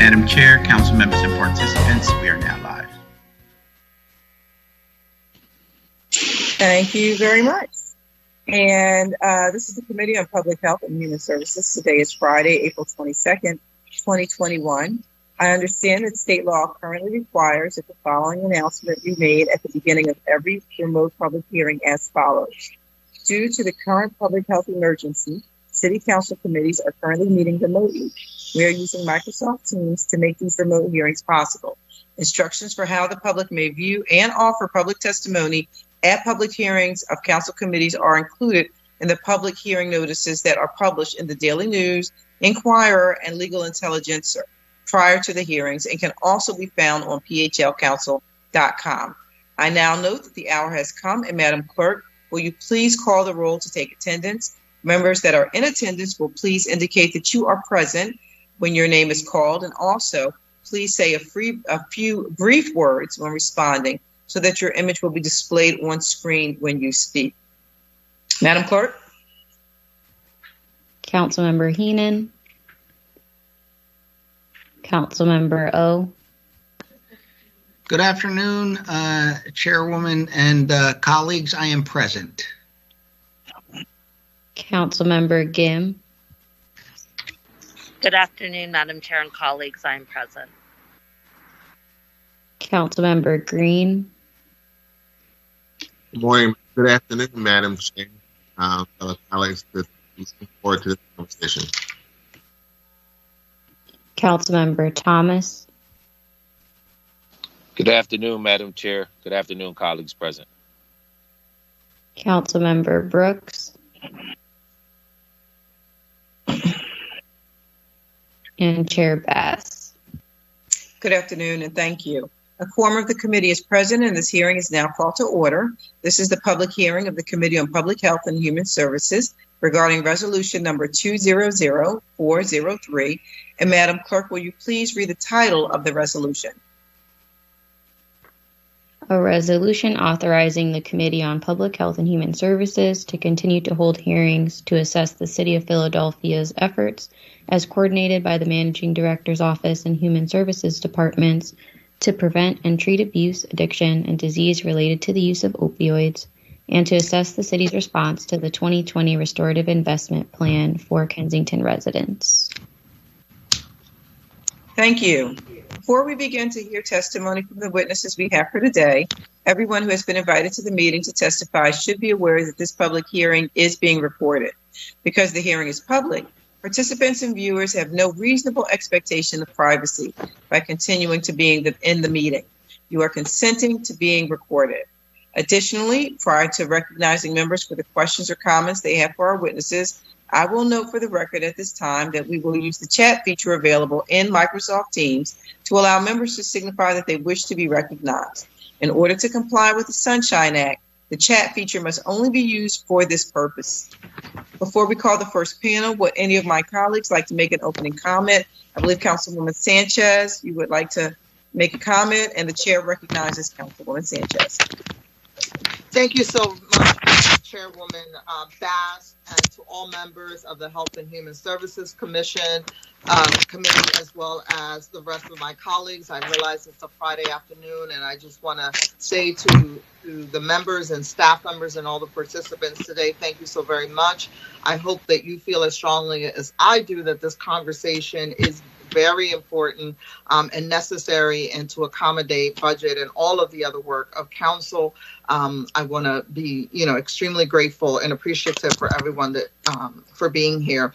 Madam Chair, council members, and participants, we are now live. Thank you very much. And this is the Committee on Public Health and Human Services. Today is Friday, April 22nd, 2021. I understand that state law currently requires that the following announcement be made at the beginning of every remote public hearing as follows. Due to the current public health emergency, City Council committees are currently meeting remotely. We are using Microsoft Teams to make these remote hearings possible. Instructions for how the public may view and offer public testimony at public hearings of council committees are included in the public hearing notices that are published in the Daily News, Inquirer, and Legal Intelligencer prior to the hearings and can also be found on phlcouncil.com. I now note that the hour has come, and Madam Clerk, will you please call the roll to take attendance? Members that are in attendance will please indicate that you are present when your name is called, and also please say a few brief words when responding so that your image will be displayed on screen when you speak. Madam Clerk? Councilmember Heenan. Councilmember O. Good afternoon, Chairwoman and colleagues. I am present. Councilmember Gim. Good afternoon, Madam Chair and colleagues. I am present. Councilmember Green. Good morning. Good afternoon, Madam Chair. Fellow colleagues, looking forward to this conversation. Councilmember Thomas. Good afternoon, Madam Chair. Good afternoon, colleagues present. Councilmember Brooks. And Chair Bass. Good afternoon, and thank you. A quorum of the committee is present, and this hearing is now called to order. This is the public hearing of the Committee on Public Health and Human Services regarding resolution number 200403. And Madam Clerk, will you please read the title of the resolution? A resolution authorizing the Committee on Public Health and Human Services to continue to hold hearings to assess the City of Philadelphia's efforts as coordinated by the Managing Director's Office and Human Services Departments to prevent and treat abuse, addiction, and disease related to the use of opioids, and to assess the city's response to the 2020 Restorative Investment Plan for Kensington Residents. Thank you. Before we begin to hear testimony from the witnesses we have for today, everyone who has been invited to the meeting to testify should be aware that this public hearing is being recorded. Because the hearing is public, participants and viewers have no reasonable expectation of privacy by continuing to be in the meeting. You are consenting to being recorded. Additionally, prior to recognizing members for the questions or comments they have for our witnesses, I will note for the record at this time that we will use the chat feature available in Microsoft Teams to allow members to signify that they wish to be recognized. In order to comply with the Sunshine Act, the chat feature must only be used for this purpose. Before we call the first panel, would any of my colleagues like to make an opening comment? I believe Councilwoman Sanchez, you would like to make a comment, and the chair recognizes Councilwoman Sanchez. Thank you so much, Chairwoman Bass, and to all members of the Health and Human Services Commission committee, as well as the rest of my colleagues. I realize it's a Friday afternoon, and I just want to say to the members and staff members and all the participants today, thank you so very much. I hope that you feel as strongly as I do that this conversation is very important and necessary, and to accommodate budget and all of the other work of council. I want to be, extremely grateful and appreciative for everyone that for being here.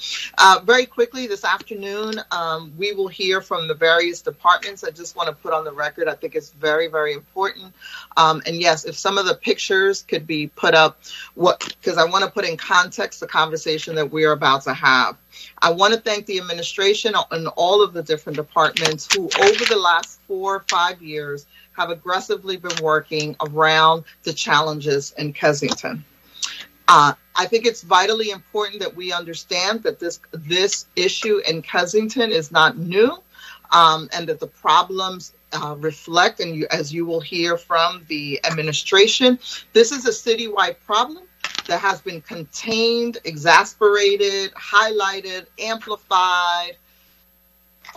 Very quickly this afternoon, we will hear from the various departments. I just want to put on the record, I think it's very, very important. And yes, if some of the pictures could be put up, because I want to put in context the conversation that we are about to have. I want to thank the administration and all of the different departments who over the last 4 or 5 years have aggressively been working around the challenges in Kensington. I think it's vitally important that we understand that this issue in Kensington is not new, and that the problems reflect, and as you will hear from the administration, this is a citywide problem that has been contained, exasperated, highlighted, amplified,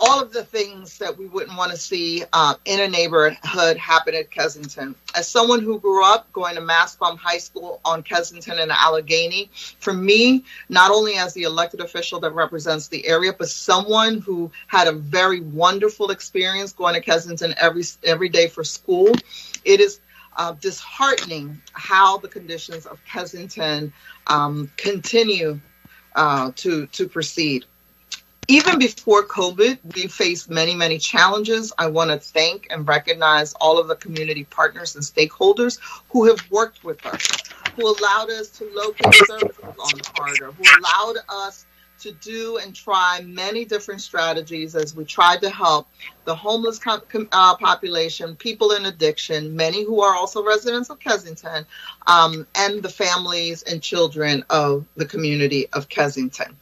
all of the things that we wouldn't want to see in a neighborhood happen at Kensington. As someone who grew up going to Mastbaum High School on Kensington and Allegheny, for me, not only as the elected official that represents the area, but someone who had a very wonderful experience going to Kensington every day for school, it is disheartening how the conditions of Kensington continue to proceed. Even before COVID, we faced many, many challenges. I want to thank and recognize all of the community partners and stakeholders who have worked with us, who allowed us to locate services on the corridor, who allowed us to do and try many different strategies as we tried to help the homeless population, people in addiction, many who are also residents of Kensington, and the families and children of the community of Kensington.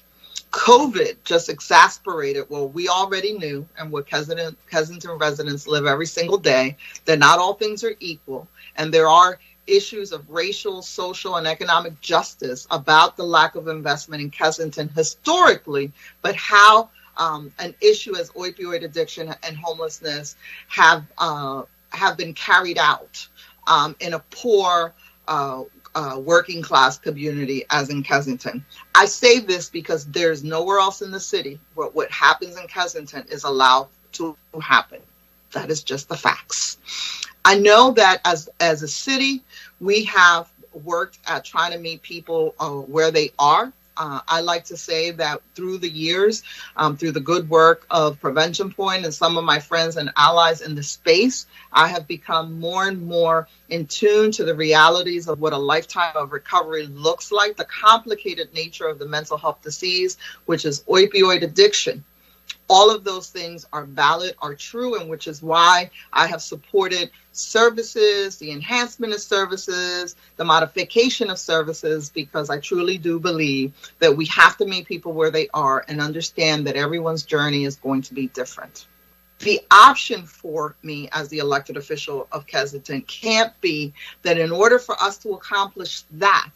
COVID just exasperated what we already knew and what Kensington residents live every single day, that not all things are equal. And there are issues of racial, social, and economic justice about the lack of investment in Kensington historically, but how an issue as opioid addiction and homelessness have been carried out in a poor working class community as in Kensington. I say this because there's nowhere else in the city where what happens in Kensington is allowed to happen. That is just the facts. I know that as a city, we have worked at trying to meet people where they are. I like to say that through the years, through the good work of Prevention Point and some of my friends and allies in the space, I have become more and more in tune to the realities of what a lifetime of recovery looks like, the complicated nature of the mental health disease, which is opioid addiction. All of those things are valid, are true, and which is why I have supported services, the enhancement of services, the modification of services, because I truly do believe that we have to meet people where they are and understand that everyone's journey is going to be different. The option for me as the elected official of Kensington can't be that in order for us to accomplish that,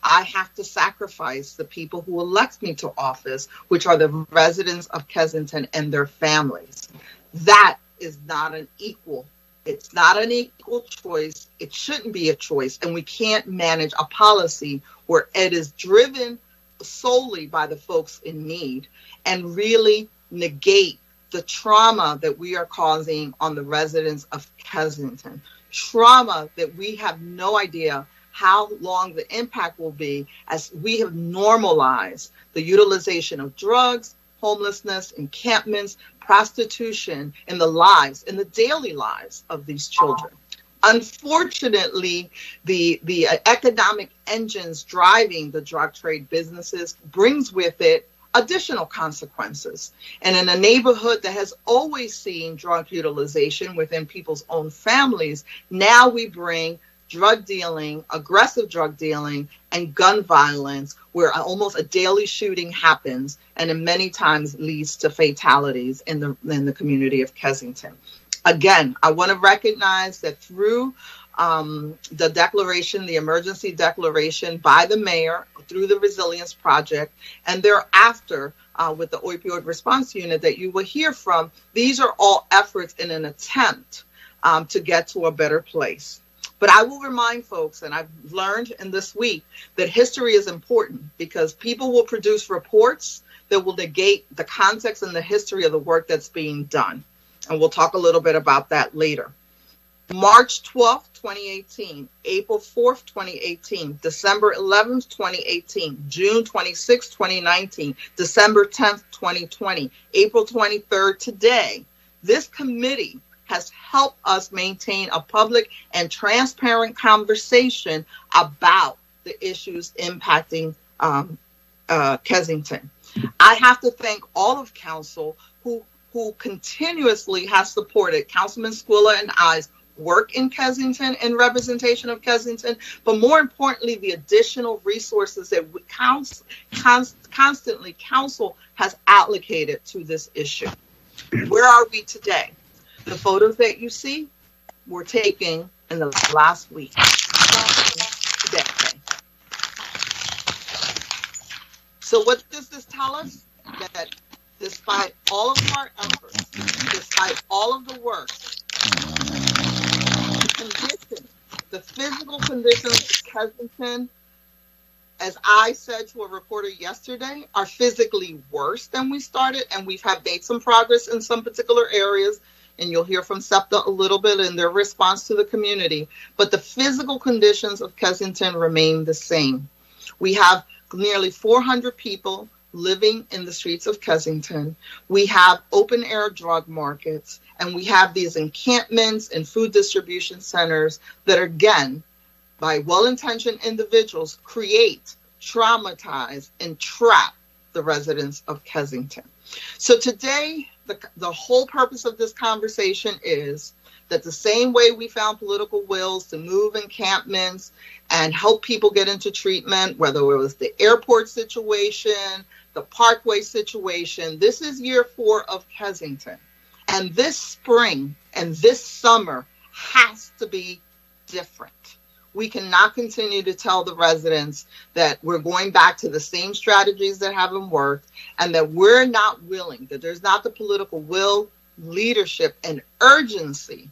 I have to sacrifice the people who elect me to office, which are the residents of Kensington and their families. That is not an equal. It's not an equal choice. It shouldn't be a choice. And we can't manage a policy where it is driven solely by the folks in need and really negate the trauma that we are causing on the residents of Kensington. Trauma that we have no idea how long the impact will be as we have normalized the utilization of drugs, homelessness, encampments, prostitution in the daily lives of these children. Unfortunately, the economic engines driving the drug trade businesses brings with it additional consequences. And in a neighborhood that has always seen drug utilization within people's own families, now we bring drug dealing, aggressive drug dealing, and gun violence, where almost a daily shooting happens, and in many times leads to fatalities in the community of Kensington. Again, I want to recognize that through the declaration, the emergency declaration by the mayor, through the Resilience Project, and thereafter with the Opioid Response Unit that you will hear from, these are all efforts in an attempt to get to a better place. But I will remind folks, and I've learned in this week, that history is important because people will produce reports that will negate the context and the history of the work that's being done. And we'll talk a little bit about that later. March 12th, 2018, April 4th, 2018, December 11th, 2018, June 26th, 2019, December 10th, 2020, April 23rd, today, this committee has helped us maintain a public and transparent conversation about the issues impacting Kensington. I have to thank all of council who continuously has supported Councilman Squilla and I's work in Kensington and representation of Kensington, but more importantly, the additional resources that constantly council has allocated to this issue. Where are we today? The photos that you see were taken in the last week. Today. So what does this tell us? That despite all of our efforts, despite all of the work, the physical conditions of Kensington, as I said to a reporter yesterday, are physically worse than we started, and we've made some progress in some particular areas, and you'll hear from SEPTA a little bit in their response to the community, but the physical conditions of Kensington remain the same. We have nearly 400 people living in the streets of Kensington. We have open air drug markets, and we have these encampments and food distribution centers that, again, by well-intentioned individuals, create, traumatize, and trap the residents of Kensington. So today, the whole purpose of this conversation is that the same way we found political wills to move encampments and help people get into treatment, whether it was the airport situation, the parkway situation, this is year 4 of Kensington. And this spring and this summer has to be different. We cannot continue to tell the residents that we're going back to the same strategies that haven't worked, and that we're not willing, that there's not the political will, leadership, and urgency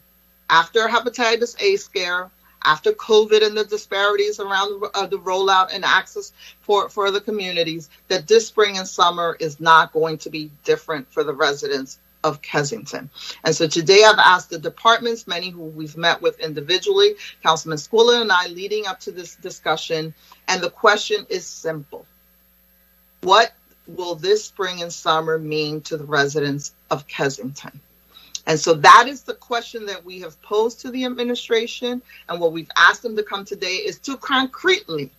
after hepatitis A scare, after COVID and the disparities around the rollout and access for the communities, that this spring and summer is not going to be different for the residents of Kensington. And so today I've asked the departments, many who we've met with individually, Councilman Squilla and I, leading up to this discussion, and the question is simple. What will this spring and summer mean to the residents of Kensington? And so that is the question that we have posed to the administration, and what we've asked them to come today is to concretely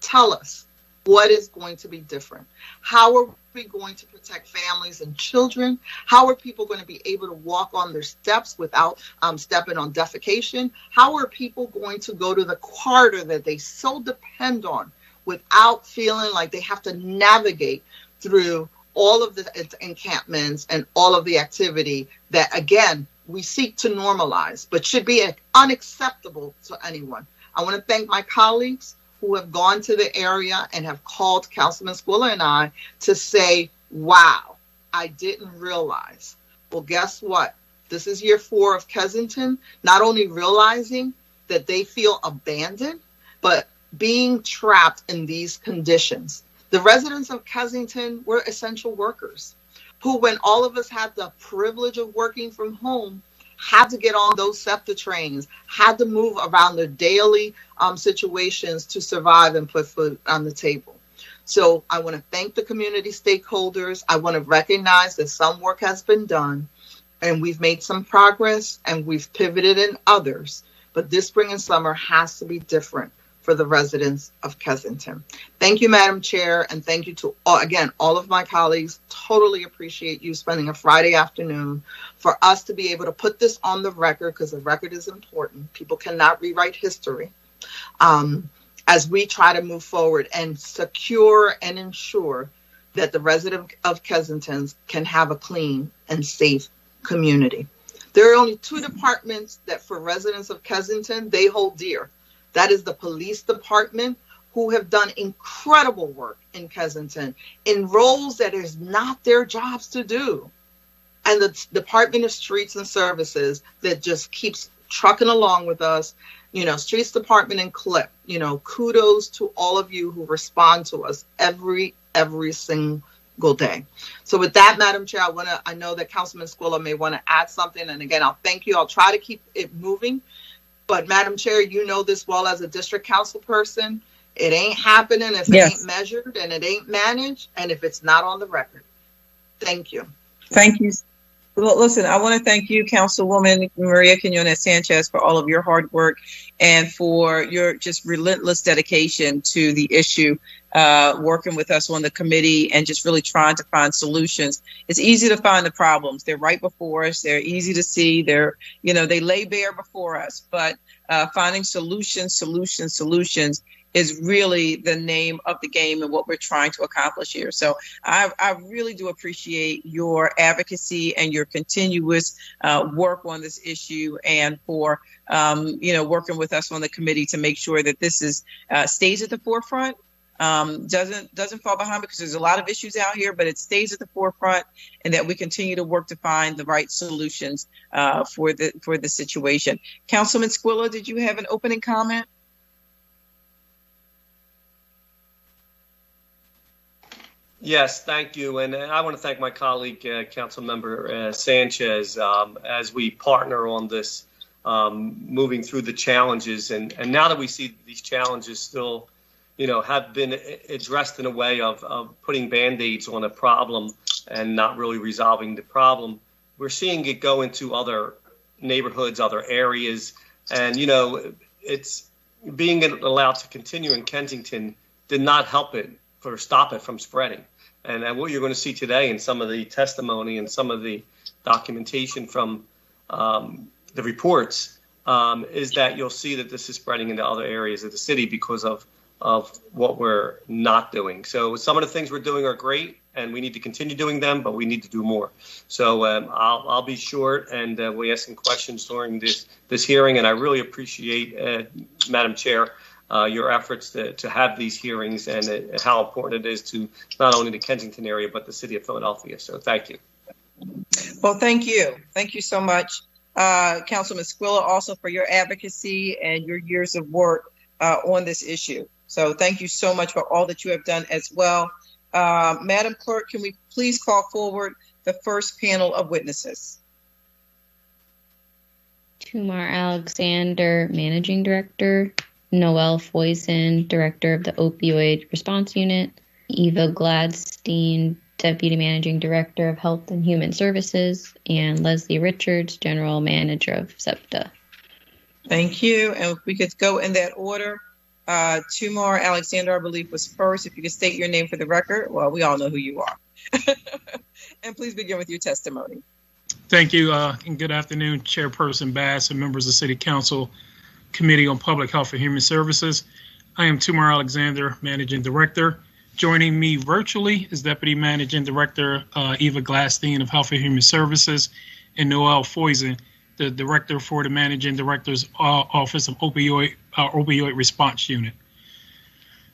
tell us what is going to be different. How are we going to protect families and children? How are people going to be able to walk on their steps without stepping on defecation? How are people going to go to the corridor that they so depend on without feeling like they have to navigate through all of the encampments and all of the activity that, again, we seek to normalize, but should be unacceptable to anyone? I want to thank my colleagues who have gone to the area and have called Councilman Squilla and I to say, wow, I didn't realize. Well, guess what? This is year 4 of Kensington, not only realizing that they feel abandoned, but being trapped in these conditions. The residents of Kensington were essential workers who, when all of us had the privilege of working from home, had to get on those SEPTA trains, had to move around their daily situations to survive and put food on the table. So I want to thank the community stakeholders. I want to recognize that some work has been done, and we've made some progress, and we've pivoted in others. But this spring and summer has to be different for the residents of Kensington. Thank you, Madam Chair, and thank you to, all of my colleagues. Totally appreciate you spending a Friday afternoon for us to be able to put this on the record, because the record is important. People cannot rewrite history, as we try to move forward and secure and ensure that the residents of Kensington can have a clean and safe community. There are only 2 departments that, for residents of Kensington, they hold dear. That is the police department, who have done incredible work in Kensington in roles that is not their jobs to do. And the Department of Streets and Services that just keeps trucking along with us. Streets Department and CLIP, kudos to all of you who respond to us every single day. So with that, Madam Chair, I know that Councilman Squilla may want to add something. And again, I'll thank you. I'll try to keep it moving. But Madam Chair, you know this well as a district council person. It ain't happening if it ain't measured, and it ain't managed, and if it's not on the record. Thank you. Thank you. Well, listen, I want to thank you, Councilwoman Maria Quinones Sanchez, for all of your hard work and for your just relentless dedication to the issue, working with us on the committee and just really trying to find solutions. It's easy to find the problems. They're right before us. They're easy to see. They lay bare before us, but finding solutions is really the name of the game and what we're trying to accomplish here. So I really do appreciate your advocacy and your continuous work on this issue, and for working with us on the committee to make sure that this stays at the forefront doesn't fall behind, because there's a lot of issues out here, but it stays at the forefront, and that we continue to work to find the right solutions for the situation. Councilman Squilla, did you have an opening comment? Yes, thank you. And I want to thank my colleague, Councilmember Sanchez, as we partner on this, moving through the challenges. And now that we see these challenges still, have been addressed in a way of putting Band-Aids on a problem and not really resolving the problem, we're seeing it go into other neighborhoods, other areas. And, it's being allowed to continue in Kensington did not help it or stop it from spreading. And what you're going to see today in some of the testimony and some of the documentation from the reports is that you'll see that this is spreading into other areas of the city because of what we're not doing. So some of the things we're doing are great, and we need to continue doing them, but we need to do more. So I'll be short, and we'll ask some questions during this hearing. And I really appreciate, Madam Chair, your efforts to have these hearings, and how important it is to not only the Kensington area, but the city of Philadelphia. So thank you. Well, thank you. Thank you so much, Councilman Squilla, also for your advocacy and your years of work on this issue. So thank you so much for all that you have done as well. Madam Clerk, can we please call forward the first panel of witnesses? Tumar Alexander, Managing Director. Noelle Foyson, Director of the Opioid Response Unit. Eva Gladstein, Deputy Managing Director of Health and Human Services. And Leslie Richards, General Manager of SEPTA. Thank you. And if we could go in that order. Tumar Alexander, I believe, was first. If you could state your name for the record. Well, we all know who you are. And please begin with your testimony. Thank you, and good afternoon, Chairperson Bass and members of City Council Committee on Public Health and Human Services. I am Tumar Alexander, Managing Director. Joining me virtually is Deputy Managing Director Eva Gladstein of Health and Human Services, and Noelle Foyson, the Director for the Managing Director's Office of Opioid Response Unit.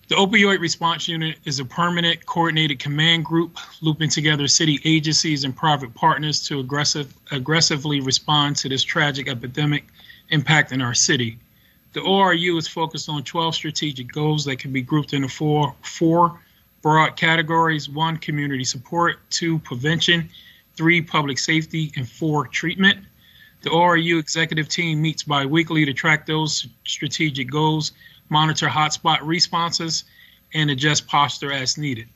The Opioid Response Unit is a permanent coordinated command group looping together city agencies and private partners to aggressively respond to this tragic epidemic impacting our city. The ORU is focused on 12 strategic goals that can be grouped into four broad categories: 1, community support; 2, prevention; 3, public safety; and 4, treatment. The ORU executive team meets bi-weekly to track those strategic goals, monitor hotspot responses, and adjust posture as needed.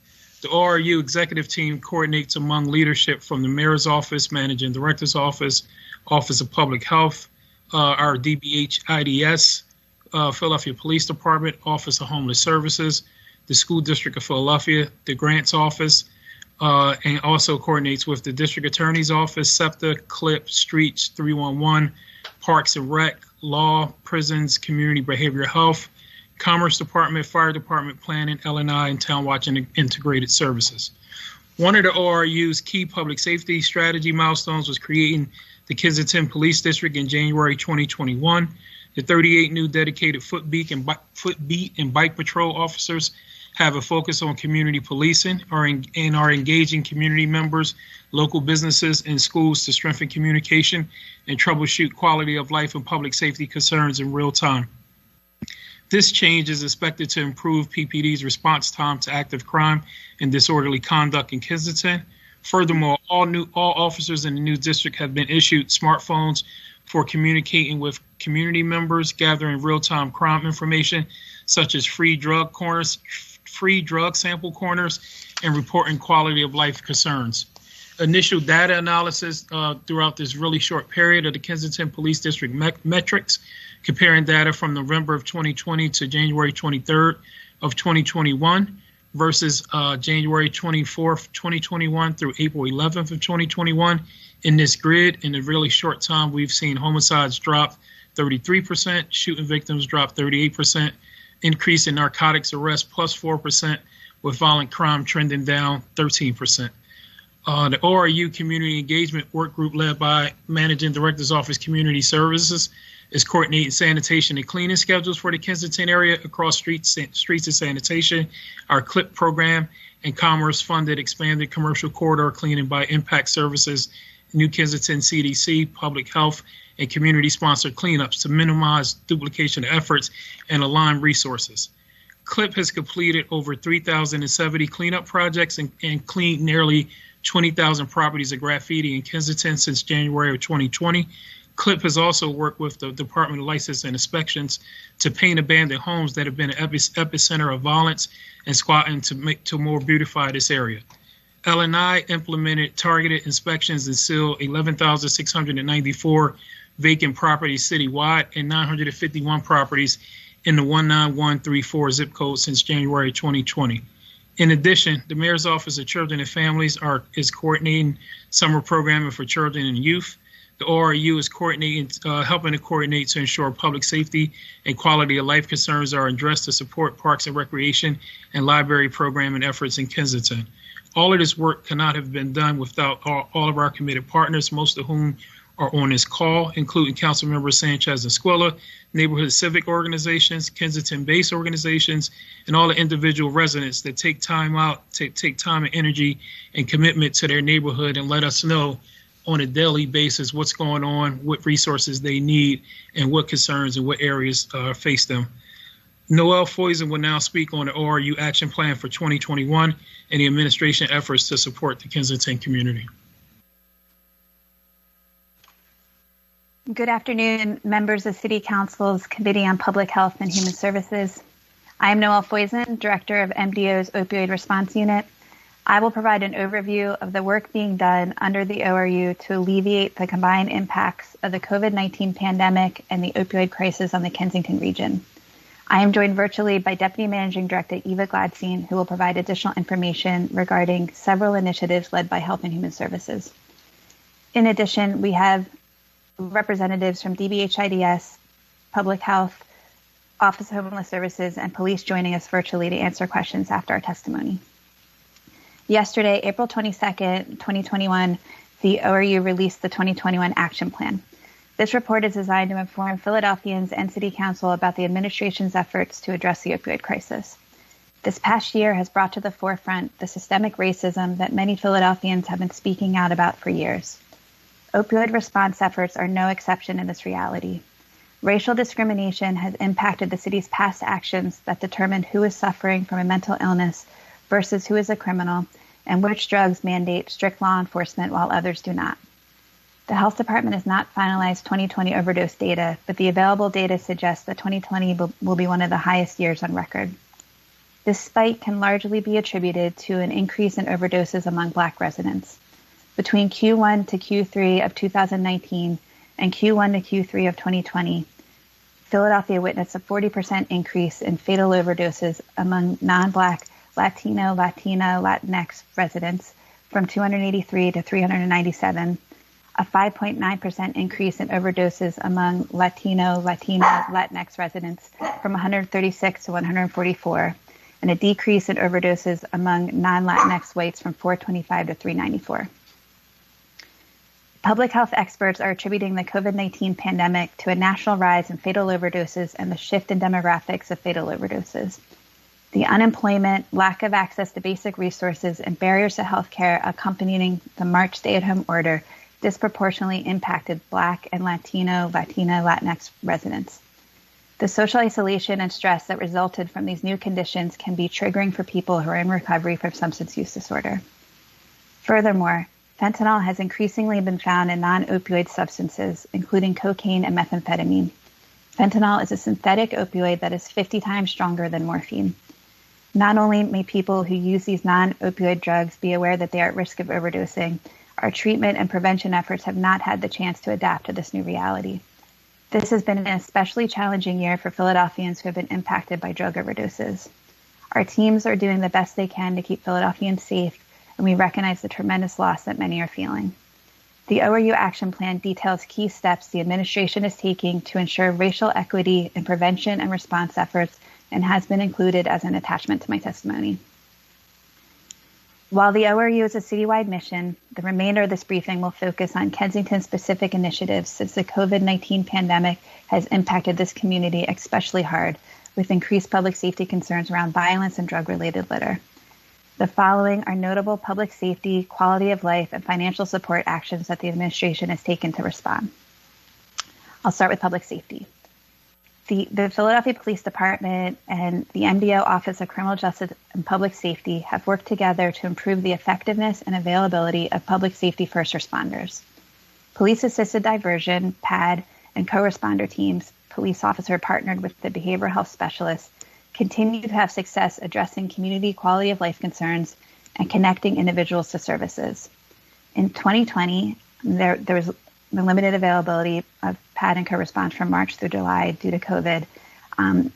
The ORU executive team coordinates among leadership from the Mayor's Office, Managing Director's Office, Office of Public Health, our DBH IDS, Philadelphia Police Department, Office of Homeless Services, the School District of Philadelphia, the Grants Office, and also coordinates with the District Attorney's Office, SEPTA, CLIP, Streets, 311, Parks and Rec, Law, Prisons, Community Behavioral Health, Commerce Department, Fire Department, Planning, L&I, and Town Watch and Integrated Services. One of the ORU's key public safety strategy milestones was creating the Kensington Police District in January 2021. The 38 new dedicated foot beat and bike patrol officers have a focus on community policing and are engaging community members, local businesses, and schools to strengthen communication and troubleshoot quality of life and public safety concerns in real time. This change is expected to improve PPD's response time to active crime and disorderly conduct in Kensington. Furthermore, all officers in the new district have been issued smartphones for communicating with community members, gathering real-time crime information, such as free drug sample corners, and reporting quality of life concerns. Initial data analysis throughout this really short period of the Kensington Police District metrics, comparing data from November of 2020 to January 23rd of 2021 versus January 24th, 2021 through April 11th of 2021. In this grid, in a really short time, we've seen homicides drop 33%, shooting victims drop 38%, increase in narcotics arrests plus 4%, with violent crime trending down 13%. The ORU Community Engagement Work Group, led by Managing Director's Office Community Services, is coordinating sanitation and cleaning schedules for the Kensington area across streets and sanitation, our CLIP program, and Commerce-funded expanded commercial corridor cleaning by Impact Services, New Kensington CDC, Public Health, and community-sponsored cleanups to minimize duplication efforts and align resources. CLIP has completed over 3,070 cleanup projects and cleaned nearly 20,000 properties of graffiti in Kensington since January of 2020. CLIP has also worked with the Department of License and Inspections to paint abandoned homes that have been an epicenter of violence and squatting to more beautify this area. L&I implemented targeted inspections and sealed 11,694 vacant properties citywide and 951 properties in the 19134 zip code since January 2020. In addition, the Mayor's Office of Children and Families is coordinating summer programming for children and youth. The ORU is helping to coordinate to ensure public safety and quality of life concerns are addressed to support parks and recreation and library programming efforts in Kensington. All of this work cannot have been done without all of our committed partners, most of whom are on this call, including Councilmembers Sanchez and Squilla, neighborhood civic organizations, Kensington-based organizations, and all the individual residents that take time and energy and commitment to their neighborhood and let us know on a daily basis what's going on, what resources they need, and what concerns and what areas face them. Noel Foysen will now speak on the ORU Action Plan for 2021 and the administration efforts to support the Kensington community. Good afternoon, members of City Council's Committee on Public Health and Human Services. I am Noel Foysen, Director of MDO's Opioid Response Unit. I will provide an overview of the work being done under the ORU to alleviate the combined impacts of the COVID-19 pandemic and the opioid crisis on the Kensington region. I am joined virtually by Deputy Managing Director Eva Gladstein, who will provide additional information regarding several initiatives led by Health and Human Services. In addition, we have representatives from DBHIDS, Public Health, Office of Homeless Services, and Police joining us virtually to answer questions after our testimony. Yesterday, April 22nd, 2021, the ORU released the 2021 Action Plan. This report is designed to inform Philadelphians and City Council about the administration's efforts to address the opioid crisis. This past year has brought to the forefront the systemic racism that many Philadelphians have been speaking out about for years. Opioid response efforts are no exception in this reality. Racial discrimination has impacted the city's past actions that determined who is suffering from a mental illness versus who is a criminal, and which drugs mandate strict law enforcement while others do not. The Health Department has not finalized 2020 overdose data, but the available data suggests that 2020 will be one of the highest years on record. This spike can largely be attributed to an increase in overdoses among Black residents. Between Q1 to Q3 of 2019 and Q1 to Q3 of 2020, Philadelphia witnessed a 40% increase in fatal overdoses among non-Black, Latino, Latina, Latinx residents from 283 to 397, a 5.9% increase in overdoses among Latino, Latina, Latinx residents from 136 to 144, and a decrease in overdoses among non-Latinx whites from 425 to 394. Public health experts are attributing the COVID-19 pandemic to a national rise in fatal overdoses and the shift in demographics of fatal overdoses. The unemployment, lack of access to basic resources, and barriers to health care accompanying the March stay-at-home order disproportionately impacted Black and Latino, Latina, Latinx residents. The social isolation and stress that resulted from these new conditions can be triggering for people who are in recovery from substance use disorder. Furthermore, fentanyl has increasingly been found in non-opioid substances, including cocaine and methamphetamine. Fentanyl is a synthetic opioid that is 50 times stronger than morphine. Not only may people who use these non-opioid drugs be aware that they are at risk of overdosing, our treatment and prevention efforts have not had the chance to adapt to this new reality. This has been an especially challenging year for Philadelphians who have been impacted by drug overdoses. Our teams are doing the best they can to keep Philadelphians safe, and we recognize the tremendous loss that many are feeling. The ORU Action Plan details key steps the administration is taking to ensure racial equity in prevention and response efforts and has been included as an attachment to my testimony. While the ORU is a citywide mission, the remainder of this briefing will focus on Kensington-specific initiatives since the COVID-19 pandemic has impacted this community especially hard, with increased public safety concerns around violence and drug-related litter. The following are notable public safety, quality of life, and financial support actions that the administration has taken to respond. I'll start with public safety. The Philadelphia Police Department and the MDO Office of Criminal Justice and Public Safety have worked together to improve the effectiveness and availability of public safety first responders. Police-assisted diversion, PAD, and co-responder teams, police officer partnered with the behavioral health specialists, continue to have success addressing community quality of life concerns and connecting individuals to services. In 2020, there was the limited availability of PAD and co-response from March through July due to COVID.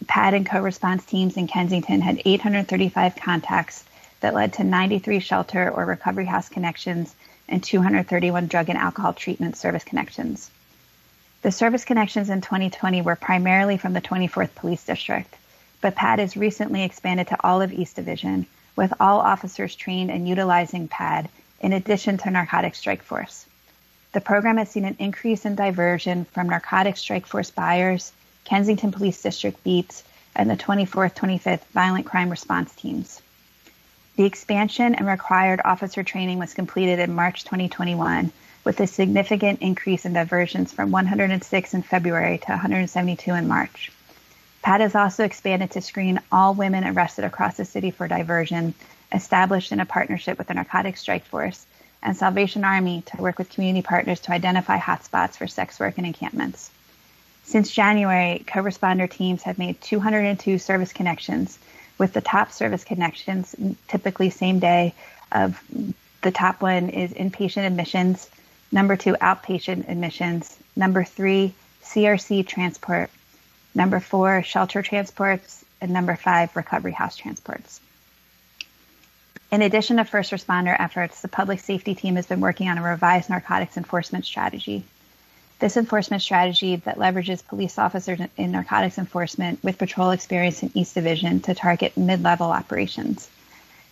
PAD and co-response teams in Kensington had 835 contacts that led to 93 shelter or recovery house connections and 231 drug and alcohol treatment service connections. The service connections in 2020 were primarily from the 24th Police District, but PAD has recently expanded to all of East Division, with all officers trained and utilizing PAD in addition to Narcotics Strike Force. The program has seen an increase in diversion from Narcotics Strike Force buyers, Kensington Police District beats, and the 24th, 25th Violent Crime Response teams. The expansion and required officer training was completed in March 2021, with a significant increase in diversions from 106 in February to 172 in March. PAD has also expanded to screen all women arrested across the city for diversion, established in a partnership with the Narcotics Strike Force and Salvation Army to work with community partners to identify hotspots for sex work and encampments. Since January, co-responder teams have made 202 service connections, with the top service connections typically same day of the top one is inpatient admissions, number 2 outpatient admissions, number 3 CRC transport, number 4 shelter transports, and number 5 recovery house transports. In addition to first responder efforts, the public safety team has been working on a revised narcotics enforcement strategy. This enforcement strategy that leverages police officers in narcotics enforcement with patrol experience in East Division to target mid-level operations.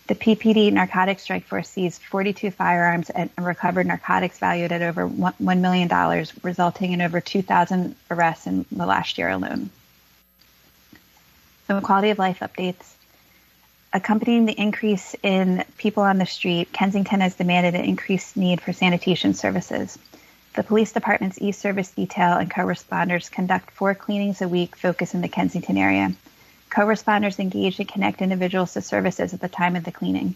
The PPD Narcotics Strike Force seized 42 firearms and recovered narcotics valued at over $1 million, resulting in over 2,000 arrests in the last year alone. Some quality of life updates. Accompanying the increase in people on the street, Kensington has demanded an increased need for sanitation services. The police department's East Service Detail and co-responders conduct 4 cleanings a week focused in the Kensington area. Co-responders engage and connect individuals to services at the time of the cleaning.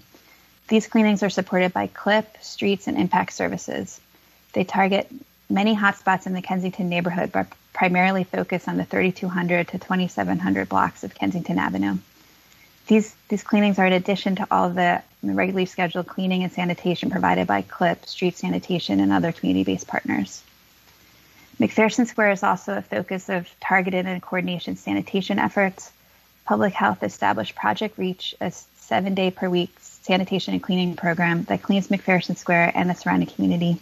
These cleanings are supported by CLIP, Streets, and Impact Services. They target many hotspots in the Kensington neighborhood, but primarily focus on the 3200 to 2700 blocks of Kensington Avenue. These cleanings are in addition to all the regularly scheduled cleaning and sanitation provided by CLIP, Street Sanitation, and other community-based partners. McPherson Square is also a focus of targeted and coordination sanitation efforts. Public Health established Project Reach, a 7-day-per-week sanitation and cleaning program that cleans McPherson Square and the surrounding community.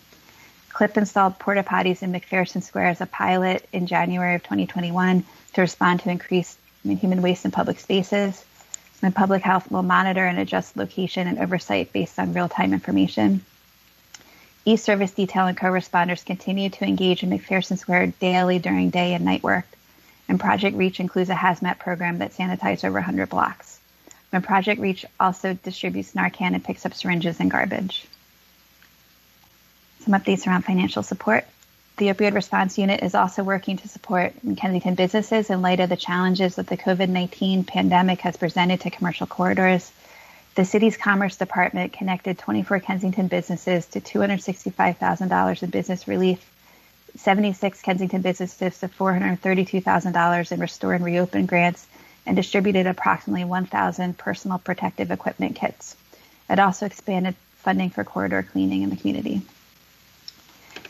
CLIP installed porta potties in McPherson Square as a pilot in January of 2021 to respond to increased human waste in public spaces. And Public Health will monitor and adjust location and oversight based on real-time information. East Service Detail and co-responders continue to engage in McPherson Square daily during day and night work. And Project Reach includes a hazmat program that sanitizes over 100 blocks. And Project Reach also distributes Narcan and picks up syringes and garbage. Some updates around financial support. The Opioid Response Unit is also working to support Kensington businesses in light of the challenges that the COVID-19 pandemic has presented to commercial corridors. The city's Commerce Department connected 24 Kensington businesses to $265,000 in business relief, 76 Kensington businesses to $432,000 in Restore and Reopen grants, and distributed approximately 1,000 personal protective equipment kits. It also expanded funding for corridor cleaning in the community.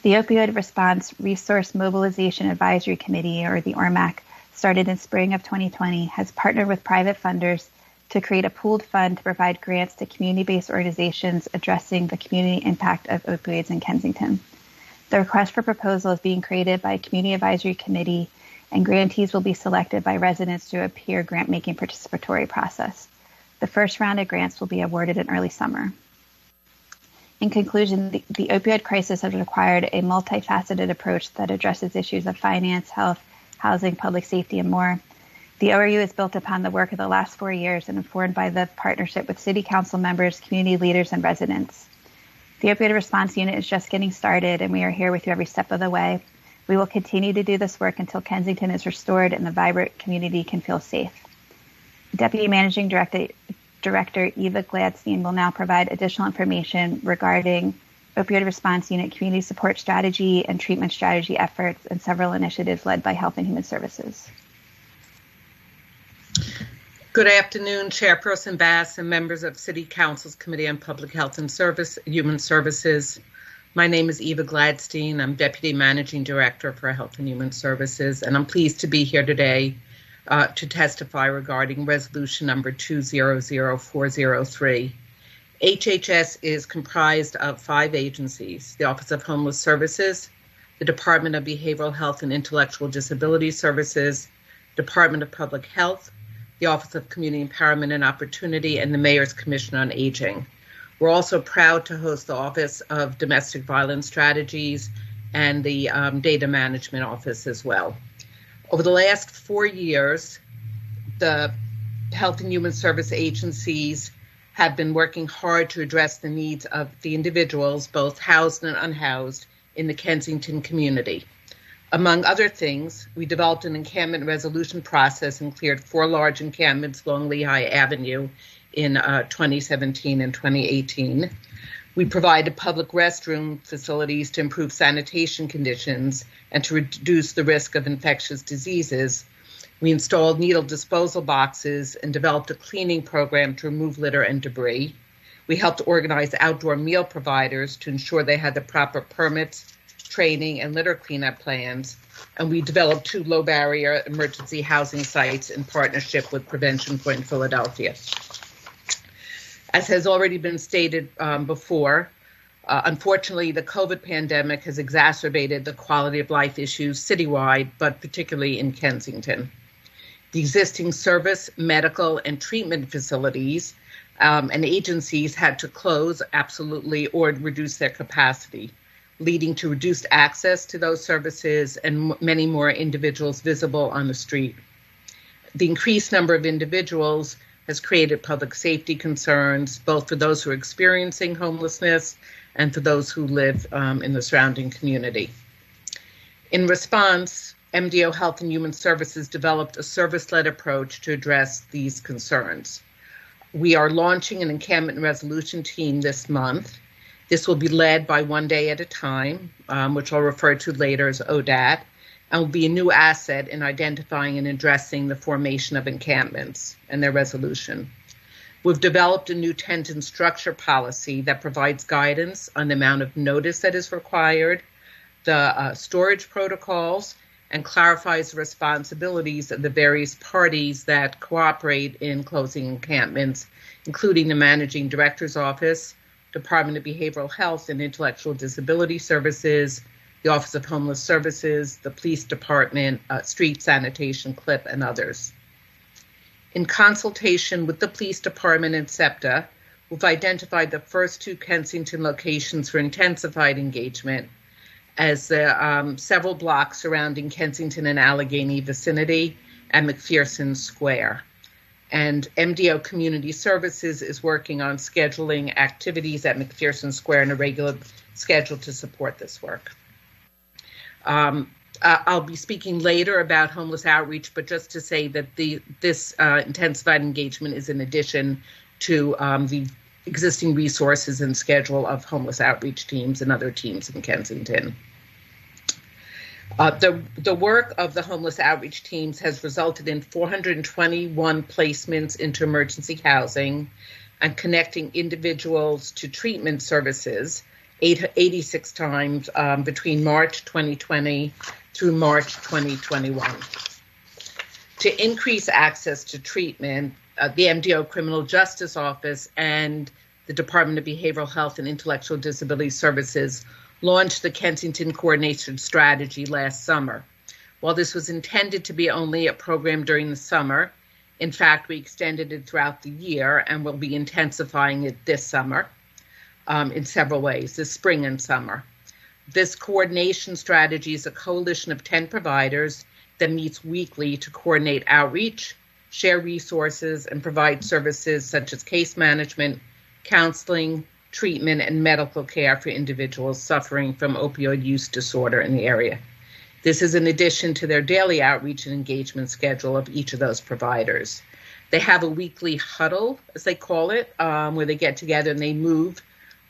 The Opioid Response Resource Mobilization Advisory Committee, or the ORMAC, started in spring of 2020, has partnered with private funders to create a pooled fund to provide grants to community-based organizations addressing the community impact of opioids in Kensington. The request for proposal is being created by a community advisory committee, and grantees will be selected by residents through a peer grant-making participatory process. The first round of grants will be awarded in early summer. In conclusion, the opioid crisis has required a multifaceted approach that addresses issues of finance, health, housing, public safety, and more. The ORU is built upon the work of the last 4 years and informed by the partnership with City Council members, community leaders, and residents. The Opioid Response Unit is just getting started, and we are here with you every step of the way. We will continue to do this work until Kensington is restored and the vibrant community can feel safe. Deputy Managing Director Eva Gladstein will now provide additional information regarding Opioid Response Unit community support strategy and treatment strategy efforts and several initiatives led by Health and Human Services. Good afternoon, Chairperson Bass and members of City Council's Committee on Public Health and Human Services. My name is Eva Gladstein. I'm Deputy Managing Director for Health and Human Services, and I'm pleased to be here today to testify regarding Resolution Number 200403. HHS is comprised of 5 agencies: the Office of Homeless Services, the Department of Behavioral Health and Intellectual Disability Services, Department of Public Health, the Office of Community Empowerment and Opportunity, and the Mayor's Commission on Aging. We're also proud to host the Office of Domestic Violence Strategies and the Data Management Office as well. Over the last 4 years, the Health and Human Service agencies have been working hard to address the needs of the individuals, both housed and unhoused, in the Kensington community. Among other things, we developed an encampment resolution process and cleared 4 large encampments along Lehigh Avenue in 2017 and 2018. We provided public restroom facilities to improve sanitation conditions and to reduce the risk of infectious diseases. We installed needle disposal boxes and developed a cleaning program to remove litter and debris. We helped organize outdoor meal providers to ensure they had the proper permits, training, and litter cleanup plans, and we developed 2 low-barrier emergency housing sites in partnership with Prevention Point Philadelphia. As has already been stated before, unfortunately, the COVID pandemic has exacerbated the quality of life issues citywide, but particularly in Kensington. The existing service, medical, and treatment facilities and agencies had to close absolutely or reduce their capacity, leading to reduced access to those services and many more individuals visible on the street. The increased number of individuals has created public safety concerns, both for those who are experiencing homelessness and for those who live in the surrounding community. In response, MDO Health and Human Services developed a service-led approach to address these concerns. We are launching an encampment resolution team this month. This will be led by One Day at a Time, which I'll refer to later as ODAT, and will be a new asset in identifying and addressing the formation of encampments and their resolution. We've developed a new tent and structure policy that provides guidance on the amount of notice that is required, the storage protocols, and clarifies the responsibilities of the various parties that cooperate in closing encampments, including the Managing Director's Office, Department of Behavioral Health and Intellectual Disability Services, the Office of Homeless Services, the Police Department, Street Sanitation, CLIP, and others. In consultation with the Police Department and SEPTA, we've identified the first 2 Kensington locations for intensified engagement as the several blocks surrounding Kensington and Allegheny vicinity and McPherson Square. And MDO Community Services is working on scheduling activities at McPherson Square in a regular schedule to support this work. I'll be speaking later about homeless outreach, but just to say that this intensified engagement is in addition to the existing resources and schedule of homeless outreach teams and other teams in Kensington. The work of the homeless outreach teams has resulted in 421 placements into emergency housing and connecting individuals to treatment services 86 times between March 2020 through March 2021. To increase access to treatment, the MDO Criminal Justice Office and the Department of Behavioral Health and Intellectual Disability Services launched the Kensington Coordination Strategy last summer. While this was intended to be only a program during the summer, in fact, we extended it throughout the year and will be intensifying it this summer. in several ways this spring and summer. This coordination strategy is a coalition of 10 providers that meets weekly to coordinate outreach, share resources, and provide services such as case management, counseling, treatment, and medical care for individuals suffering from opioid use disorder in the area. This is in addition to their daily outreach and engagement schedule of each of those providers. They have a weekly huddle, as they call it, where they get together and they move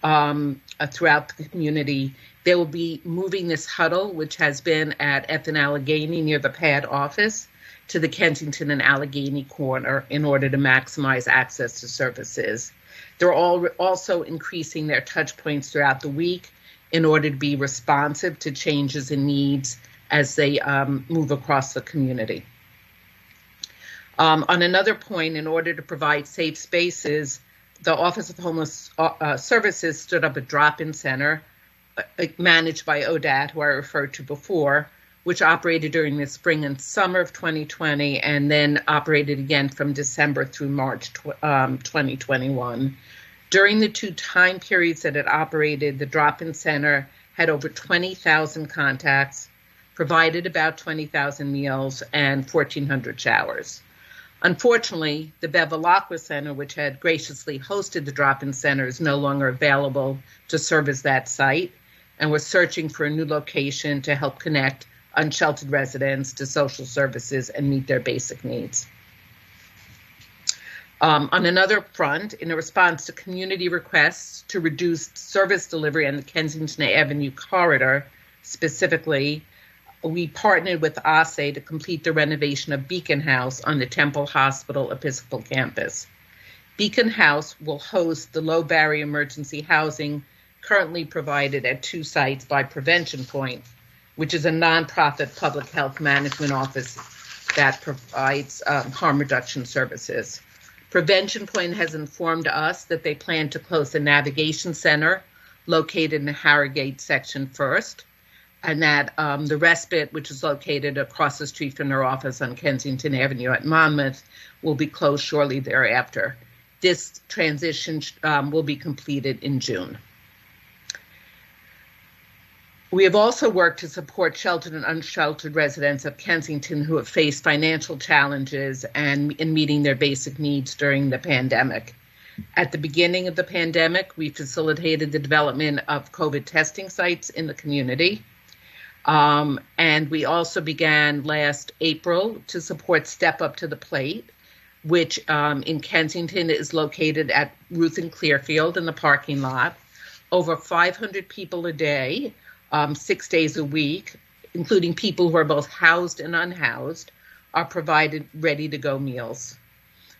throughout the community. They will be moving this huddle, which has been at F and Allegheny near the PAD office, to the Kensington and Allegheny corner in order to maximize access to services. They're all also increasing their touch points throughout the week in order to be responsive to changes in needs as they move across the community. On another point, in order to provide safe spaces, the Office of Homeless Services stood up a drop-in center managed by ODAT, who I referred to before, which operated during the spring and summer of 2020 and then operated again from December through March 2021. During the two time periods that it operated, the drop-in center had over 20,000 contacts, provided about 20,000 meals, and 1,400 showers. Unfortunately, the Bevilacqua Center, which had graciously hosted the drop-in center, is no longer available to service that site, and we're searching for a new location to help connect unsheltered residents to social services and meet their basic needs. On another front, in a response to community requests to reduce service delivery on the Kensington Avenue corridor, specifically, we partnered with ASE to complete the renovation of Beacon House on the Temple Hospital Episcopal campus. Beacon House will host the low barrier emergency housing currently provided at two sites by Prevention Point, which is a nonprofit public health management office that provides harm reduction services. Prevention Point has informed us that they plan to close the Navigation Center located in the Harrogate section first, and that the Respite, which is located across the street from their office on Kensington Avenue at Monmouth, will be closed shortly thereafter. This transition will be completed in June. We have also worked to support sheltered and unsheltered residents of Kensington who have faced financial challenges and in meeting their basic needs during the pandemic. At the beginning of the pandemic, we facilitated the development of COVID testing sites in the community. And we also began last April to support Step Up to the Plate, which in Kensington is located at Ruth and Clearfield in the parking lot. Over 500 people a day, 6 days a week, including people who are both housed and unhoused, are provided ready-to-go meals.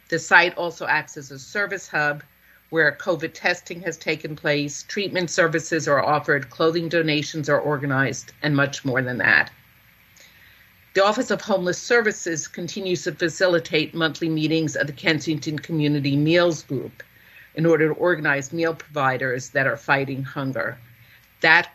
The site also acts as a service hub where COVID testing has taken place, treatment services are offered, clothing donations are organized, and much more than that. The Office of Homeless Services continues to facilitate monthly meetings of the Kensington Community Meals Group in order to organize meal providers that are fighting hunger. That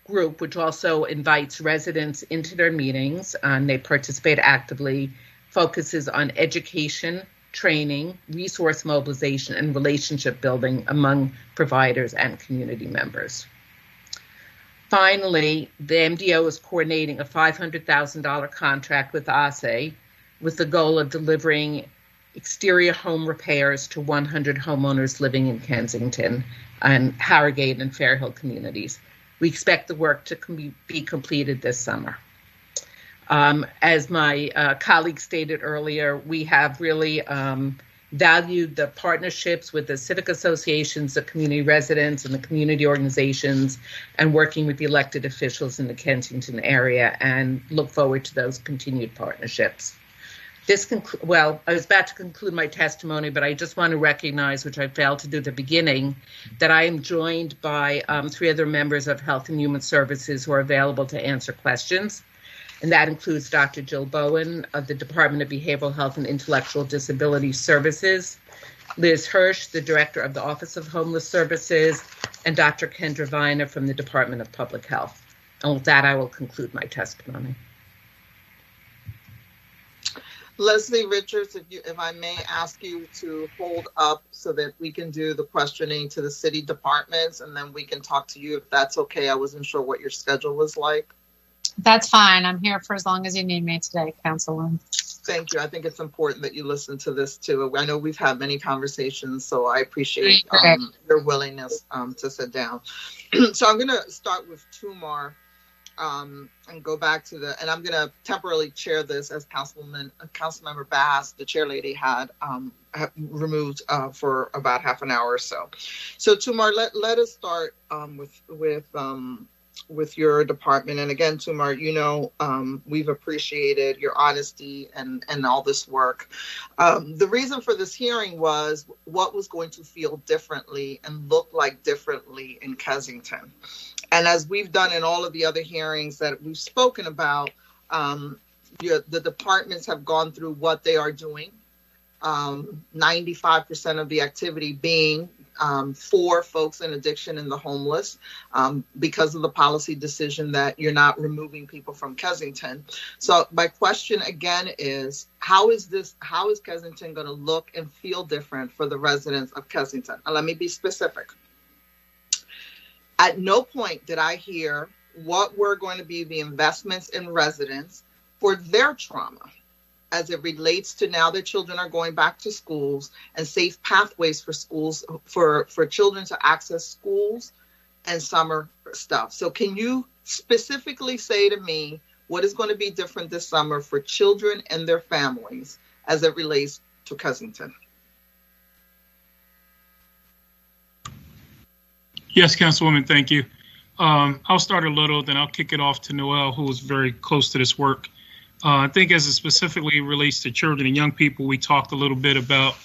group, which also invites residents into their meetings, and they participate actively, focuses on education, training, resource mobilization, and relationship building among providers and community members. Finally, the MDO is coordinating a $500,000 contract with ASE with the goal of delivering exterior home repairs to 100 homeowners living in Kensington and Harrogate and Fairhill communities. We expect the work to be completed this summer. As my colleague stated earlier, we have really valued the partnerships with the civic associations, the community residents, and the community organizations, and working with the elected officials in the Kensington area, and look forward to those continued partnerships. I was about to conclude my testimony, but I just want to recognize, which I failed to do at the beginning, that I am joined by 3 other members of Health and Human Services who are available to answer questions. And that includes Dr. Jill Bowen of the Department of Behavioral Health and Intellectual Disability Services, Liz Hirsch, the Director of the Office of Homeless Services, and Dr. Kendra Viner from the Department of Public Health. And with that, I will conclude my testimony. Leslie Richards, if I may ask you to hold up so that we can do the questioning to the city departments, and then we can talk to you if that's okay. I wasn't sure what your schedule was like. That's fine. I'm here for as long as you need me today, Councilwoman. Thank you. I think it's important that you listen to this too. I know we've had many conversations, so I appreciate your willingness to sit down. So I'm going to start with Tumar and go back to and I'm going to temporarily chair this as Councilmember Bass, the chair lady, had removed for about half an hour or so. So Tumar, let us start with your department. And again, Tumar, we've appreciated your honesty and all this work. The reason for this hearing was what was going to feel differently and look like differently in Kensington. And as we've done in all of the other hearings that we've spoken about, the departments have gone through what they are doing. 95% of the activity being for folks in addiction and the homeless, because of the policy decision that you're not removing people from Kensington. So my question again is, how is Kensington going to look and feel different for the residents of Kensington? And let me be specific. At no point did I hear what were going to be the investments in residents for their trauma as it relates to now that children are going back to schools and safe pathways for schools, for children to access schools and summer stuff. So can you specifically say to me what is going to be different this summer for children and their families as it relates to Kensington? Yes, Councilwoman, thank you. I'll start a little, then I'll kick it off to Noel, who is very close to this work. I think as it specifically relates to children and young people, we talked a little bit about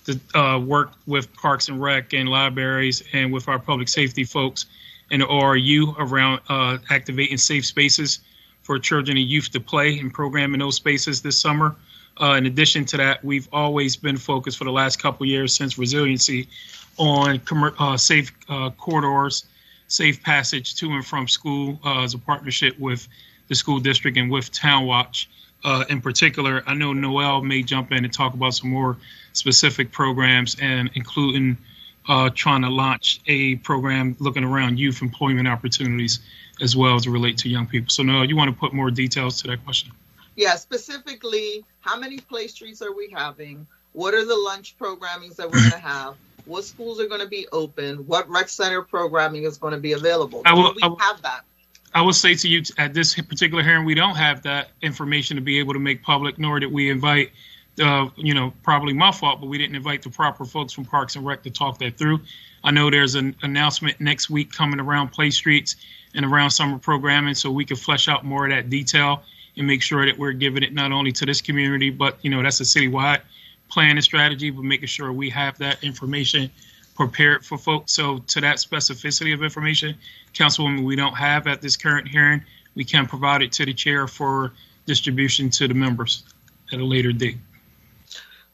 the work with Parks and Rec and libraries and with our public safety folks and the ORU around activating safe spaces for children and youth to play and program in those spaces this summer. In addition to that, we've always been focused for the last couple of years since resiliency on safe corridors, safe passage to and from school as a partnership with the school district and with Town Watch in particular. I know Noel may jump in and talk about some more specific programs, and including trying to launch a program looking around youth employment opportunities as well as relate to young people. So Noel, you want to put more details to that question? Yeah, specifically, how many play streets are we having? What are the lunch programmings that we're going to have? What schools are going to be open? What rec center programming is going to be available? We have that. I will say to you at this particular hearing, we don't have that information to be able to make public, nor did we invite, probably my fault, but we didn't invite the proper folks from Parks and Rec to talk that through. I know there's an announcement next week coming around play streets and around summer programming, so we can flesh out more of that detail and make sure that we're giving it not only to this community, but, that's a citywide plan and strategy, but making sure we have that information prepared for folks. So to that specificity of information, Councilwoman, we don't have at this current hearing. We can provide it to the chair for distribution to the members at a later date.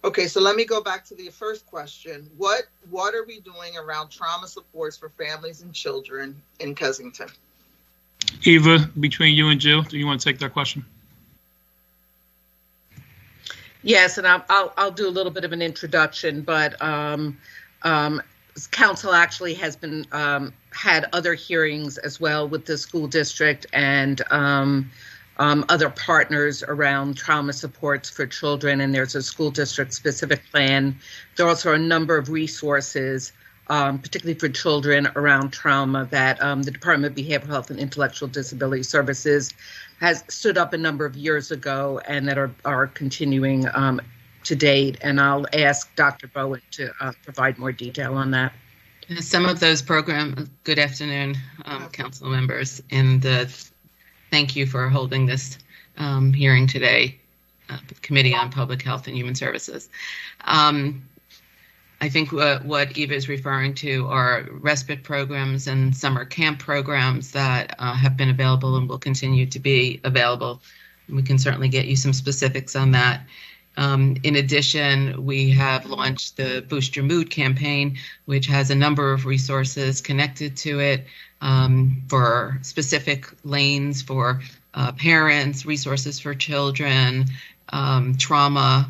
Okay, so let me go back to the first question. What are we doing around trauma supports for families and children in Kensington? Eva, between you and Jill, do you want to take that question? Yes, and I'll do a little bit of an introduction, but council actually has been had other hearings as well with the school district and other partners around trauma supports for children, and there's a school district specific plan. There are also a number of resources, particularly for children around trauma, that the Department of Behavioral Health and Intellectual Disability Services has stood up a number of years ago and that are continuing to date. And I'll ask Dr. Bowen to provide more detail on that. Some of those programs, good afternoon, council members, and thank you for holding this hearing today, Committee on Public Health and Human Services. I think what Eva is referring to are respite programs and summer camp programs that have been available and will continue to be available. We can certainly get you some specifics on that. In addition, we have launched the Boost Your Mood campaign, which has a number of resources connected to it for specific lanes for parents, resources for children, trauma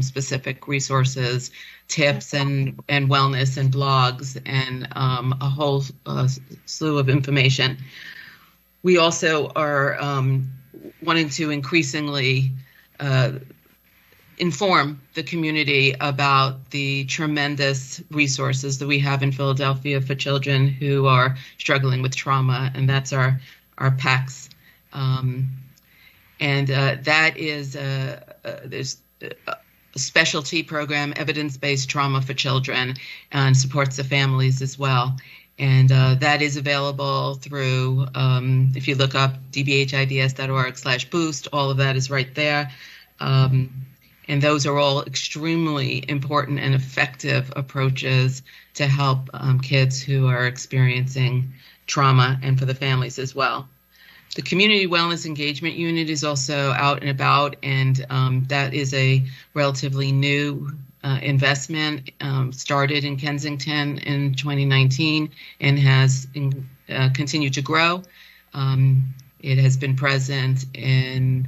specific resources, tips and wellness and blogs and a whole slew of information. We also are wanting to increasingly inform the community about the tremendous resources that we have in Philadelphia for children who are struggling with trauma, and that's our PACS. That is there's a specialty program, evidence-based trauma for children, and supports the families as well. And that is available through, if you look up dbhids.org/boost, all of that is right there. And those are all extremely important and effective approaches to help kids who are experiencing trauma, and for the families as well. The Community Wellness Engagement Unit is also out and about, and that is a relatively new investment, started in Kensington in 2019 and has continued to grow. It has been present in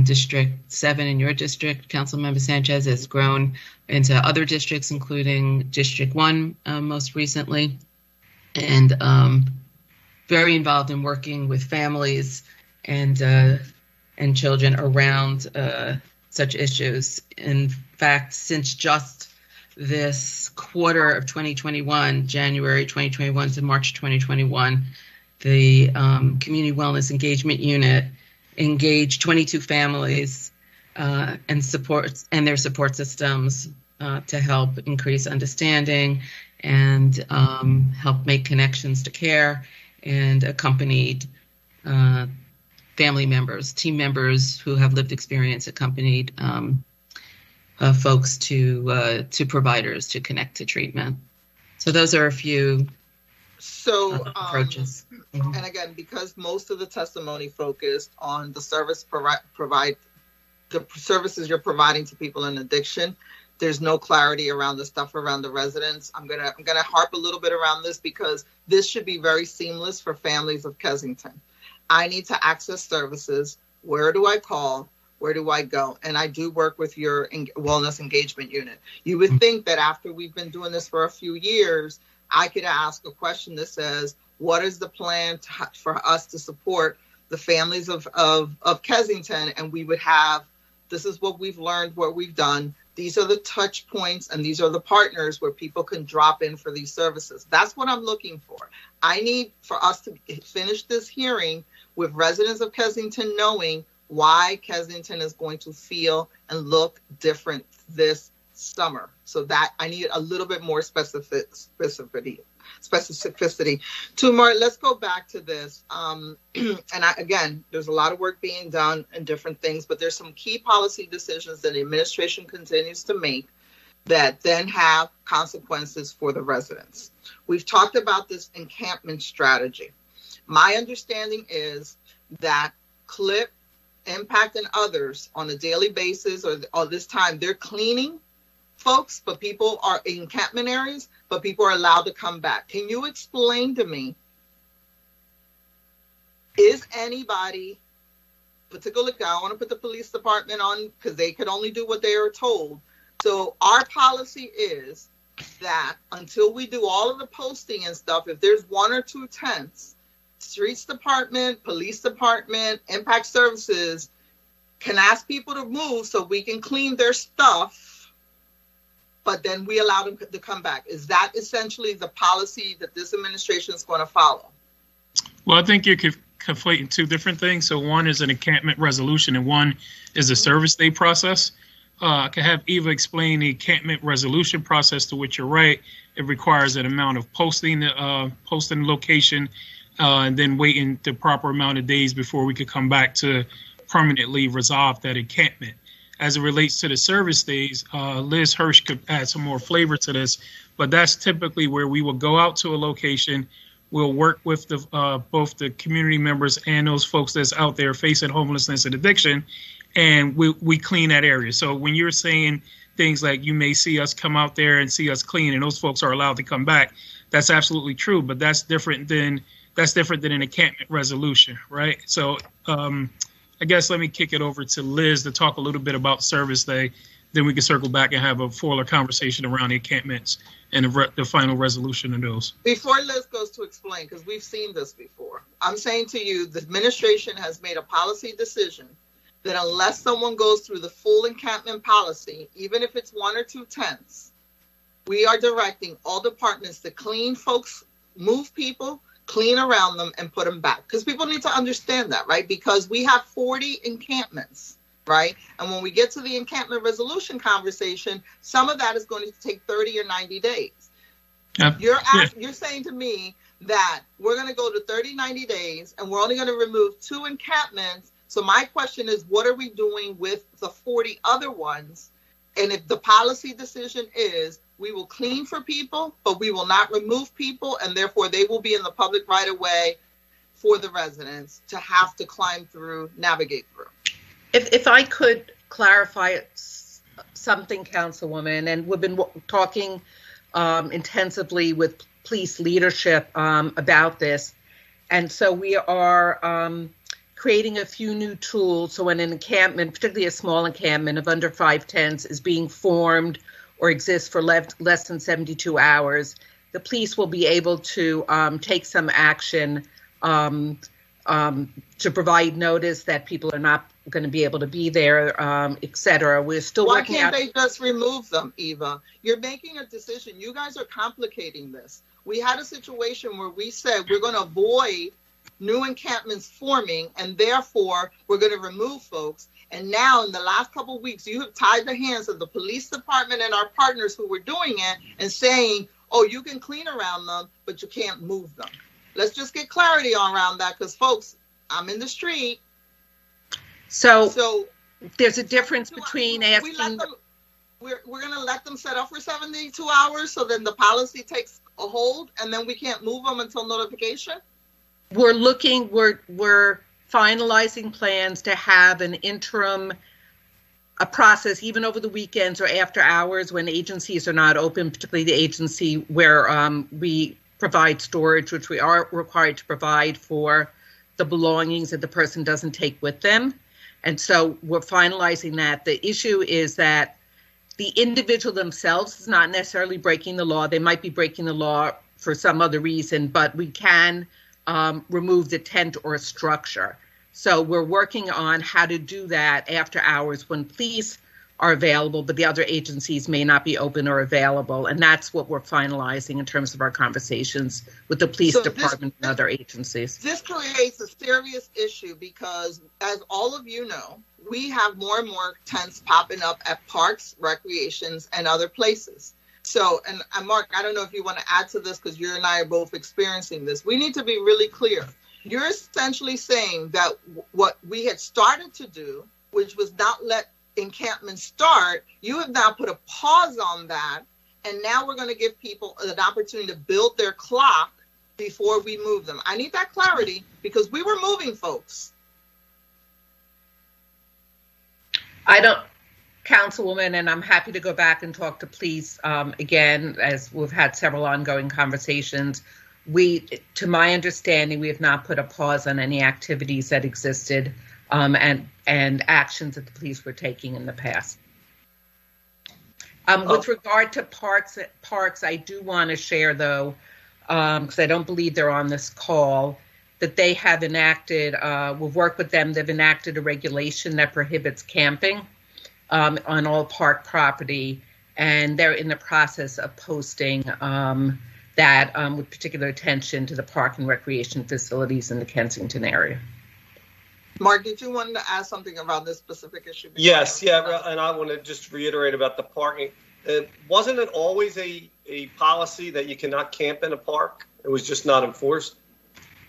District 7 in your district. Councilmember Sanchez has grown into other districts, including District 1 most recently, and very involved in working with families and children around such issues. In fact, since just this quarter of 2021, January 2021 to March 2021, the Community Wellness Engagement Unit engaged 22 families and their support systems to help increase understanding and help make connections to care, and accompanied family members, team members who have lived experience, accompanied folks to providers to connect to treatment. So those are a few approaches. And again, because most of the testimony focused on the services you're providing to people in addiction, there's no clarity around the stuff around the residents. I'm gonna harp a little bit around this because this should be very seamless for families of Kensington. I need to access services. Where do I call? Where do I go? And I do work with your wellness engagement unit. You would think that after we've been doing this for a few years, I could ask a question that says, what is the plan for us to support the families of Kensington? And we would have, this is what we've learned, what we've done. These are the touch points and these are the partners where people can drop in for these services. That's what I'm looking for. I need for us to finish this hearing with residents of Kensington knowing why Kensington is going to feel and look different this summer. So that I need a little bit more specificity. Tumar, let's go back to this. Again, there's a lot of work being done and different things, but there's some key policy decisions that the administration continues to make that then have consequences for the residents. We've talked about this encampment strategy. My understanding is that CLIP, Impact, and others on a daily basis or this time, they're cleaning folks, but people are in encampment areas, but people are allowed to come back. Can you explain to me, is anybody, particularly, I want to put the police department on because they could only do what they are told. So our policy is that until we do all of the posting and stuff, if there's 1 or 2 tents, streets department, police department, impact services can ask people to move so we can clean their stuff, but then we allow them to come back. Is that essentially the policy that this administration is going to follow? Well, I think you're conflating 2 different things. So one is an encampment resolution and one is a service day process. I can have Eva explain the encampment resolution process, to which you're right. It requires an amount of posting location, and then waiting the proper amount of days before we could come back to permanently resolve that encampment. As it relates to the service days, Liz Hirsch could add some more flavor to this, but that's typically where we will go out to a location. We'll work with both the community members and those folks that's out there facing homelessness and addiction, and we clean that area. So when you're saying things like you may see us come out there and see us clean and those folks are allowed to come back, that's absolutely true, but that's different than an encampment resolution, right? So I guess let me kick it over to Liz to talk a little bit about Service Day. Then we can circle back and have a fuller conversation around the encampments and the final resolution of those. Before Liz goes to explain, because we've seen this before, I'm saying to you, the administration has made a policy decision that unless someone goes through the full encampment policy, even if it's 1 or 2 tents, we are directing all departments to clean folks, move people, clean around them, and put them back. Because people need to understand that, right? Because we have 40 encampments, right? And when we get to the encampment resolution conversation, some of that is going to take 30 or 90 days. You're saying to me that we're going to go to 30, 90 days, and we're only going to remove 2 encampments. So my question is, what are we doing with the 40 other ones? And if the policy decision is we will clean for people, but we will not remove people, and therefore they will be in the public right of way for the residents to have to climb through, navigate through. If I could clarify something, Councilwoman, and we've been talking intensively with police leadership about this, and so we are creating a few new tools. So when an encampment, particularly a small encampment of under 5 tents, is being formed or exists for less than 72 hours, the police will be able to take some action to provide notice that people are not going to be able to be there, et cetera. We're still working out. Why can't they just remove them, Eva? You're making a decision. You guys are complicating this. We had a situation where we said we're going to avoid new encampments forming, and therefore we're going to remove folks. And now in the last couple of weeks, you have tied the hands of the police department and our partners who were doing it and saying, oh, you can clean around them, but you can't move them. Let's just get clarity around that, because folks, I'm in the street. So there's a difference between asking. We're going to let them set up for 72 hours, so then the policy takes a hold, and then we can't move them until notification? We're finalizing plans to have an interim process, even over the weekends or after hours when agencies are not open, particularly the agency where we provide storage, which we are required to provide for the belongings that the person doesn't take with them. And so we're finalizing that. The issue is that the individual themselves is not necessarily breaking the law. They might be breaking the law for some other reason, but we can remove the tent or structure. So we're working on how to do that after hours when police are available, but the other agencies may not be open or available. And that's what we're finalizing in terms of our conversations with the police department and other agencies. This creates a serious issue because, as all of you know, we have more and more tents popping up at parks, recreations, and other places. So, and Mark, I don't know if you want to add to this because you and I are both experiencing this. We need to be really clear. You're essentially saying that what we had started to do, which was not let encampments start, you have now put a pause on that. And now we're going to give people an opportunity to build their clock before we move them. I need that clarity because we were moving folks. Councilwoman, and I'm happy to go back and talk to police again, as we've had several ongoing conversations. To my understanding, we have not put a pause on any activities that existed and actions that the police were taking in the past. With regard to parks, I do want to share, though, because I don't believe they're on this call, that they have enacted, we've worked with them, they've enacted a regulation that prohibits camping on all park property, and they're in the process of posting that with particular attention to the park and recreation facilities in the Kensington area. Mark, did you want to ask something about this specific issue? Yes, and I want to just reiterate about the parking. Wasn't it always a policy that you cannot camp in a park? It was just not enforced?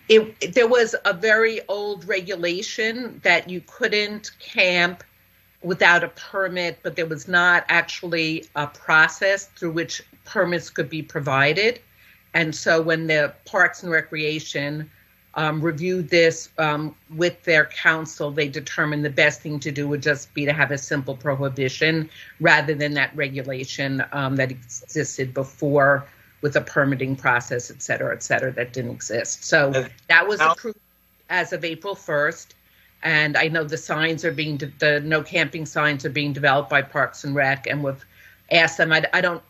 There was a very old regulation that you couldn't camp without a permit, but there was not actually a process through which permits could be provided. And so when the Parks and Recreation reviewed this with their council, they determined the best thing to do would just be to have a simple prohibition rather than that regulation that existed before with a permitting process, et cetera, that didn't exist. So that was approved as of April 1st. And I know the signs are the no camping signs are being developed by Parks and Rec, and we've asked them. I don't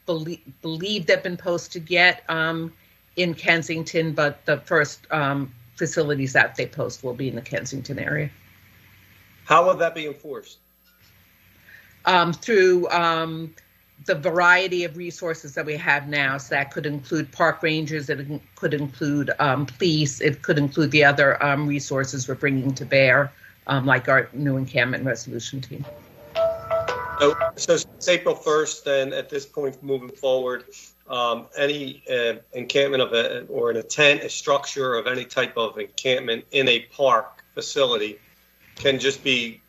believe they've been posted yet in Kensington, but the first facilities that they post will be in the Kensington area. How will that be enforced? Through the variety of resources that we have now. So that could include park rangers, it could include police, it could include the other resources we're bringing to bear, like our new encampment resolution team. So since April 1st, then at this point moving forward, any encampment or an tent, a structure of any type of encampment in a park facility can just be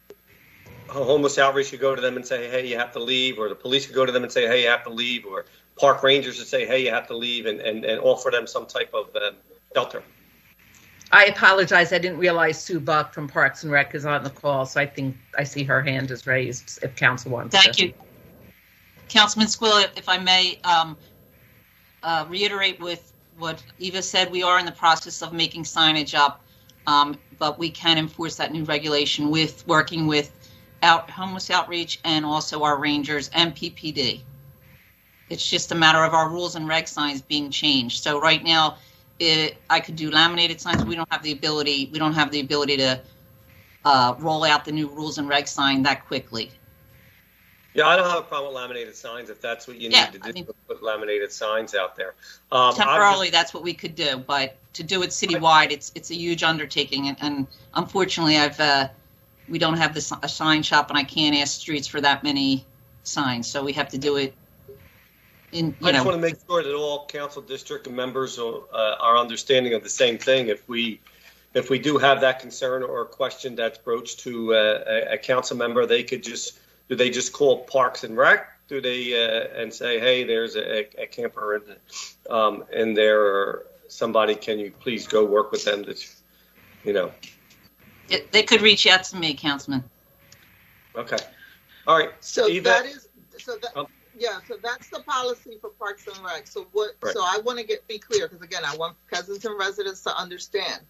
homeless outreach could go to them and say, hey, you have to leave, or the police could go to them and say, hey, you have to leave, or park rangers would say, hey, you have to leave, and offer them some type of shelter. I apologize. I didn't realize Sue Buck from Parks and Rec is on the call, so I think I see her hand is raised if council wants Thank you. Councilman Squill, if I may reiterate with what Eva said, we are in the process of making signage up, but we can enforce that new regulation with working with homeless outreach and also our rangers and PPD. It's just a matter of our rules and reg signs being changed. So right now, I could do laminated signs. We don't have the ability. We don't have the ability to roll out the new rules and reg sign that quickly. Yeah, I don't have a problem with laminated signs if that's what you need to do. Put laminated signs out there. Temporarily, that's what we could do, but to do it citywide, it's a huge undertaking, and unfortunately, we don't have a sign shop, and I can't ask streets for that many signs, so we have to do it. I just want to make sure that all council district members are understanding of the same thing. If we do have that concern or question that's broached to a council member, do they just call Parks and Rec? Do they and say, hey, there's a camper in there, or somebody, can you please go work with them? They could reach out to me, Councilman. Okay. All right. So Eva? Yeah, so that's the policy for Parks and Rec. So Right. So I want to be clear, because again, I want Kensington residents to understand.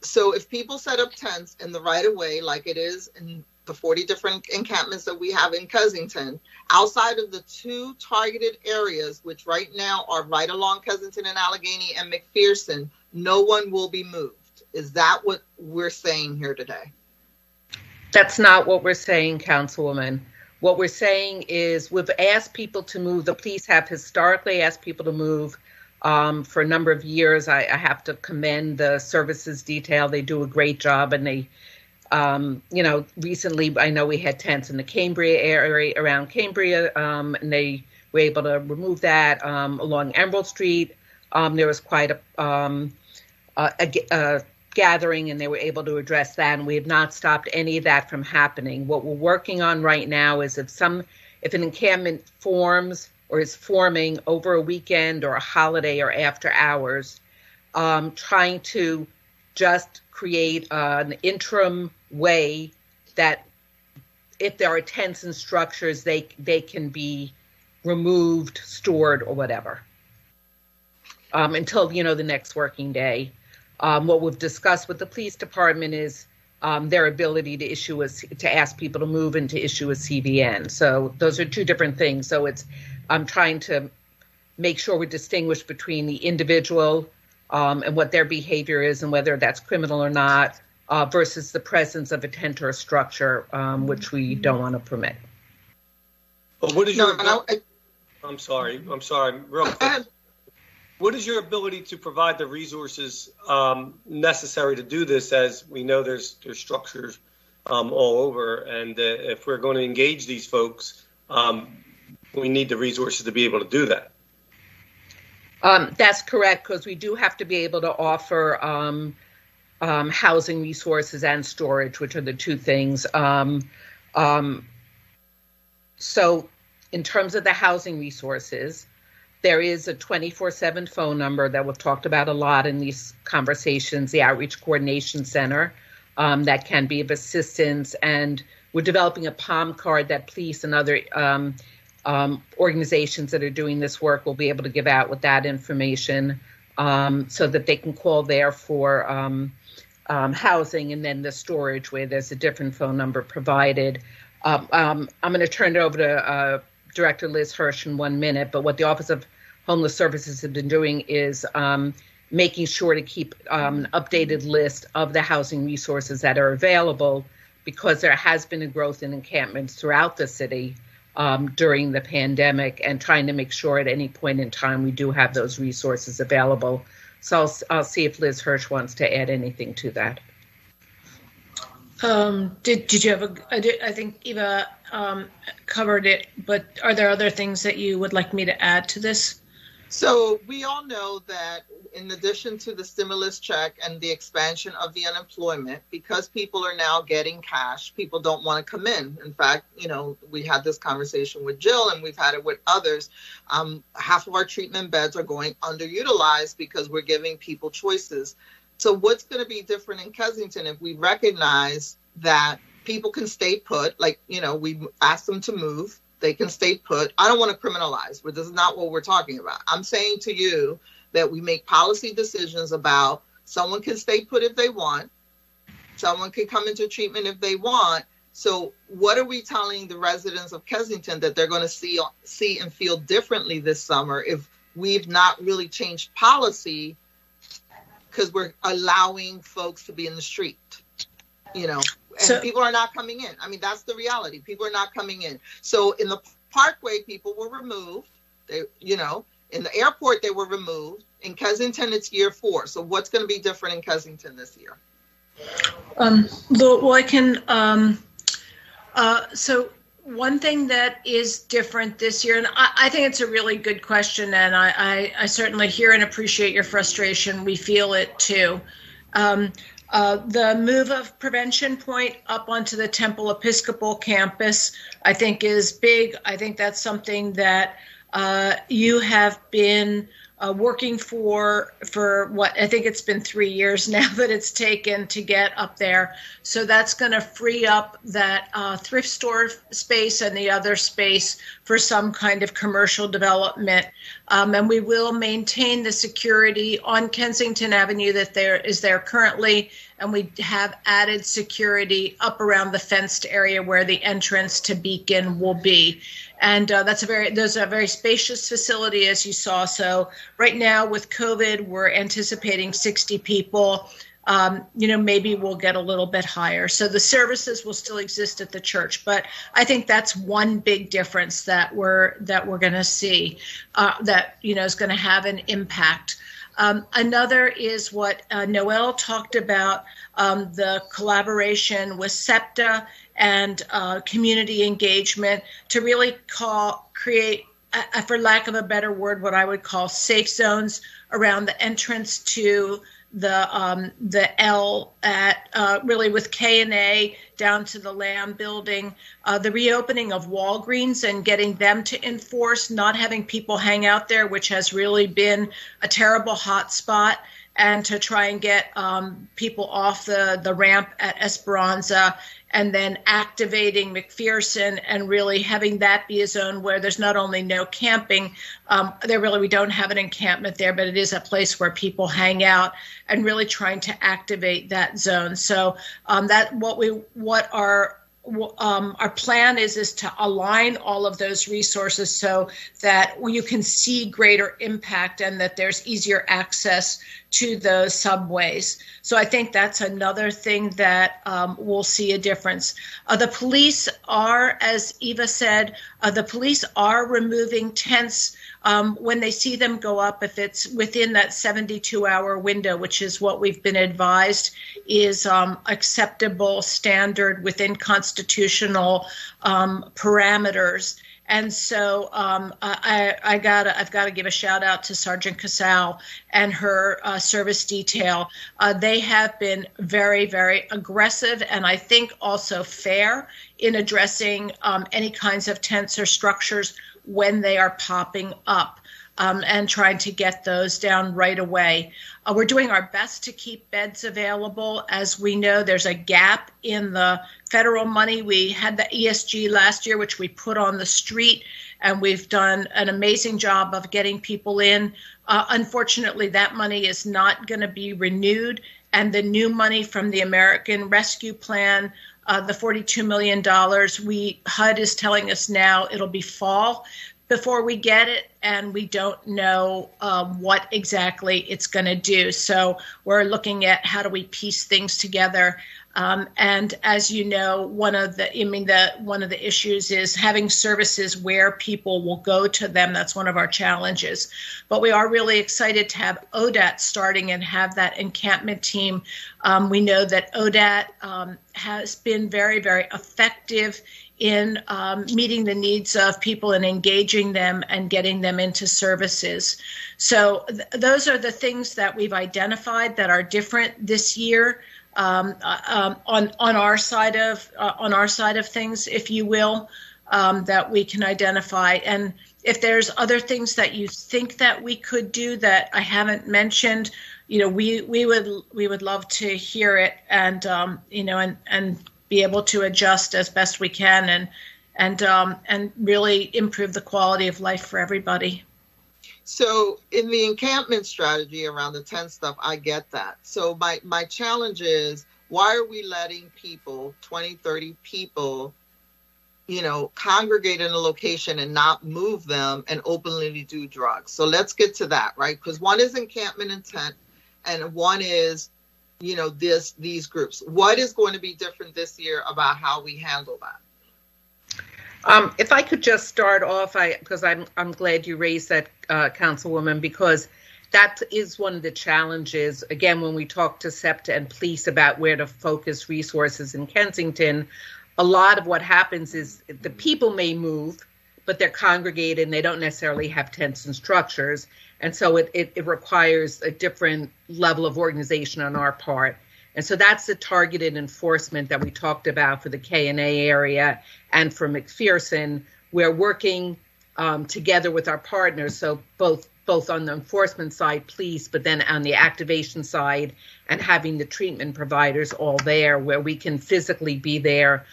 So if people set up tents in the right of way, like it is in the 40 different encampments that we have in Kensington, outside of the 2 targeted areas, which right now are right along Kensington and Allegheny and McPherson, no one will be moved. Is that what we're saying here today? That's not what we're saying, Councilwoman. What we're saying is we've asked people to move. The police have historically asked people to move for a number of years. I have to commend the services detail. They do a great job, and they, recently I know we had tents in the Cambria area, around Cambria, and they were able to remove that along Emerald Street. There was quite a gathering, and they were able to address that, and we have not stopped any of that from happening. What we're working on right now is if an encampment forms or is forming over a weekend or a holiday or after hours, trying to just create an interim way that if there are tents and structures, they can be removed, stored, or whatever until the next working day. What we've discussed with the police department is their ability to ask people to move and to issue a CVN. So those are 2 different things. So I'm trying to make sure we distinguish between the individual and what their behavior is and whether that's criminal or not, versus the presence of a tent or a structure, which we don't want to permit. But what is I'm sorry, real quick. What is your ability to provide the resources necessary to do this? As we know, there's structures all over, and if we're going to engage these folks, we need the resources to be able to do that. That's correct, because we do have to be able to offer housing resources and storage, which are the 2 things. So in terms of the housing resources, there is a 24/7 phone number that we've talked about a lot in these conversations, the Outreach Coordination Center, that can be of assistance. And we're developing a POM card that police and other organizations that are doing this work will be able to give out with that information, so that they can call there for housing, and then the storage where there's a different phone number provided. I'm going to turn it over to Director Liz Hirsch in 1 minute, but what the Office of Homeless Services has been doing is making sure to keep an updated list of the housing resources that are available, because there has been a growth in encampments throughout the city during the pandemic, and trying to make sure at any point in time we do have those resources available. So I'll see if Liz Hirsch wants to add anything to that. Did you have I think Eva covered it, but are there other things that you would like me to add to this? So we all know that in addition to the stimulus check and the expansion of the unemployment, because people are now getting cash, people don't want to come in. In fact, we had this conversation with Jill, and we've had it with others. Half of our treatment beds are going underutilized because we're giving people choices. So what's going to be different in Kensington if we recognize that people can stay put, we ask them to move, they can stay put. I don't want to criminalize, but this is not what we're talking about. I'm saying to you that we make policy decisions about someone can stay put if they want, someone can come into treatment if they want. So what are we telling the residents of Kensington that they're going to see and feel differently this summer if we've not really changed policy, because we're allowing folks to be in the street, and people are not coming in. I mean, that's the reality. People are not coming in. So in the Parkway, people were removed. In the airport, they were removed. In Kensington, it's year 4. So what's going to be different in Kensington this year? Well, I can. So one thing that is different this year, and I think it's a really good question, and I certainly hear and appreciate your frustration. We feel it too. The move of Prevention Point up onto the Temple Episcopal campus, I think, is big. I think that's something that you have been working for what I think it's been 3 years now that it's taken to get up there. So that's going to free up that thrift store space and the other space for some kind of commercial development. And we will maintain the security on Kensington Avenue that is there currently. And we have added security up around the fenced area where the entrance to Beacon will be. And there's a very spacious facility, as you saw. So right now with COVID, we're anticipating 60 people. Maybe we'll get a little bit higher. So the services will still exist at the church, but I think that's one big difference that we're going to see that is going to have an impact. Another is what Noel talked about, the collaboration with SEPTA and community engagement to really create, for lack of a better word, what I would call safe zones around the entrance to the L at really with K&A down to the Lamb building, the reopening of Walgreens and getting them to enforce not having people hang out there, which has really been a terrible hot spot, and to try and get people off the ramp at Esperanza, and then activating McPherson and really having that be a zone where there's not only no camping, we don't have an encampment there, but it is a place where people hang out, and really trying to activate that zone. So our plan is to align all of those resources so that you can see greater impact and that there's easier access to those subways. So I think that's another thing that we'll see a difference. The police are, as Eva said, the police are removing tents when they see them go up, if it's within that 72-hour window, which is what we've been advised is acceptable standard within constitutional parameters. And so I've got to give a shout out to Sergeant Casal and her service detail. They have been very, very aggressive and I think also fair in addressing any kinds of tents or structures when they are popping up. And trying to get those down right away. We're doing our best to keep beds available. As we know, there's a gap in the federal money. We had the ESG last year, which we put on the street, and we've done an amazing job of getting people in. Unfortunately, that money is not going to be renewed and the new money from the American Rescue Plan, the $42 million, HUD is telling us now it'll be fall before we get it, and we don't know what exactly it's going to do. So we're looking at how do we piece things together. And as you know, one of the issues is having services where people will go to them. That's one of our challenges. But we are really excited to have ODAT starting and have that encampment team. We know that ODAT has been very, very effective in meeting the needs of people and engaging them and getting them into services. So those are the things that we've identified that are different this year. On our side of things, if you will, that we can identify. And if there's other things that you think that we could do that I haven't mentioned, we would love to hear it, and and be able to adjust as best we can, and really improve the quality of life for everybody. So in the encampment strategy around the tent stuff, I get that. So my challenge is, why are we letting people, 20, 30 people, congregate in a location and not move them and openly do drugs? So let's get to that, right? Because one is encampment and tent, and one is, these groups. What is going to be different this year about how we handle that? If I could just start off, because I'm glad you raised that, Councilwoman, because that is one of the challenges. Again, when we talk to SEPTA and police about where to focus resources in Kensington, a lot of what happens is the people may move, but they're congregated and they don't necessarily have tents and structures. And so it requires a different level of organization on our part. And so that's the targeted enforcement that we talked about for the K&A area and for McPherson. We're working together with our partners, so both on the enforcement side, police, but then on the activation side, and having the treatment providers all there where we can physically be there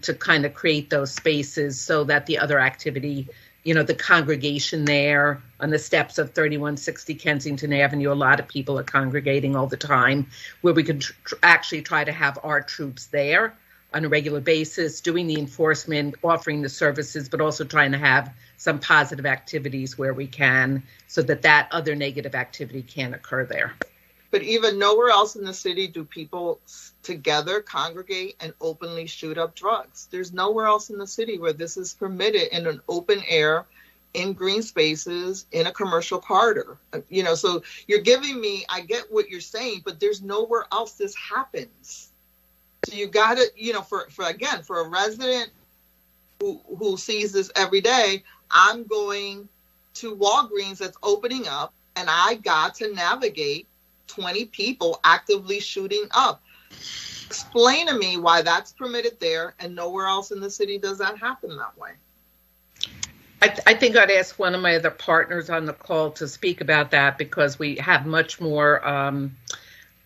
to kind of create those spaces so that the other activity, the congregation there on the steps of 3160 Kensington Avenue, a lot of people are congregating all the time, where we could actually try to have our troops there on a regular basis, doing the enforcement, offering the services, but also trying to have some positive activities where we can, so that other negative activity can't occur there. But even nowhere else in the city do people together congregate and openly shoot up drugs. There's nowhere else in the city where this is permitted in an open air, in green spaces, in a commercial corridor. So you're giving me, I get what you're saying, but there's nowhere else this happens. So you got to, for a resident who sees this every day, I'm going to Walgreens that's opening up, and I got to navigate 20 people actively shooting up. Explain to me why that's permitted there and nowhere else in the city does that happen that way. I think I'd ask one of my other partners on the call to speak about that, because we have much more,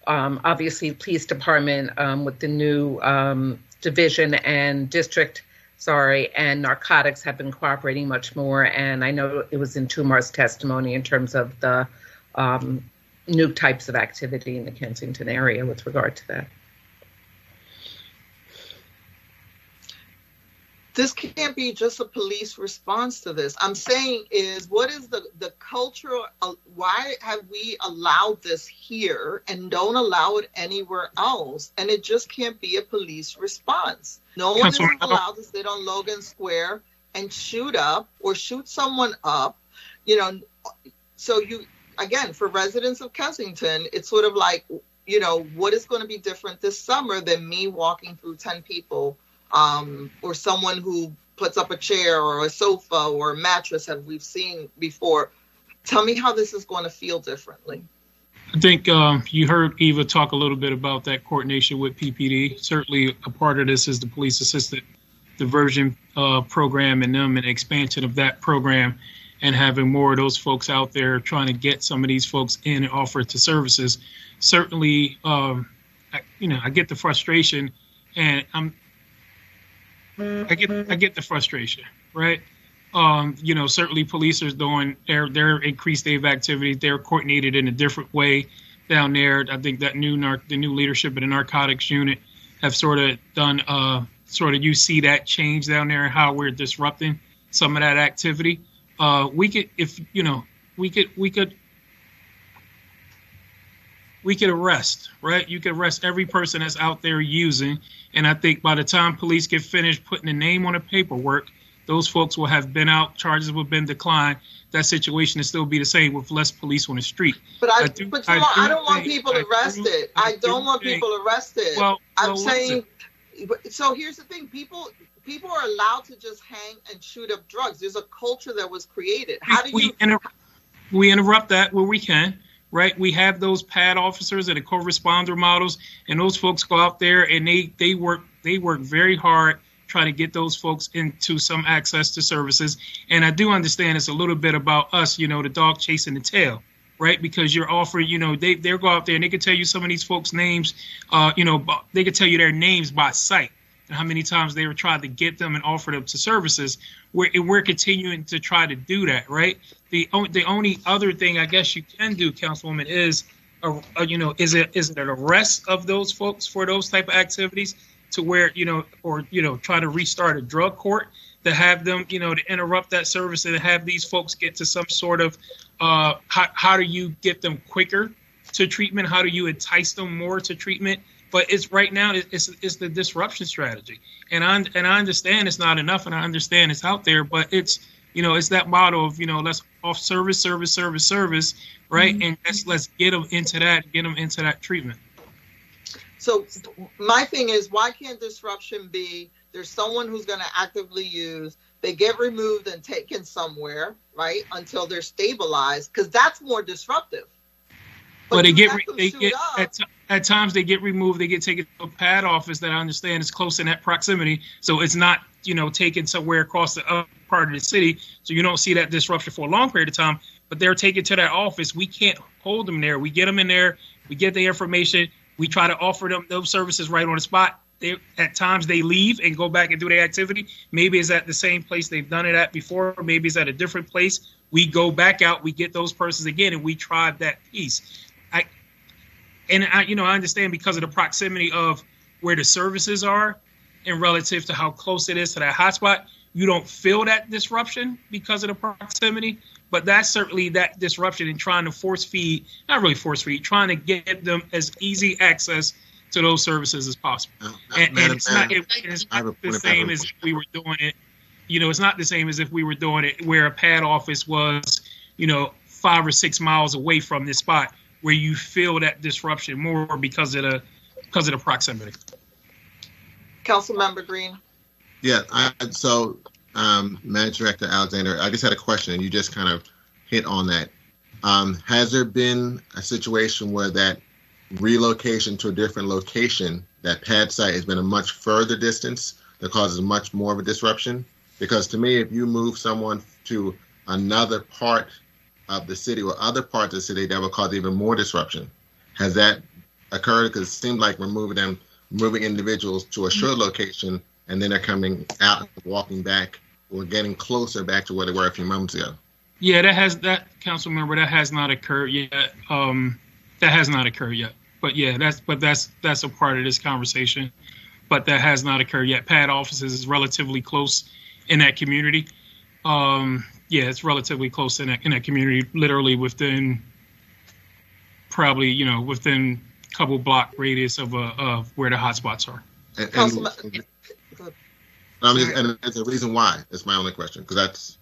obviously, police department with the new division and district, and narcotics have been cooperating much more. And I know it was in Tumar's testimony in terms of the new types of activity in the Kensington area with regard to that. This can't be just a police response to this. I'm saying is, what is the cultural, why have we allowed this here and don't allow it anywhere else? And it just can't be a police response. No one is allowed to sit on Logan Square and shoot up or shoot someone up, So again, for residents of Kensington, it's sort of like, what is going to be different this summer than me walking through 10 people or someone who puts up a chair or a sofa or a mattress, as we've seen before. Tell me how this is going to feel differently. I think you heard Eva talk a little bit about that coordination with PPD. Certainly a part of this is the police assisted diversion program and an expansion of that program, and having more of those folks out there trying to get some of these folks in and offer to services. Certainly, I get the frustration, and I get the frustration, right? Certainly police are doing their increased day of activity. They're coordinated in a different way down there. I think that the new leadership of the narcotics unit have sort of done you see that change down there and how we're disrupting some of that activity. We could arrest, right? You could arrest every person that's out there using. And I think by the time police get finished putting a name on the paperwork, those folks will have been out, charges will have been declined. That situation will still be the same with less police on the street. But I don't want people arrested. I don't want people arrested. Well, I'm saying, so here's the thing. People are allowed to just hang and shoot up drugs. There's a culture that was created. How do you... We interrupt that where we can, right? We have those PAD officers and the co-responder models, and those folks go out there and they work very hard try to get those folks into some access to services. And I do understand it's a little bit about us, the dog chasing the tail, right? Because you're offering, they'll go out there and they can tell you some of these folks' names, they can tell you their names by sight and how many times they were trying to get them and offer them to services. We're continuing to try to do that, right? The only other thing I guess you can do, Councilwoman, is is it an arrest of those folks for those type of activities to where, try to restart a drug court to have them, to interrupt that service and have these folks get to some sort of, how do you get them quicker to treatment? How do you entice them more to treatment? But it's right now, it's the disruption strategy. And I understand it's not enough and I understand it's out there, but it's that model of, let's off service, right? Mm-hmm. And let's get them into that treatment. So my thing is, why can't disruption be there's someone who's going to actively use, they get removed and taken somewhere, right, until they're stabilized, because that's more disruptive. But at times they get removed, they get taken to a PAD office that I understand is close in that proximity. So it's not, taken somewhere across the other part of the city. So you don't see that disruption for a long period of time, but they're taken to that office. We can't hold them there. We get them in there, we get the information. We try to offer them those services right on the spot. At times they leave and go back and do their activity. Maybe it's at the same place they've done it at before. Or maybe it's at a different place. We go back out, we get those persons again, and we try that piece. I understand because of the proximity of where the services are and relative to how close it is to that hotspot, you don't feel that disruption because of the proximity. But that's certainly that disruption in trying to trying to get them as easy access to those services as possible. It's not the same as if we were doing it. It's not the same as if we were doing it where a PAD office was, 5 or 6 miles away from this spot where you feel that disruption more because of the proximity. Councilmember Green. Yeah. Manager Director Alexander, I just had a question, and you just kind of hit on that. Has there been a situation where that relocation to a different location, that PAD site, has been a much further distance that causes much more of a disruption? Because to me, if you move someone to another part of the city or other parts of the city, that will cause even more disruption. Has that occurred? Because it seems like we're moving individuals to a short location, and then they're coming out and walking back or getting closer back to where they were a few moments ago. Yeah, council member, that has not occurred yet. But yeah, that's a part of this conversation. But that has not occurred yet. PAD offices is relatively close in that community. It's relatively close in that community, literally within within a couple block radius of where the hotspots are. And there's a reason why. That's my only question, because that's.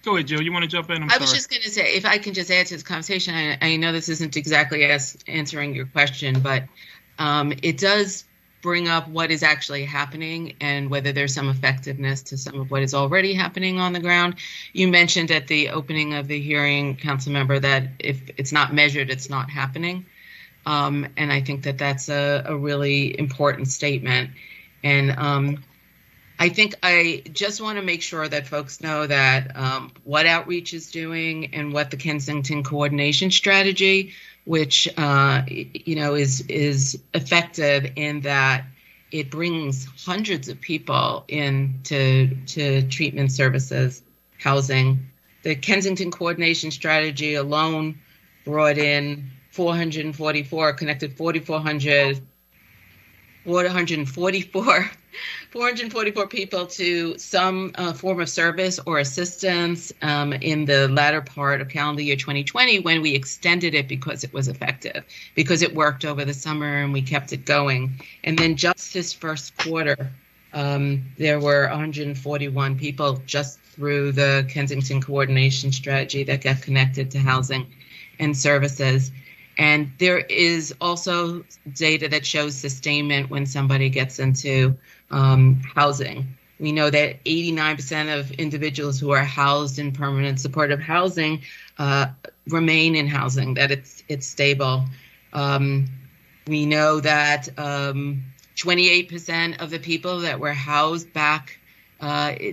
Go ahead, Jill. You want to jump in? I was just going to say, if I can just add to this conversation, I know this isn't exactly as answering your question, but it does bring up what is actually happening and whether there's some effectiveness to some of what is already happening on the ground. You mentioned at the opening of the hearing, Councilmember, that if it's not measured, it's not happening. And I think that that's a really important statement. And I think I just want to make sure that folks know that what outreach is doing and what the Kensington coordination strategy, which is effective in that it brings hundreds of people into treatment services, housing, The Kensington Coordination Strategy alone brought in 444, connected 444 people to some form of service or assistance in the latter part of calendar year 2020, when we extended it because it was effective, because it worked over the summer and we kept it going. And then just this first quarter, there were 141 people just through the Kensington Coordination Strategy that got connected to housing and services. And there is also data that shows sustainment when somebody gets into housing. We know that 89% of individuals who are housed in permanent supportive housing remain in housing, that it's stable. We know that 28% of the people that were housed back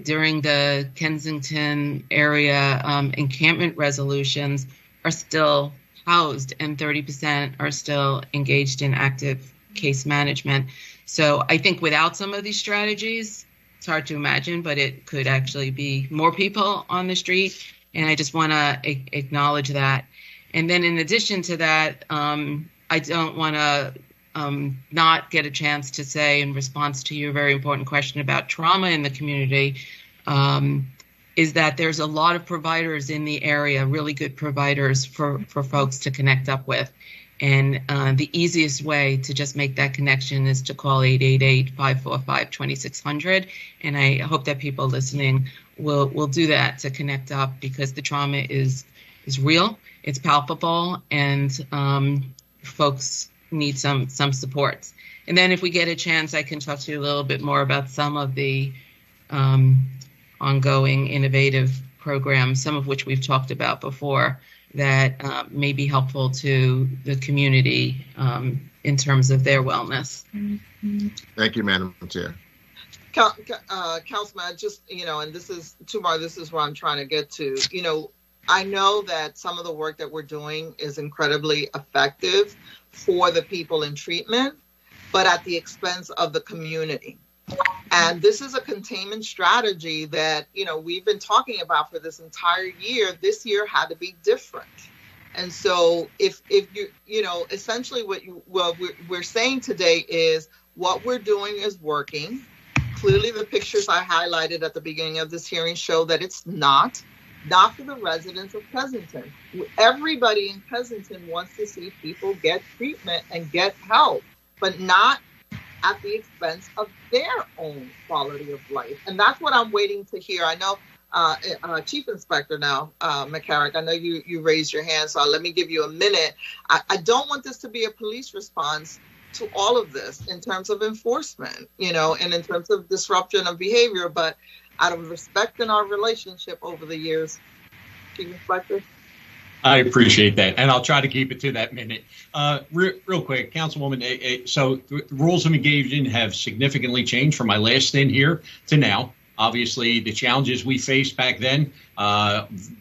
during the Kensington area encampment resolutions are still housed, and 30% are still engaged in active case management. So I think without some of these strategies, it's hard to imagine, but it could actually be more people on the street. And I just want to acknowledge that. And then in addition to that, I don't want to not get a chance to say, in response to your very important question about trauma in the community, is that there's a lot of providers in the area, really good providers for folks to connect up with. And the easiest way to just make that connection is to call 888-545-2600. And I hope that people listening will do that to connect up, because the trauma is real, it's palpable, and folks need some supports. And then if we get a chance, I can talk to you a little bit more about some of the ongoing innovative programs, some of which we've talked about before, that may be helpful to the community in terms of their wellness. Thank you, Madam Chair. Councilman, and this is Tumar, this is where I'm trying to get to. I know that some of the work that we're doing is incredibly effective for the people in treatment, but at the expense of the community. And this is a containment strategy that, we've been talking about for this entire year. This year had to be different. And so if essentially what we're saying today is what we're doing is working. Clearly, the pictures I highlighted at the beginning of this hearing show that it's not for the residents of Kensington. Everybody in Kensington wants to see people get treatment and get help, but not at the expense of their own quality of life. And that's what I'm waiting to hear. I know, Chief Inspector now, McCarrick, I know you raised your hand, so let me give you a minute. I don't want this to be a police response to all of this in terms of enforcement, and in terms of disruption of behavior, but out of respect in our relationship over the years. Chief Inspector? I appreciate that, and I'll try to keep it to that minute. Real quick, Councilwoman, so the rules of engagement have significantly changed from my last stint here to now. Obviously, the challenges we faced back then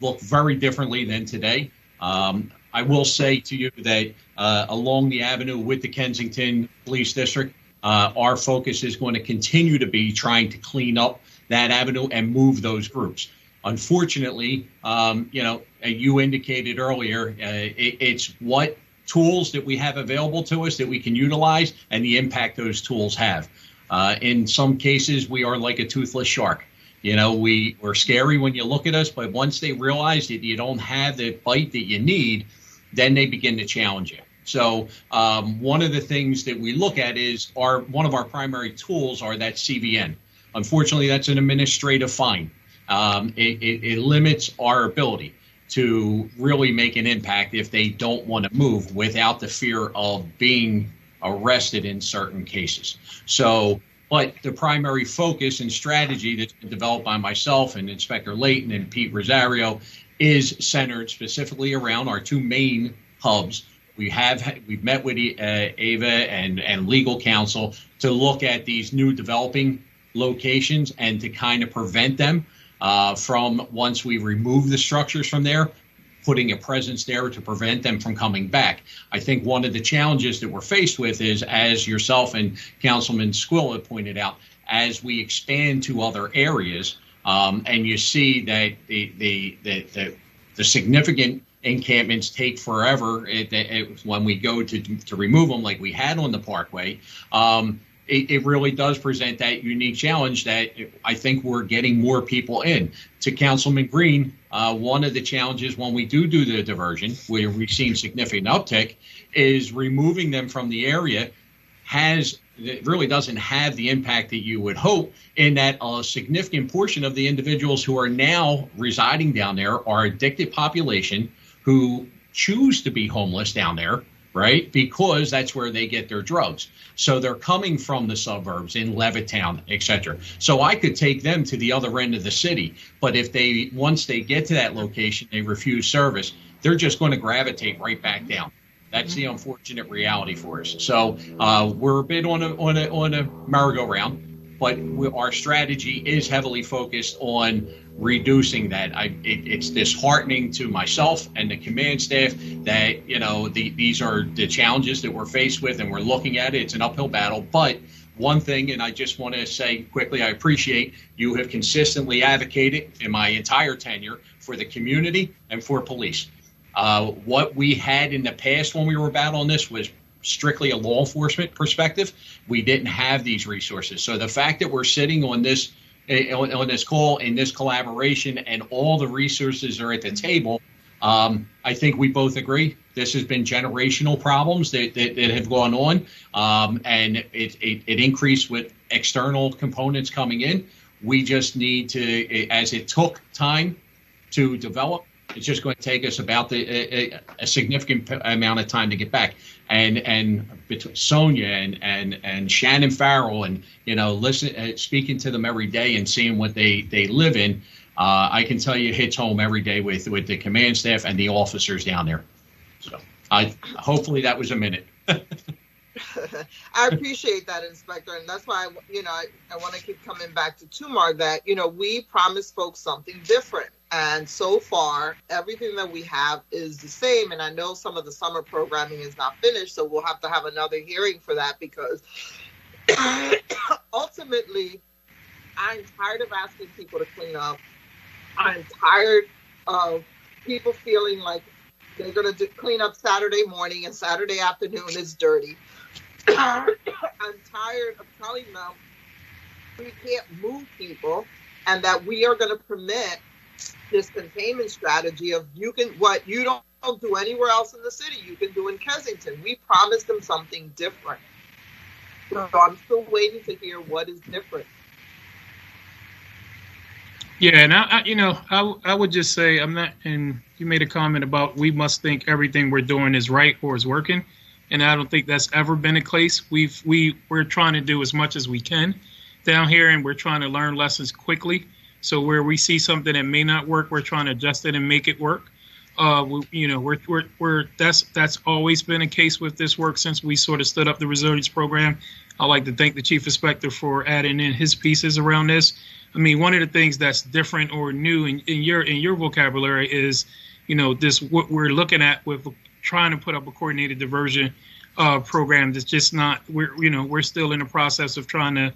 look very differently than today. I will say to you that along the avenue with the Kensington Police District, our focus is going to continue to be trying to clean up that avenue and move those groups. Unfortunately, you indicated earlier, it's what tools that we have available to us that we can utilize and the impact those tools have. In some cases, we are like a toothless shark. We're scary when you look at us, but once they realize that you don't have the bite that you need, then they begin to challenge you. So one of the things that we look at is one of our primary tools are that CVN. Unfortunately, that's an administrative fine. It limits our ability to really make an impact if they don't want to move without the fear of being arrested in certain cases. So, but the primary focus and strategy that's been developed by myself and Inspector Layton and Pete Rosario is centered specifically around our two main hubs. We've met with Ava and legal counsel to look at these new developing locations and to kind of prevent them from, once we remove the structures from there, putting a presence there to prevent them from coming back. I think one of the challenges that we're faced with is, as yourself and Councilman Squill have pointed out, as we expand to other areas, and you see that the significant encampments take forever when we go to remove them, like we had on the Parkway. It really does present that unique challenge that I think we're getting more people in. To Councilman Green, one of the challenges when we do the diversion, where we've seen significant uptick, is removing them from the area it really doesn't have the impact that you would hope, in that a significant portion of the individuals who are now residing down there are addicted population who choose to be homeless down there, right? Because that's where they get their drugs. So they're coming from the suburbs in Levittown, et cetera. So I could take them to the other end of the city, but if once they get to that location, they refuse service, they're just going to gravitate right back down. That's the unfortunate reality for us. So we're a bit on a merry-go-round, but our strategy is heavily focused on reducing that. It's disheartening to myself and the command staff that these are the challenges that we're faced with, and we're looking at it. It's an uphill battle, but one thing, and I just want to say quickly, I appreciate you have consistently advocated in my entire tenure for the community and for police. What we had in the past when we were battling this was strictly a law enforcement perspective. We didn't have these resources. So the fact that we're sitting on this call, in this collaboration, and all the resources are at the table, I think we both agree this has been generational problems that have gone on, and it increased with external components coming in. We just need to, as it took time to develop, it's just going to take us about a significant amount of time to get back. And between Sonia and Shannon Farrell, and speaking to them every day and seeing what they live in, I can tell you it hits home every day with the command staff and the officers down there. So hopefully that was a minute. I appreciate that, Inspector, and that's why I want to keep coming back to Tumar, that we promised folks something different, and so far everything that we have is the same. And I know some of the summer programming is not finished, so we'll have to have another hearing for that, because ultimately I'm tired of asking people to clean up. I'm tired of people feeling like they're going to clean up Saturday morning and Saturday afternoon is dirty. I'm tired of telling them we can't move people, and that we are going to permit this containment strategy of what you don't do anywhere else in the city, you can do in Kensington. We promised them something different. So I'm still waiting to hear what is different. Yeah, and I would just say, I'm not, and you made a comment about we must think everything we're doing is right or is working, and I don't think that's ever been the case. We're trying to do as much as we can down here, and we're trying to learn lessons quickly. So where we see something that may not work, we're trying to adjust it and make it work. That's always been a case with this work since we sort of stood up the resilience program. I'd like to thank the Chief Inspector for adding in his pieces around this. I mean, one of the things that's different or new in your vocabulary is, this what we're looking at with trying to put up a coordinated diversion program that's just not. We're still in the process of trying to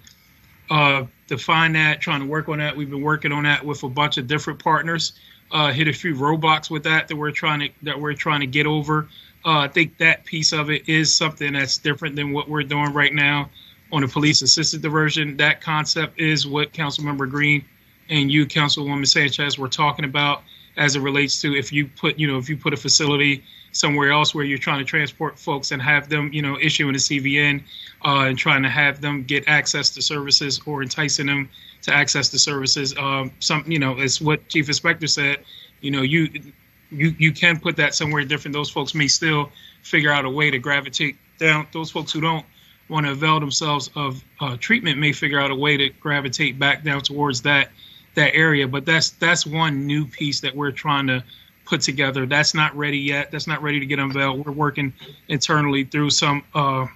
define that, trying to work on that. We've been working on that with a bunch of different partners. Hit a few roadblocks with that we're trying to get over. I think that piece of it is something that's different than what we're doing right now on the police assisted diversion. That concept is what Councilmember Green and you, Councilwoman Sanchez, were talking about as it relates to if you put a facility somewhere else where you're trying to transport folks and have them, issuing a CVN and trying to have them get access to services or enticing them to access the services. It's what Chief Inspector said. You can put that somewhere different. Those folks may still figure out a way to gravitate down. Those folks who don't want to avail themselves of treatment may figure out a way to gravitate back down towards that area. But that's one new piece that we're trying to put together. That's not ready yet. That's not ready to get unveiled. We're working internally through some,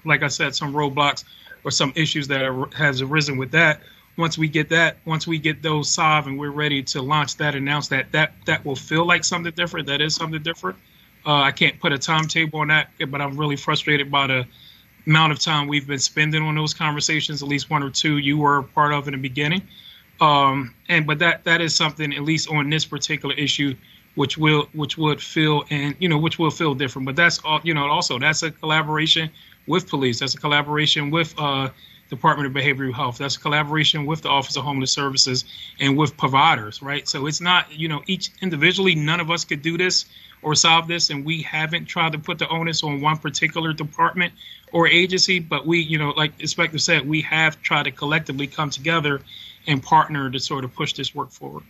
like I said, some roadblocks or some issues that has arisen with that. Once we get those solved and we're ready to launch that, announce that will feel like something different. That is something different. I can't put a timetable on that, but I'm really frustrated by the amount of time we've been spending on those conversations. At least one or two you were a part of in the beginning. But that is something, at least on this particular issue, which would feel different. But that's all, also that's a collaboration with police. That's a collaboration with Department of Behavioral Health. That's a collaboration with the Office of Homeless Services and with providers, right? So it's not, each individually, none of us could do this or solve this, and we haven't tried to put the onus on one particular department or agency, but we, like Inspector said, we have tried to collectively come together and partner to sort of push this work forward.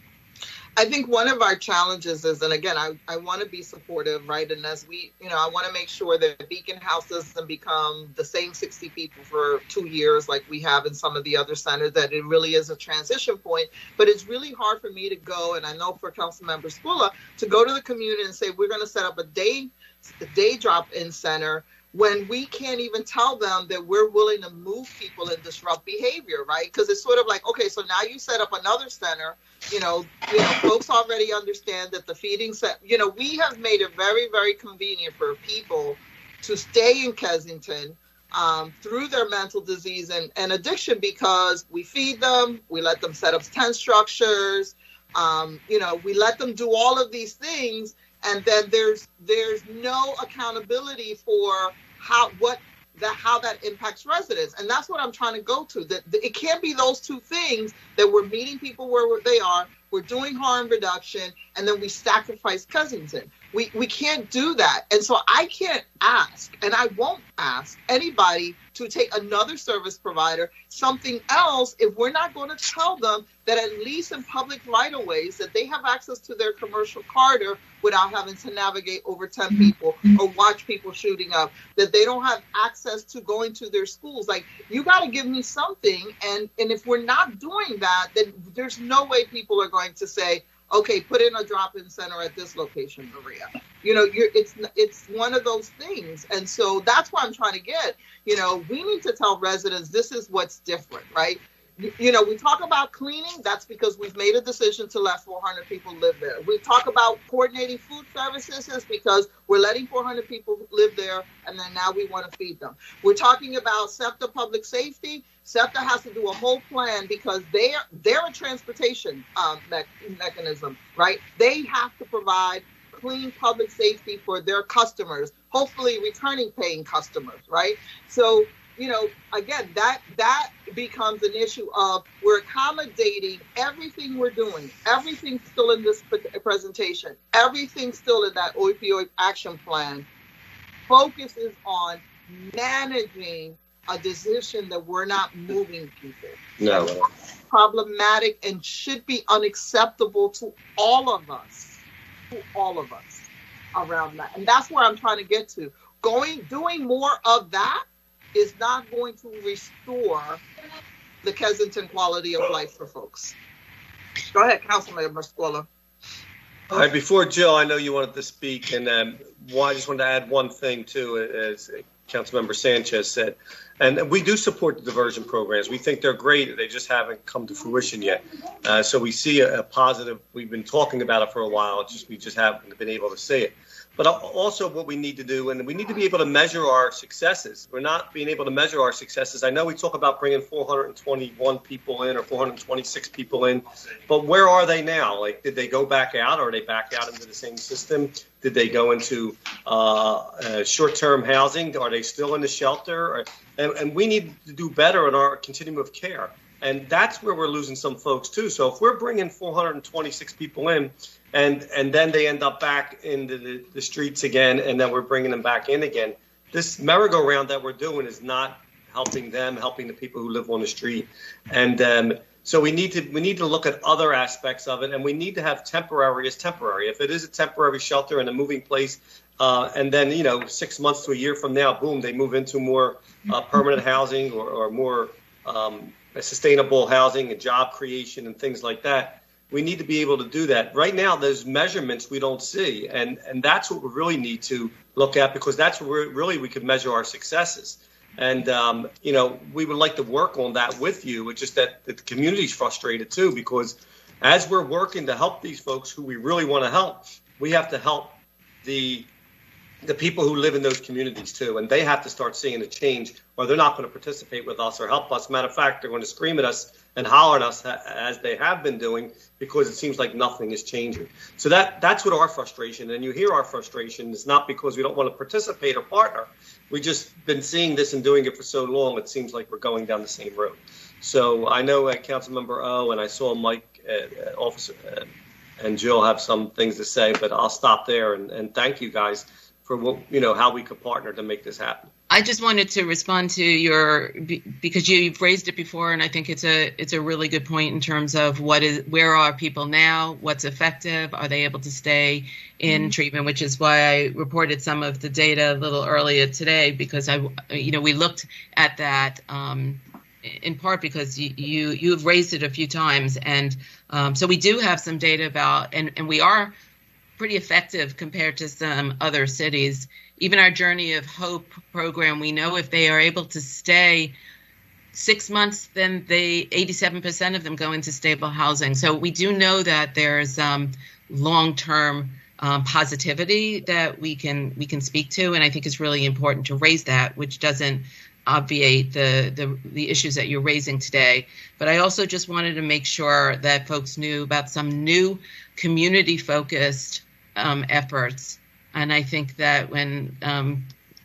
I think one of our challenges is, and again, I want to be supportive, right? And as we, I want to make sure that Beacon House doesn't become the same 60 people for 2 years like we have in some of the other centers, that it really is a transition point. But it's really hard for me to go, and I know for Councilmember Skula, to go to the community and say, we're going to set up a day drop-in center when we can't even tell them that we're willing to move people and disrupt behavior, right? Because it's sort of like, okay, so now you set up another center, folks already understand that the feeding set, we have made it very, very convenient for people to stay in Kensington through their mental disease and addiction, because we feed them, we let them set up tent structures, we let them do all of these things. And then there's no accountability for how that impacts residents. And that's what I'm trying to go to. That it can't be those two things, that we're meeting people where they are, we're doing harm reduction, and then we sacrifice Kensington. We can't do that. And so I can't ask, and I won't ask anybody to take another service provider something else if we're not going to tell them that at least in public right-of-ways that they have access to their commercial corridor without having to navigate over 10 people or watch people shooting up, that they don't have access to going to their schools. Like, you got to give me something. And if we're not doing that, then there's no way people are going to say, okay, put in a drop-in center at this location, Maria. It's one of those things. And so that's why I'm trying to get, we need to tell residents this is what's different, right? We talk about cleaning. That's because we've made a decision to let 400 people live there. We talk about coordinating food services is because we're letting 400 people live there, and then now we want to feed them. We're talking about SEPTA public safety. SEPTA has to do a whole plan because they're a transportation mechanism, right? They have to provide clean public safety for their customers, hopefully returning paying customers, right? So, again, that becomes an issue of we're accommodating everything we're doing, everything still in this presentation, everything still in that opioid action plan focuses on managing a decision that we're not moving people. No. That's problematic and should be unacceptable to all of us around that. And that's where I'm trying to get to. Doing more of that is not going to restore the Kensington quality of life for folks. Go ahead, Councilmember Squilla. All right, before Jill, I know you wanted to speak, and I just wanted to add one thing too, as Councilmember Sanchez said. And we do support the diversion programs. We think they're great. They just haven't come to fruition yet. So we see a positive. We've been talking about it for a while. We just haven't been able to see it. But also what we need to do, and we need to be able to measure our successes. We're not being able to measure our successes. I know we talk about bringing 421 people in or 426 people in, but where are they now? Like, did they go back out, or are they back out into the same system? Did they go into short-term housing? Are they still in the shelter? And we need to do better in our continuum of care. And that's where we're losing some folks too. So if we're bringing 426 people in, and then they end up back into the streets again, and then we're bringing them back in again, this merry-go-round that we're doing is not helping them, helping the people who live on the street. And so we need to look at other aspects of it, and we need to have temporary as temporary. If it is a temporary shelter and a moving place, and then 6 months to a year from now, boom, they move into more permanent housing or more sustainable housing and job creation and things like that. We need to be able to do that. Right now, there's measurements we don't see, and that's what we really need to look at, because that's where we could measure our successes. And we would like to work on that with you. It's just that the community's frustrated too, because as we're working to help these folks who we really want to help, we have to help the people who live in those communities too, and they have to start seeing a change, or they're not going to participate with us or help us. Matter of fact, they're going to scream at us and holler at us as they have been doing, because it seems like nothing is changing. So that's what our frustration, and you hear our frustration, is not because we don't want to participate or partner. We've just been seeing this and doing it for so long, it seems like we're going down the same road. So I know Councilmember O, and I saw Mike, Officer, and Jill have some things to say, but I'll stop there and thank you guys for how we could partner to make this happen. I just wanted to respond to because you've raised it before, and I think it's a really good point in terms of where are people now, what's effective, are they able to stay in treatment, which is why I reported some of the data a little earlier today, because we looked at that in part because you've raised it a few times, and so we do have some data about, and we are pretty effective compared to some other cities. Even our Journey of Hope program, we know if they are able to stay 6 months, then 87% of them go into stable housing. So we do know that there's long-term positivity that we can speak to, and I think it's really important to raise that, which doesn't obviate the issues that you're raising today. But I also just wanted to make sure that folks knew about some new community-focused efforts. And I think that when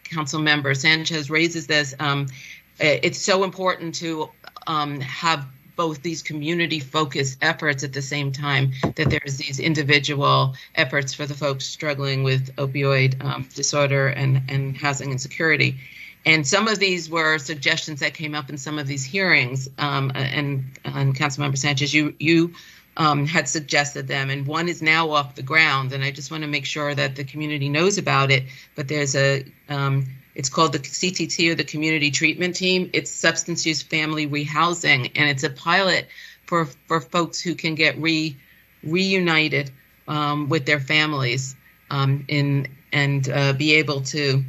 Councilmember Sanchez raises this, it's so important to have both these community-focused efforts at the same time that there's these individual efforts for the folks struggling with opioid disorder and housing insecurity. And some of these were suggestions that came up in some of these hearings. And Councilmember Sanchez, you had suggested them, and one is now off the ground. And I just want to make sure that the community knows about it. But there's it's called the CTT, or the Community Treatment Team. It's Substance Use Family Rehousing, and it's a pilot for folks who can get reunited with their families and be able to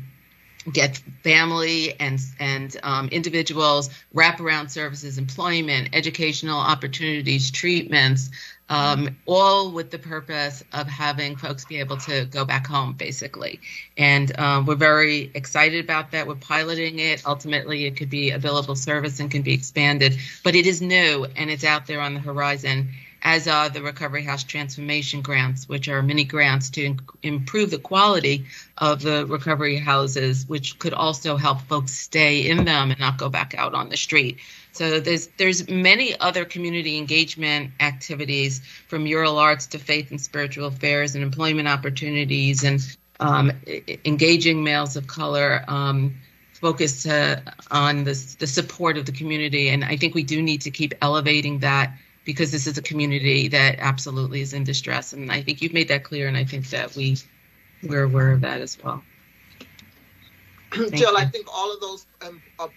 get family and individuals, wraparound services, employment, educational opportunities, treatments, all with the purpose of having folks be able to go back home, basically. And we're very excited about that. We're piloting it. Ultimately, it could be a billable service and can be expanded, but it is new and it's out there on the horizon, as are the Recovery House Transformation Grants, which are mini grants to improve the quality of the recovery houses, which could also help folks stay in them and not go back out on the street. So there's many other community engagement activities, from mural arts to faith and spiritual affairs and employment opportunities, and engaging males of color, focused on the support of the community. And I think we do need to keep elevating that, because this is a community that absolutely is in distress. And I think you've made that clear, and I think that we're aware of that as well. Jill, I think all of those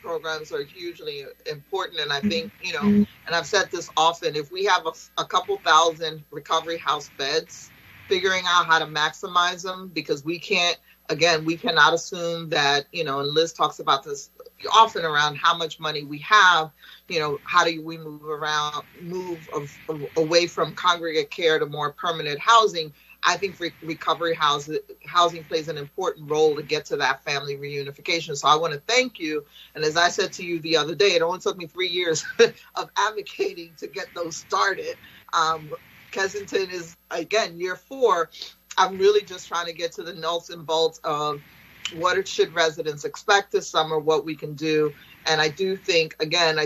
programs are hugely important. And I think, and I've said this often, if we have a couple thousand recovery house beds, figuring out how to maximize them, because we cannot assume that, and Liz talks about this often around how much money we have, how do we move away from congregate care to more permanent housing. I think recovery housing plays an important role to get to that family reunification. So I want to thank you. And as I said to you the other day, it only took me 3 years of advocating to get those started. Kensington is, again, year 4. I'm really just trying to get to the nuts and bolts of what should residents expect this summer, what we can do. And I do think, again,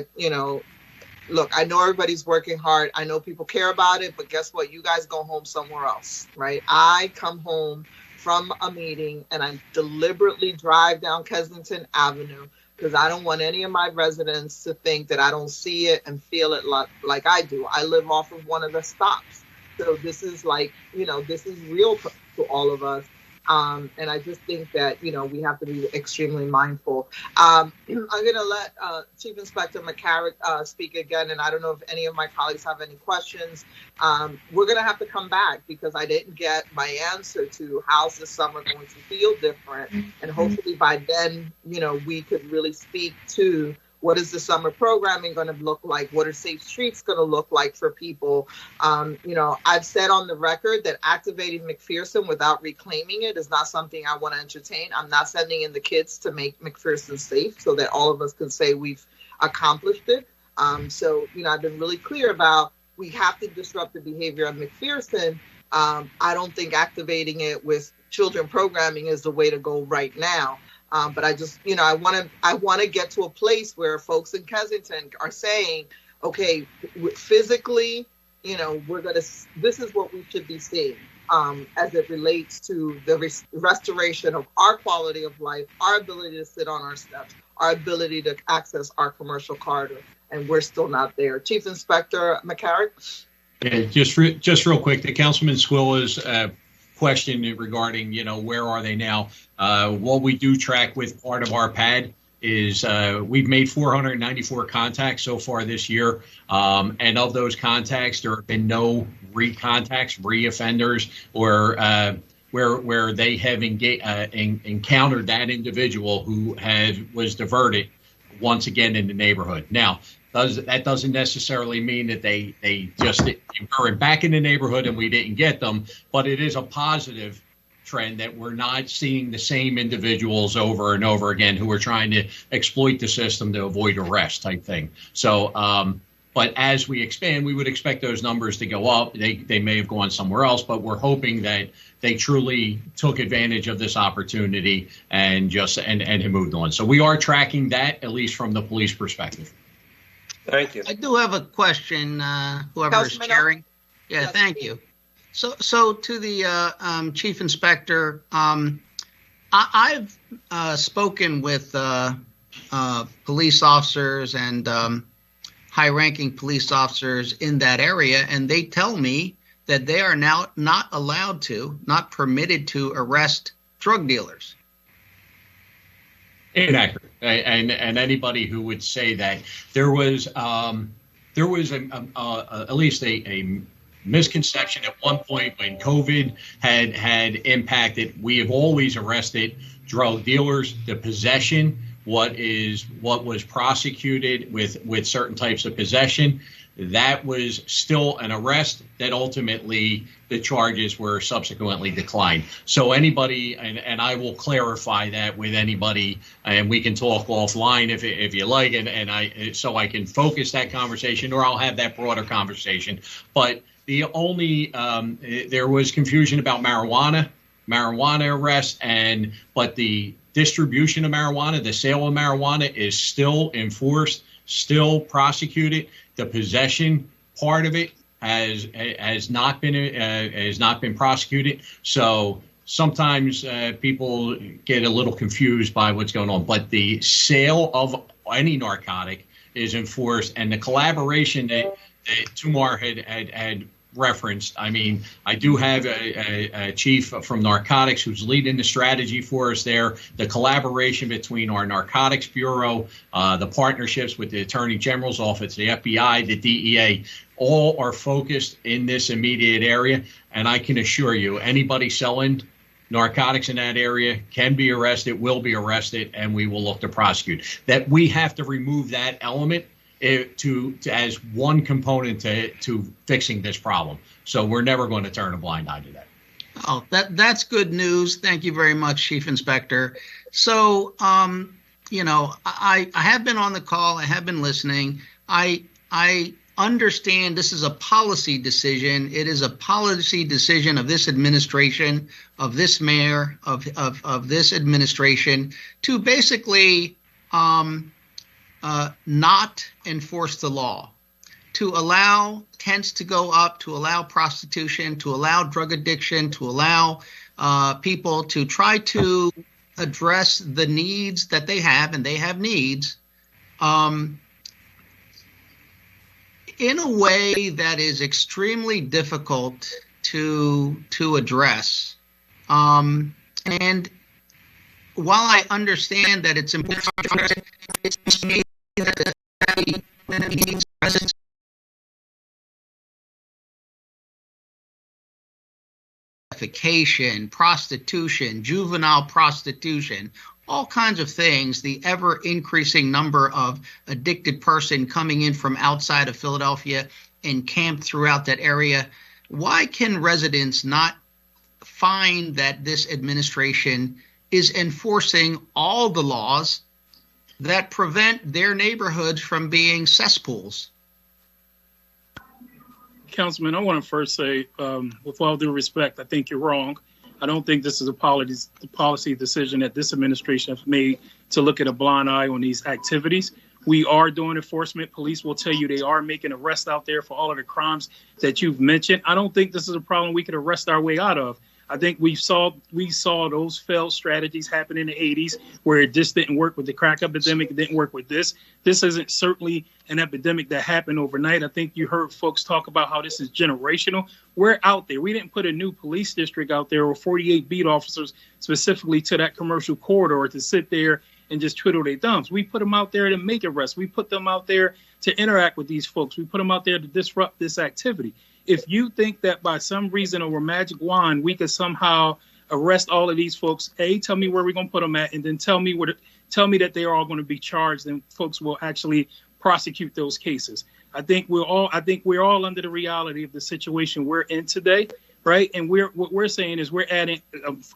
look, I know everybody's working hard. I know people care about it, but guess what? You guys go home somewhere else, right? I come home from a meeting and I deliberately drive down Kensington Avenue because I don't want any of my residents to think that I don't see it and feel it like I do. I live off of one of the stops. So this is this is real to all of us. And I just think that, we have to be extremely mindful. I'm going to let Chief Inspector McCarrick speak again, and I don't know if any of my colleagues have any questions. We're going to have to come back because I didn't get my answer to how's this summer going to feel different. And hopefully by then, we could really speak to what is the summer programming going to look like? What are safe streets going to look like for people? I've said on the record that activating McPherson without reclaiming it is not something I want to entertain. I'm not sending in the kids to make McPherson safe so that all of us can say we've accomplished it. So, I've been really clear about we have to disrupt the behavior of McPherson. I don't think activating it with children programming is the way to go right now. But I just, I want to get to a place where folks in Kensington are saying, okay, physically, this is what we should be seeing as it relates to the restoration of our quality of life, our ability to sit on our steps, our ability to access our commercial corridor. And we're still not there. Chief Inspector McCarrick? Yeah, just real quick, the Councilman Squilla's question regarding, where are they now? What we do track with part of our PAD is we've made 494 contacts so far this year. And of those contacts, there have been no recontacts, reoffenders, or where they have encountered that individual who was diverted once again in the neighborhood. Now, that doesn't necessarily mean that they just are back in the neighborhood and we didn't get them, but it is a positive trend that we're not seeing the same individuals over and over again who are trying to exploit the system to avoid arrest type thing. So, but as we expand, we would expect those numbers to go up. They may have gone somewhere else, but we're hoping that they truly took advantage of this opportunity and have moved on. So we are tracking that, at least from the police perspective. Thank you. I do have a question, whoever is chairing. Yeah, Yes, thank please. you. So to the Chief Inspector, I've spoken with police officers and high-ranking police officers in that area, and they tell me that they are now not permitted to arrest drug dealers. Inaccurate, and anybody who would say that there was at least a misconception at one point when COVID had impacted. We have always arrested drug dealers. The possession, what was prosecuted with certain types of possession, that was still an arrest that ultimately the charges were subsequently declined. So anybody, and I will clarify that with anybody, and we can talk offline if you like, so I can focus that conversation, or I'll have that broader conversation. But the only, there was confusion about marijuana arrests, but the distribution of marijuana, the sale of marijuana is still enforced, still prosecuted. The possession part of it has not been prosecuted. So sometimes people get a little confused by what's going on. But the sale of any narcotic is enforced, and the collaboration that Tumar had referenced. I mean, I do have a chief from narcotics who's leading the strategy for us there. The collaboration between our narcotics bureau, the partnerships with the Attorney General's office, the FBI, the DEA, all are focused in this immediate area. And I can assure you, anybody selling narcotics in that area can be arrested, will be arrested, and we will look to prosecute. That we have to remove that element as one component to fixing this problem. So we're never going to turn a blind eye to that. Oh, that's good news. Thank you very much, Chief Inspector. So, I have been on the call. I have been listening. I understand this is a policy decision. It is a policy decision of this administration, of this mayor, of this administration to basically not enforce the law, to allow tents to go up, to allow prostitution, to allow drug addiction, to allow people to try to address the needs that they have, and they have needs, in a way that is extremely difficult to address. And while I understand that it's important, it's to me that prostitution, juvenile prostitution, all kinds of things, the ever increasing number of addicted person coming in from outside of Philadelphia and camped throughout that area. Why can residents not find that this administration is enforcing all the laws that prevent their neighborhoods from being cesspools. Councilman, I want to first say, with all due respect, I think you're wrong. I don't think this is a policy decision that this administration has made to look at a blind eye on these activities. We are doing enforcement. Police will tell you they are making arrests out there for all of the crimes that you've mentioned. I don't think this is a problem we could arrest our way out of. I think we saw those failed strategies happen in the 80s where it just didn't work with the crack epidemic. It didn't work with this. This isn't certainly an epidemic that happened overnight. I think you heard folks talk about how this is generational. We're out there. We didn't put a new police district out there or 48 beat officers specifically to that commercial corridor to sit there and just twiddle their thumbs. We put them out there to make arrests. We put them out there to interact with these folks. We put them out there to disrupt this activity. If you think that by some reason or a magic wand, we could somehow arrest all of these folks, tell me where we're going to put them at, and then tell me that they are all going to be charged, and folks will actually prosecute those cases. I think we're all under the reality of the situation we're in today, right? And what we're saying is we're adding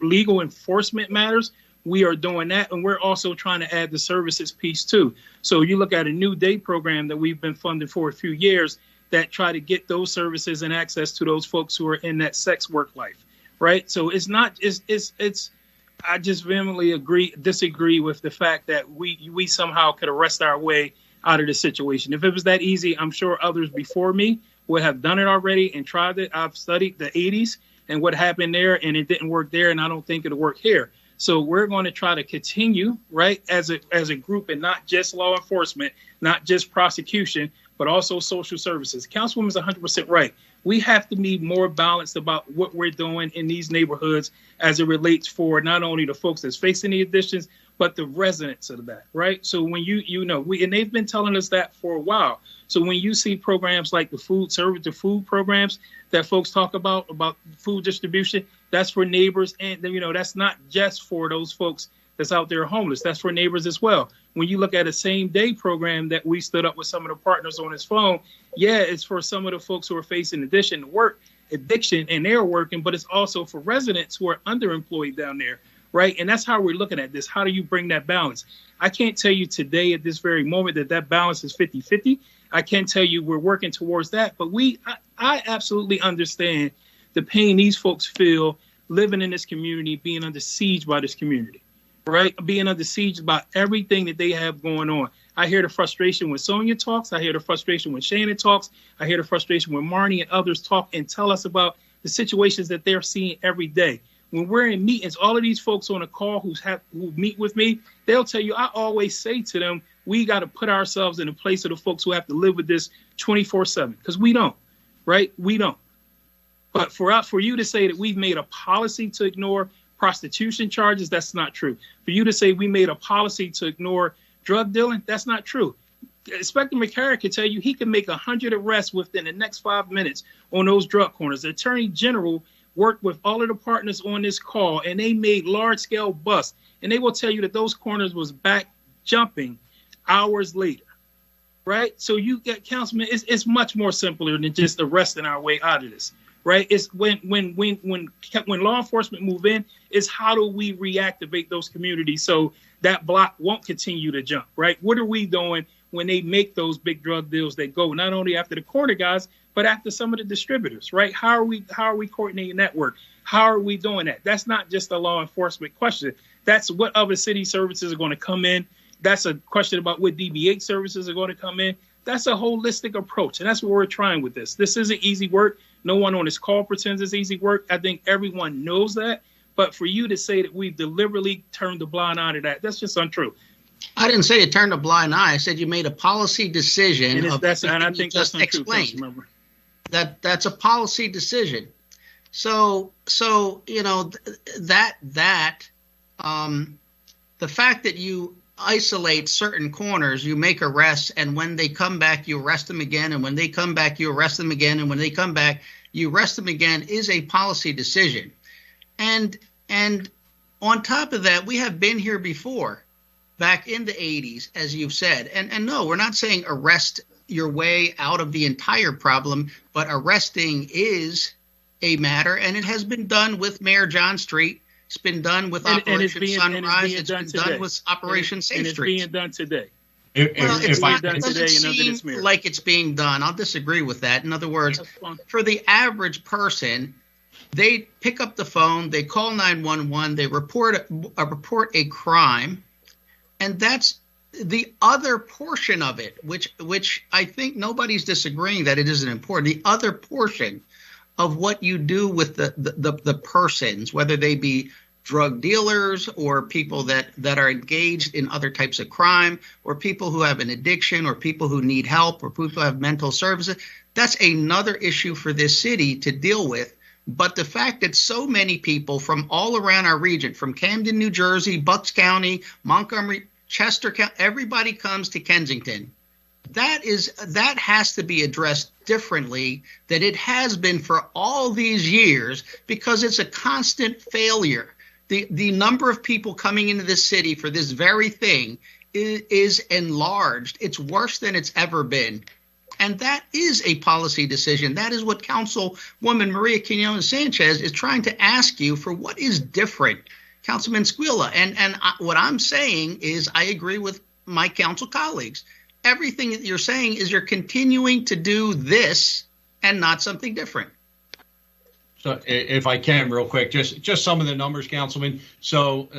legal enforcement matters. We are doing that, and we're also trying to add the services piece too. So you look at a new day program that we've been funding for a few years that try to get those services and access to those folks who are in that sex work life, right? So it's I just vehemently disagree with the fact that we somehow could arrest our way out of the situation. If it was that easy, I'm sure others before me would have done it already and tried it. I've studied the 80s and what happened there, and it didn't work there, and I don't think it'll work here. So we're going to try to continue, right, as a group, and not just law enforcement, not just prosecution, but also social services. Councilwoman is 100% right. We have to be more balanced about what we're doing in these neighborhoods as it relates for not only the folks that's facing the additions, but the residents of that, right? So when and they've been telling us that for a while. So when you see programs like the food programs that folks talk about food distribution, that's for neighbors. And, that's not just for those folks that's out there homeless. That's for neighbors as well. When you look at a same day program that we stood up with some of the partners on his phone, it's for some of the folks who are facing addiction, and they're working, but it's also for residents who are underemployed down there, right? And that's how we're looking at this. How do you bring that balance? I can't tell you today at this very moment that balance is 50-50. I can tell you we're working towards that, but I absolutely understand the pain these folks feel living in this community, being under siege by this community. Right? Being under siege about everything that they have going on. I hear the frustration when Sonia talks. I hear the frustration when Shannon talks. I hear the frustration when Marnie and others talk and tell us about the situations that they're seeing every day. When we're in meetings, all of these folks on a call who meet with me, they'll tell you, I always say to them, we got to put ourselves in the place of the folks who have to live with this 24/7, because we don't, right? We don't. But for you to say that we've made a policy to ignore prostitution charges, that's not true. For you to say we made a policy to ignore drug dealing, that's not true. Inspector McCarrick could tell you he can make 100 arrests within the next 5 minutes on those drug corners. The Attorney General worked with all of the partners on this call, and they made large-scale busts. And they will tell you that those corners was back jumping hours later, right? So you get, Councilman, it's much more simpler than just arresting our way out of this. Right? It's when law enforcement move in, is how do we reactivate those communities so that block won't continue to jump, right? What are we doing when they make those big drug deals that go not only after the corner guys, but after some of the distributors, right? How are we coordinating that work? How are we doing that? That's not just a law enforcement question. That's what other city services are going to come in. That's a question about what DBH services are going to come in. That's a holistic approach, and that's what we're trying with this. This isn't easy work. No one on this call pretends it's easy work. I think everyone knows that. But for you to say that we've deliberately turned a blind eye to that, that's just untrue. I didn't say you turned a blind eye. I said you made a policy decision. And I think that's untrue. That's a policy decision. So the fact that you isolate certain corners, you make arrests, and when they come back, you arrest them again, and when they come back, you arrest them again, and when they come back, you arrest them again, is a policy decision. And on top of that, we have been here before, back in the 80s, as you've said. And no, we're not saying arrest your way out of the entire problem, but arresting is a matter, and it has been done with Mayor John Street It's been done with And it's Operation being Sunrise. It's done been today. done with Operation Safe And it's Streets. being done today. Well, It's being it done doesn't today and under seem this mirror. like it's being done. I'll disagree with that. In other words, That's fine. for the average person, they pick up the phone, they call 911, they report a crime, and that's the other portion of it, which I think nobody's disagreeing that it isn't important. The other portion of what you do with the persons, whether they be drug dealers or people that are engaged in other types of crime, or people who have an addiction, or people who need help, or people who have mental services, that's another issue for this city to deal with. But the fact that so many people from all around our region, from Camden, New Jersey, Bucks County, Montgomery, Chester County, everybody comes to Kensington, that has to be addressed differently than it has been for all these years, because it's a constant failure. The number of people coming into this city for this very thing is enlarged. It's worse than it's ever been. And that is a policy decision. That is what Councilwoman Maria Quinones-Sanchez is trying to ask you for. What is different, Councilman Squilla? And what I'm saying is I agree with my council colleagues. Everything that you're saying is you're continuing to do this and not something different. So if I can real quick, just some of the numbers, Councilman. So,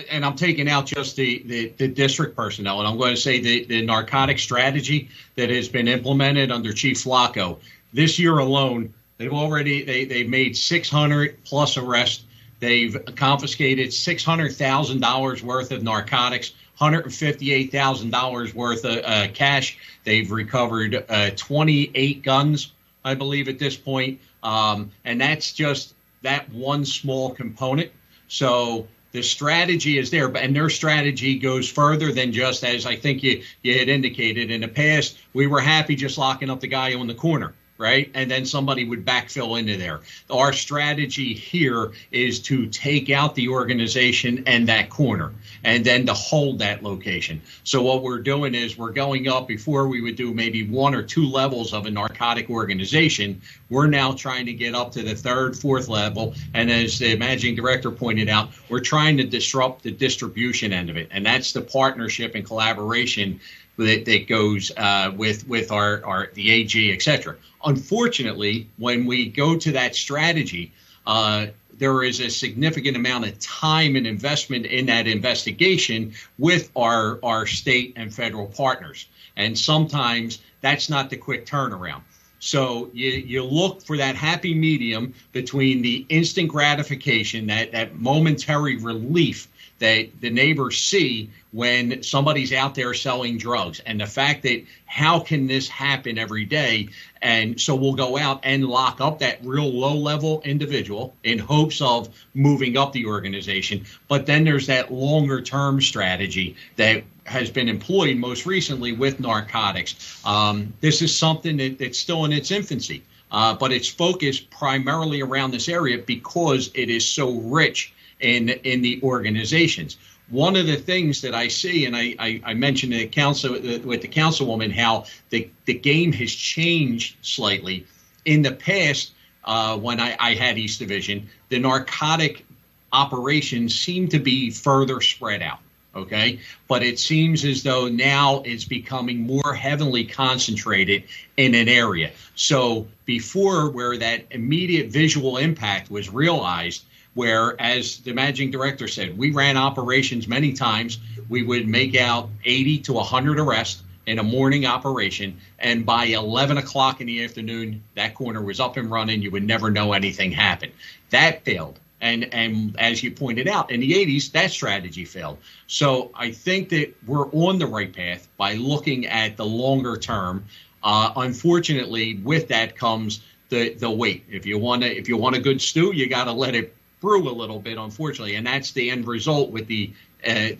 and I'm taking out just the district personnel, and I'm going to say the narcotic strategy that has been implemented under Chief Flacco. This year alone, they've made 600 plus arrests. They've confiscated $600,000 worth of narcotics, $158,000 worth of cash. They've recovered 28 guns, I believe, at this point. And that's just that one small component. So the strategy is there, and their strategy goes further than just, as I think you had indicated in the past, we were happy just locking up the guy on the corner, right? And then somebody would backfill into there. Our strategy here is to take out the organization and that corner, and then to hold that location. So what we're doing is we're going up. Before we would do maybe 1 or 2 levels of a narcotic organization. We're now trying to get up to the 3rd, 4th level. And as the managing director pointed out, we're trying to disrupt the distribution end of it. And that's the partnership and collaboration that goes with our the AG, et cetera. Unfortunately, when we go to that strategy, there is a significant amount of time and investment in that investigation with our state and federal partners. And sometimes that's not the quick turnaround. So you look for that happy medium between the instant gratification, that momentary relief that the neighbors see when somebody's out there selling drugs, and the fact that how can this happen every day? And so we'll go out and lock up that real low-level individual in hopes of moving up the organization. But then there's that longer-term strategy that has been employed most recently with narcotics. This is something that's still in its infancy, but it's focused primarily around this area because it is so rich in the organizations. One of the things that I see, and I mentioned with the councilwoman, how the game has changed slightly. In the past, when I had East Division, the narcotic operations seem to be further spread out. Okay, but it seems as though now it's becoming more heavily concentrated in an area. So before, where that immediate visual impact was realized, where, as the managing director said, we ran operations many times. We would make out 80 to 100 arrests in a morning operation, and by 11 o'clock in the afternoon, that corner was up and running. You would never know anything happened. That failed. And as you pointed out, in the 80s, that strategy failed. So I think that we're on the right path by looking at the longer term. Unfortunately, with that comes the wait. If you want a good stew, you got to let it brew a little bit, unfortunately, and that's the end result with the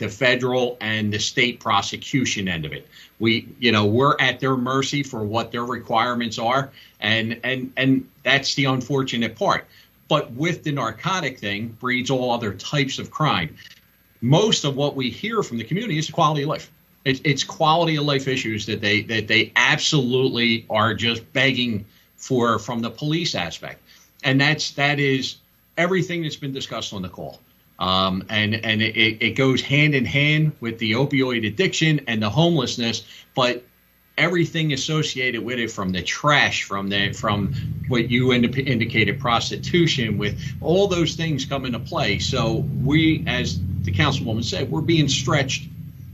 federal and the state prosecution end of it. We're at their mercy for what their requirements are, and that's the unfortunate part. But with the narcotic thing breeds all other types of crime. Most of what we hear from the community is quality of life. It's quality of life issues that they absolutely are just begging for from the police aspect, and that is everything that's been discussed on the call. And it goes hand in hand with the opioid addiction and the homelessness, but everything associated with it, from the trash, from what you indicated, prostitution, with all those things come into play. So we, as the councilwoman said, we're being stretched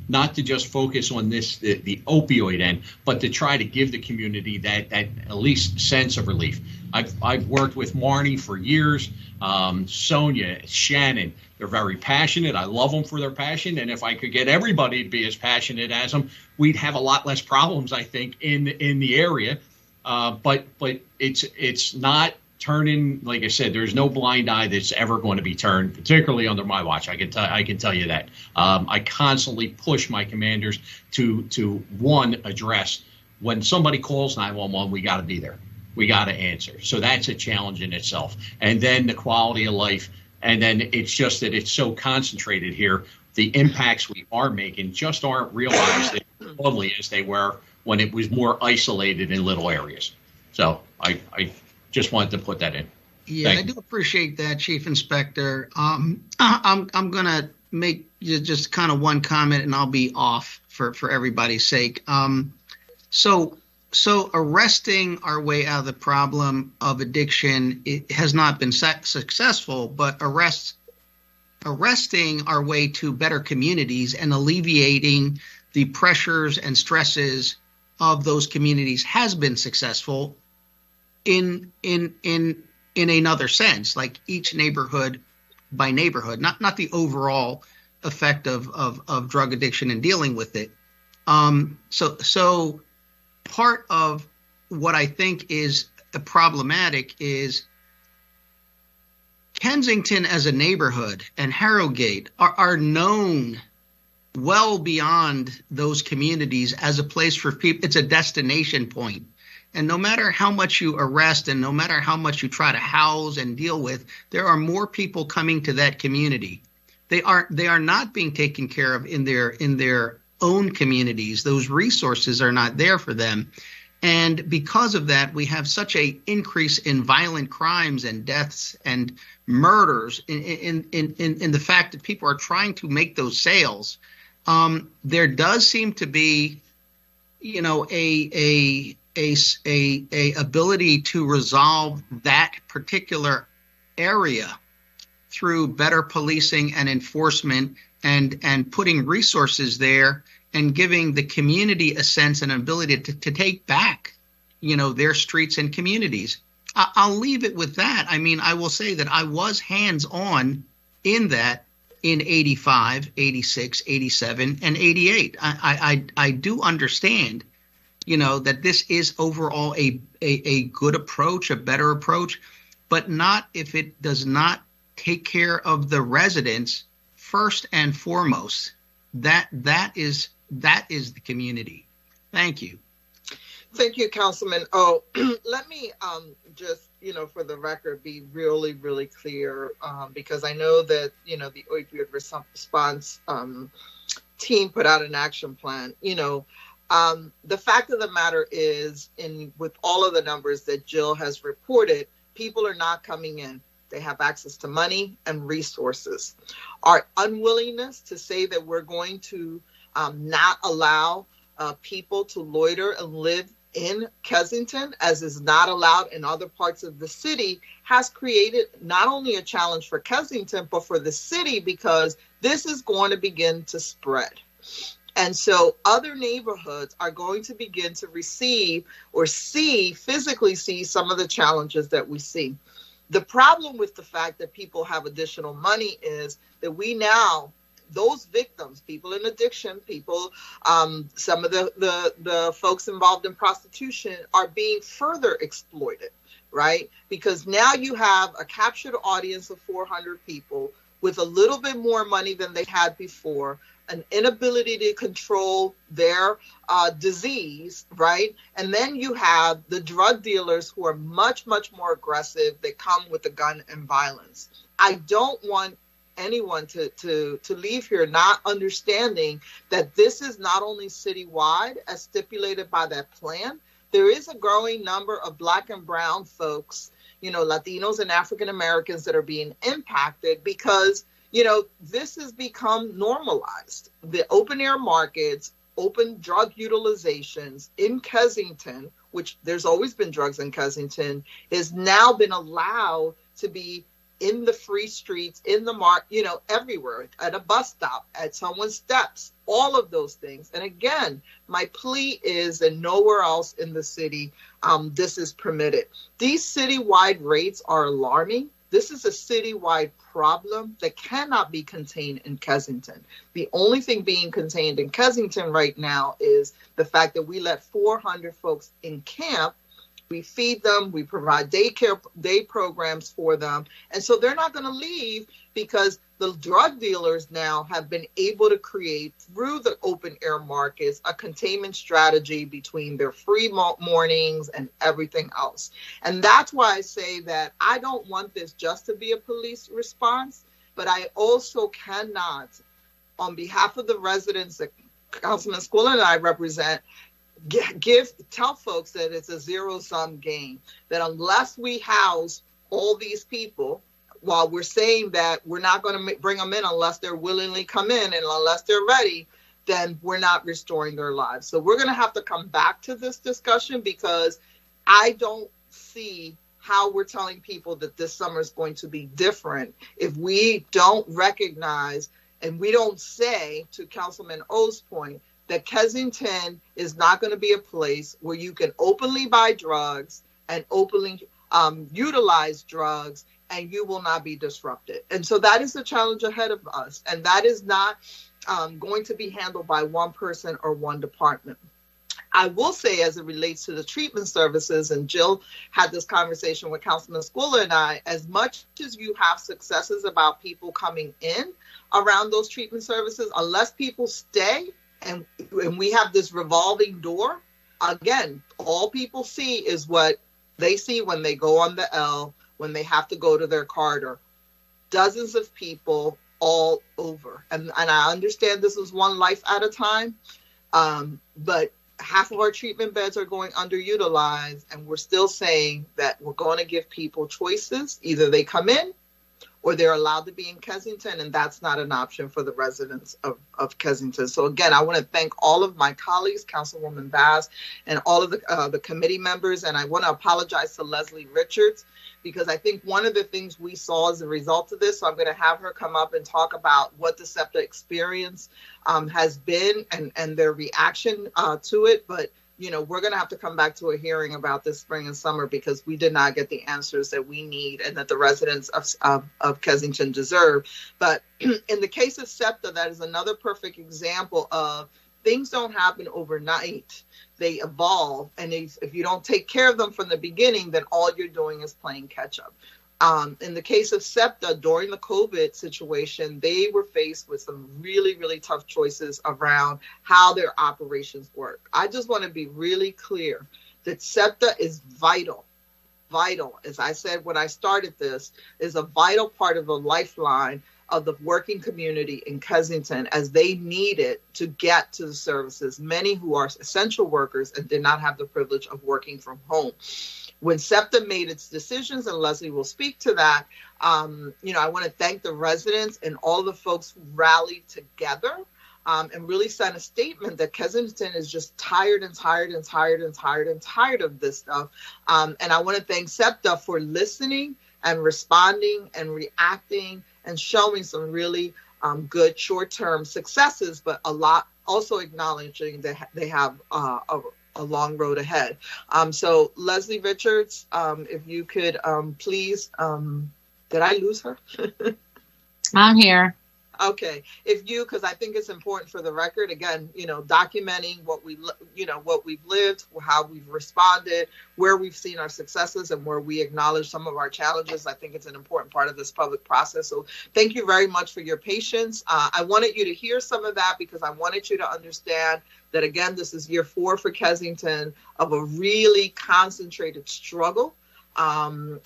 not to just focus on the opioid end, but to try to give the community that at least sense of relief. I've worked with Marnie for years, Sonia, Shannon. They're very passionate. I love them for their passion. And if I could get everybody to be as passionate as them, we'd have a lot less problems, I think, in the area. But it's not turning. Like I said, there's no blind eye that's ever going to be turned, particularly under my watch. I can tell you that. I constantly push my commanders to one, address when somebody calls 911. We got to be there. We got to answer. So that's a challenge in itself. And then the quality of life. And then it's just that it's so concentrated here. The impacts we are making just aren't realized as broadly as they were when it was more isolated in little areas. So I just wanted to put that in. Yeah, I do appreciate that, Chief Inspector. I'm going to make just kind of one comment, and I'll be off for everybody's sake. So arresting our way out of the problem of addiction, it has not been successful, but arresting our way to better communities and alleviating the pressures and stresses of those communities has been successful in another sense, like each neighborhood by neighborhood, not the overall effect of drug addiction and dealing with it. So part of what I think is problematic is Kensington as a neighborhood and Harrogate are known well beyond those communities as a place for people. It's a destination point. And no matter how much you arrest and no matter how much you try to house and deal with, there are more people coming to that community. They are not being taken care of in their own communities. Those resources are not there for them. And because of that, we have such an increase in violent crimes and deaths and murders in the fact that people are trying to make those sales. There does seem to be, a ability to resolve that particular area through better policing and enforcement and putting resources there and giving the community a sense and ability to take back, their streets and communities. I'll leave it with that. I mean, I will say that I was hands-on in that in 85, 86, 87, and 88. I do understand, that this is overall a good approach, a better approach, but not if it does not take care of the residents first and foremost. That is the community. Thank you. Thank you, Councilman. Let me just, for the record, be really, really clear, because I know that, the opioid response team put out an action plan. The fact of the matter is, with all of the numbers that Jill has reported, people are not coming in. They have access to money and resources. Our unwillingness to say that we're going to not allow people to loiter and live in Kensington, as is not allowed in other parts of the city, has created not only a challenge for Kensington, but for the city, because this is going to begin to spread. And so other neighborhoods are going to begin to receive or physically see some of the challenges that we see. The problem with the fact that people have additional money is that we now, those victims, people in addiction, people, some of the folks involved in prostitution are being further exploited, right? Because now you have a captured audience of 400 people with a little bit more money than they had before, an inability to control their disease, right? And then you have the drug dealers who are much, much more aggressive. They come with a gun and violence. I don't want anyone to leave here not understanding that this is not only citywide as stipulated by that plan. There is a growing number of Black and brown folks, Latinos and African Americans that are being impacted because, this has become normalized. The open air markets, open drug utilizations in Kensington, which there's always been drugs in Kensington, has now been allowed to be in the free streets, in the everywhere, at a bus stop, at someone's steps, all of those things. And again, my plea is that nowhere else in the city this is permitted. These citywide rates are alarming. This is a citywide problem that cannot be contained in Kensington. The only thing being contained in Kensington right now is the fact that we let 400 folks in camp. We feed them, we provide day programs for them. And so they're not going to leave because the drug dealers now have been able to create through the open air markets a containment strategy between their free mornings and everything else. And that's why I say that I don't want this just to be a police response, but I also cannot, on behalf of the residents that Councilman Squilla and I represent, tell folks that it's a zero-sum game, that unless we house all these people, while we're saying that we're not going to bring them in unless they're willingly come in and unless they're ready, then we're not restoring their lives. So we're going to have to come back to this discussion because I don't see how we're telling people that this summer is going to be different if we don't recognize and we don't say, to Councilman O's point, that Kensington is not going to be a place where you can openly buy drugs and openly utilize drugs and you will not be disrupted. And so that is the challenge ahead of us. And that is not going to be handled by one person or one department. I will say, as it relates to the treatment services, and Jill had this conversation with Councilman Squilla and I, as much as you have successes about people coming in around those treatment services, unless people stay, and we have this revolving door, again, all people see is what they see when they go on the L, when they have to go to their corridor. Dozens of people all over. And I understand this is one life at a time, but half of our treatment beds are going underutilized, and we're still saying that we're going to give people choices. Either they come in or they're allowed to be in Kensington, and that's not an option for the residents of Kensington. So again, I want to thank all of my colleagues, Councilwoman Bass, and all of the committee members, and I want to apologize to Leslie Richards, because I think one of the things we saw as a result of this, so I'm going to have her come up and talk about what the SEPTA experience has been and their reaction to it, but we're going to have to come back to a hearing about this spring and summer because we did not get the answers that we need and that the residents of Kensington deserve. But in the case of SEPTA, that is another perfect example of things don't happen overnight. They evolve. And if you don't take care of them from the beginning, then all you're doing is playing catch up. In the case of SEPTA, during the COVID situation, they were faced with some really, really tough choices around how their operations work. I just want to be really clear that SEPTA is vital, as I said when I started this, is a vital part of the lifeline of the working community in Kensington as they need it to get to the services, many who are essential workers and did not have the privilege of working from home. When SEPTA made its decisions, and Leslie will speak to that, I want to thank the residents and all the folks who rallied together and really sent a statement that Kensington is just tired of this stuff. And I want to thank SEPTA for listening and responding and reacting and showing some really good short-term successes, but a lot also acknowledging that they have a long road ahead. So Leslie Richards, if you could please, did I lose her? I'm here. Okay, because I think it's important for the record, again, documenting what we've lived, how we've responded, where we've seen our successes and where we acknowledge some of our challenges. I think it's an important part of this public process. So thank you very much for your patience. I wanted you to hear some of that because I wanted you to understand that, again, this is year 4 for Kensington of a really concentrated struggle. And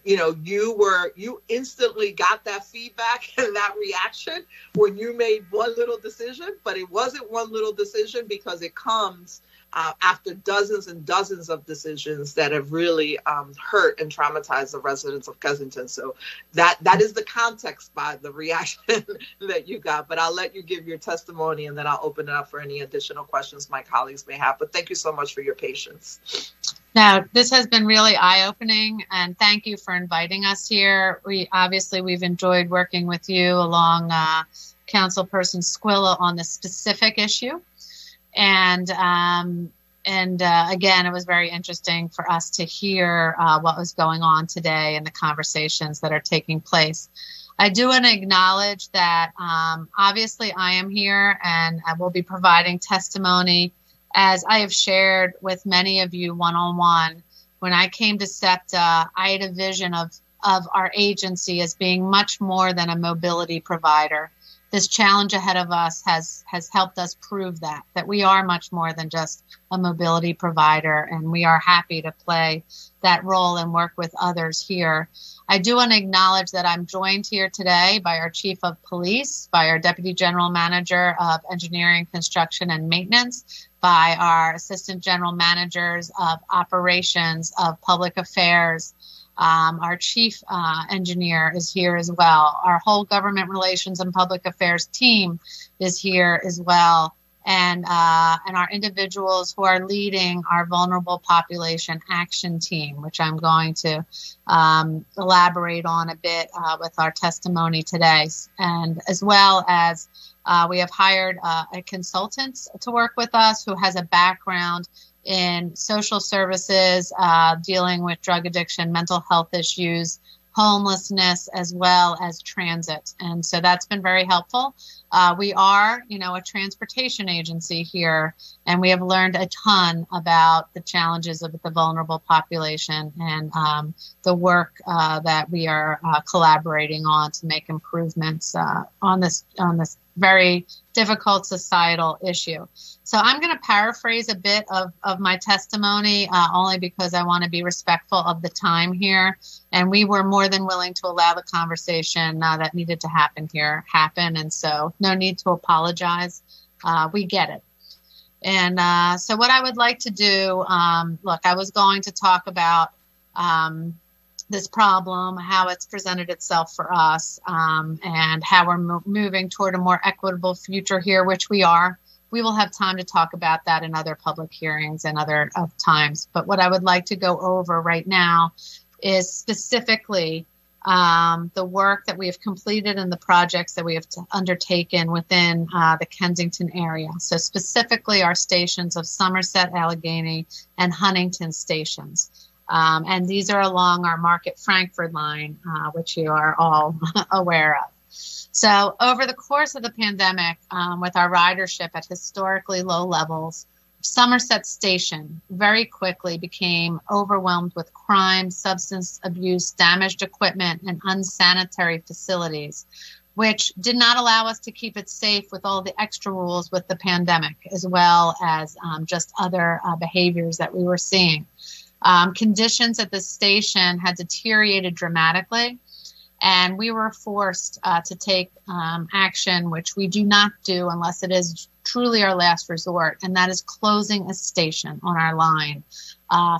you instantly got that feedback and that reaction when you made one little decision, but it wasn't one little decision because it comes after dozens and dozens of decisions that have really hurt and traumatized the residents of Kensington. So that is the context by the reaction that you got. But I'll let you give your testimony, and then I'll open it up for any additional questions my colleagues may have. But thank you so much for your patience. Now, this has been really eye-opening, and thank you for inviting us here. We've enjoyed working with you along Councilperson Squilla on this specific issue. And again, it was very interesting for us to hear what was going on today and the conversations that are taking place. I do want to acknowledge that obviously I am here and I will be providing testimony, as I have shared with many of you one-on-one. When I came to SEPTA, I had a vision of our agency as being much more than a mobility provider. This challenge ahead of us has helped us prove that we are much more than just a mobility provider, and we are happy to play that role and work with others here. I do want to acknowledge that I'm joined here today by our Chief of Police, by our Deputy General Manager of Engineering, Construction, and Maintenance, by our Assistant General Managers of Operations, of Public Affairs. Our chief engineer is here as well. Our whole government relations and public affairs team is here as well. And our individuals who are leading our vulnerable population action team, which I'm going to elaborate on a bit with our testimony today. And as well as we have hired a consultant to work with us who has a background in social services, dealing with drug addiction, mental health issues, homelessness, as well as transit. And so that's been very helpful. We are, a transportation agency here, and we have learned a ton about the challenges of the vulnerable population and the work that we are collaborating on to make improvements on this very difficult societal issue. So I'm going to paraphrase a bit of my testimony, only because I want to be respectful of the time here. And we were more than willing to allow the conversation that needed to happen here happen. And so no need to apologize. We get it. And so what I would like to do, look, I was going to talk about this problem, how it's presented itself for us, and how we're moving toward a more equitable future here, which we are. We will have time to talk about that in other public hearings and other times. But what I would like to go over right now is specifically the work that we have completed and the projects that we have undertaken within the Kensington area. So specifically our stations of Somerset, Allegheny, and Huntington stations. And these are along our Market Frankford line, which you are all aware of. So over the course of the pandemic, with our ridership at historically low levels, Somerset Station very quickly became overwhelmed with crime, substance abuse, damaged equipment, and unsanitary facilities, which did not allow us to keep it safe with all the extra rules with the pandemic, as well as just other behaviors that we were seeing. Conditions at the station had deteriorated dramatically, and we were forced to take action, which we do not do unless it is truly our last resort, and that is closing a station on our line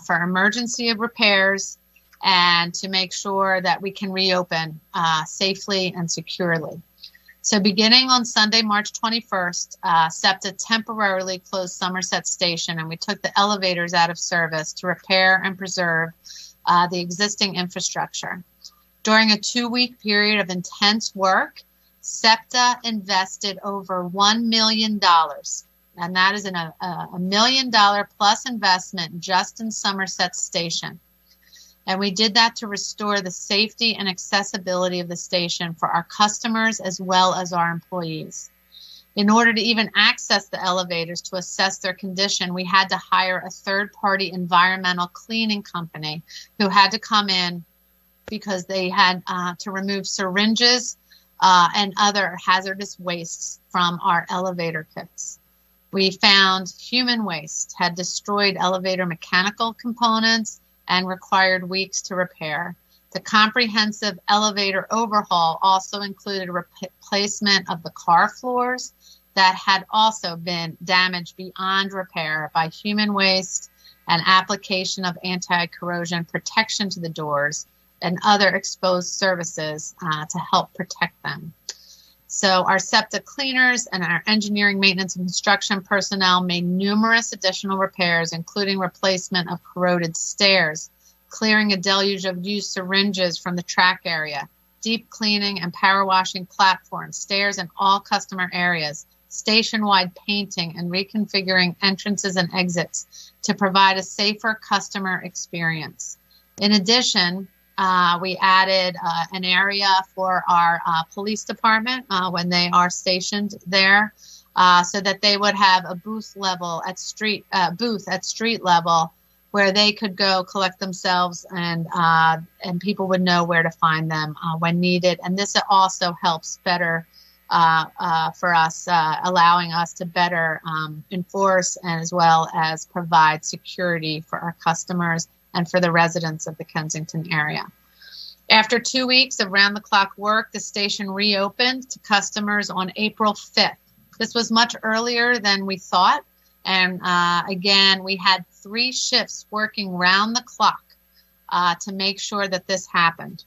for emergency repairs and to make sure that we can reopen safely and securely. So beginning on Sunday, March 21st, SEPTA temporarily closed Somerset Station, and we took the elevators out of service to repair and preserve the existing infrastructure. During a 2-week period of intense work, SEPTA invested over $1 million, and that is a $1 million plus investment just in Somerset Station. And we did that to restore the safety and accessibility of the station for our customers as well as our employees. In order to even access the elevators to assess their condition, we had to hire a third-party environmental cleaning company who had to come in because they had to remove syringes and other hazardous wastes from our elevator kits. We found human waste had destroyed elevator mechanical components and required weeks to repair. The comprehensive elevator overhaul also included replacement of the car floors, that had also been damaged beyond repair by human waste and application of anti-corrosion protection to the doors and other exposed surfaces to help protect them. So our SEPTA cleaners and our engineering, maintenance, and construction personnel made numerous additional repairs, including replacement of corroded stairs, clearing a deluge of used syringes from the track area, deep cleaning and power washing platforms, stairs in all customer areas, station-wide painting, and reconfiguring entrances and exits to provide a safer customer experience. In addition, we added an area for our police department when they are stationed there, so that they would have a booth at street level where they could go collect themselves, and people would know where to find them when needed. And this also helps better for us, allowing us to better enforce and as well as provide security for our customers and for the residents of the Kensington area. After 2 weeks of round-the-clock work, the station reopened to customers on April 5th. This was much earlier than we thought. And again, we had 3 shifts working round the clock to make sure that this happened.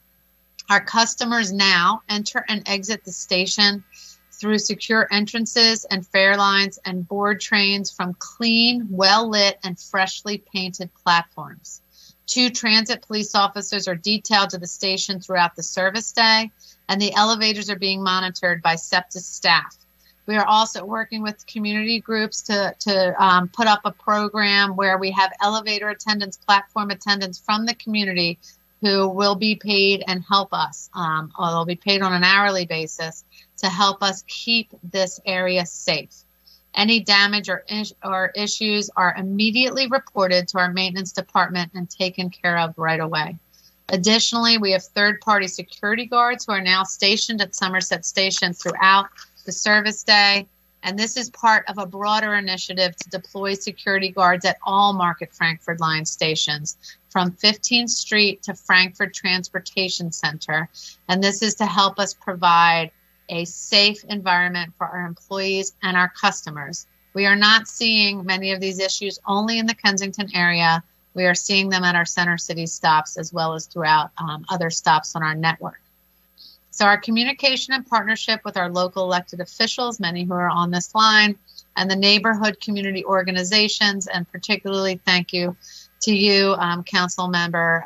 Our customers now enter and exit the station through secure entrances and fare lines and board trains from clean, well-lit, and freshly painted platforms. 2 transit police officers are detailed to the station throughout the service day, and the elevators are being monitored by SEPTA staff. We are also working with community groups to put up a program where we have elevator attendants, platform attendants from the community who will be paid and help us, or they'll be paid on an hourly basis to help us keep this area safe. Any damage or issues are immediately reported to our maintenance department and taken care of right away. Additionally, we have third-party security guards who are now stationed at Somerset Station throughout the service day, and this is part of a broader initiative to deploy security guards at all Market Frankford line stations from 15th Street to Frankford Transportation Center, and this is to help us provide a safe environment for our employees and our customers. We are not seeing many of these issues only in the Kensington area. We are seeing them at our Center City stops as well as throughout other stops on our network. So our communication and partnership with our local elected officials, many who are on this line, and the neighborhood community organizations, and particularly thank you to you, Council Member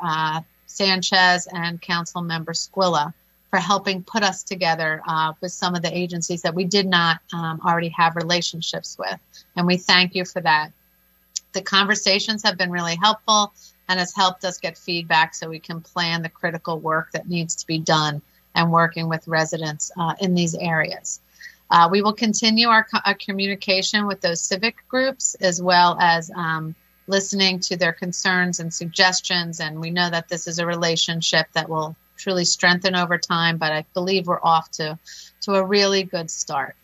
Sanchez and Council Member Squilla, for helping put us together with some of the agencies that we did not already have relationships with. And we thank you for that. The conversations have been really helpful and has helped us get feedback so we can plan the critical work that needs to be done and working with residents in these areas. We will continue our communication with those civic groups as well as listening to their concerns and suggestions. And we know that this is a relationship that will truly strengthen over time, but I believe we're off to a really good start.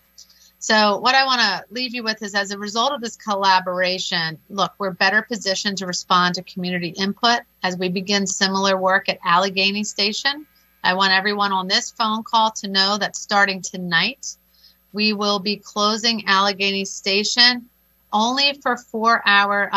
So what I want to leave you with is, as a result of this collaboration, look, we're better positioned to respond to community input as we begin similar work at Allegheny Station. I want everyone on this phone call to know that starting tonight, we will be closing Allegheny Station only for 4 hours.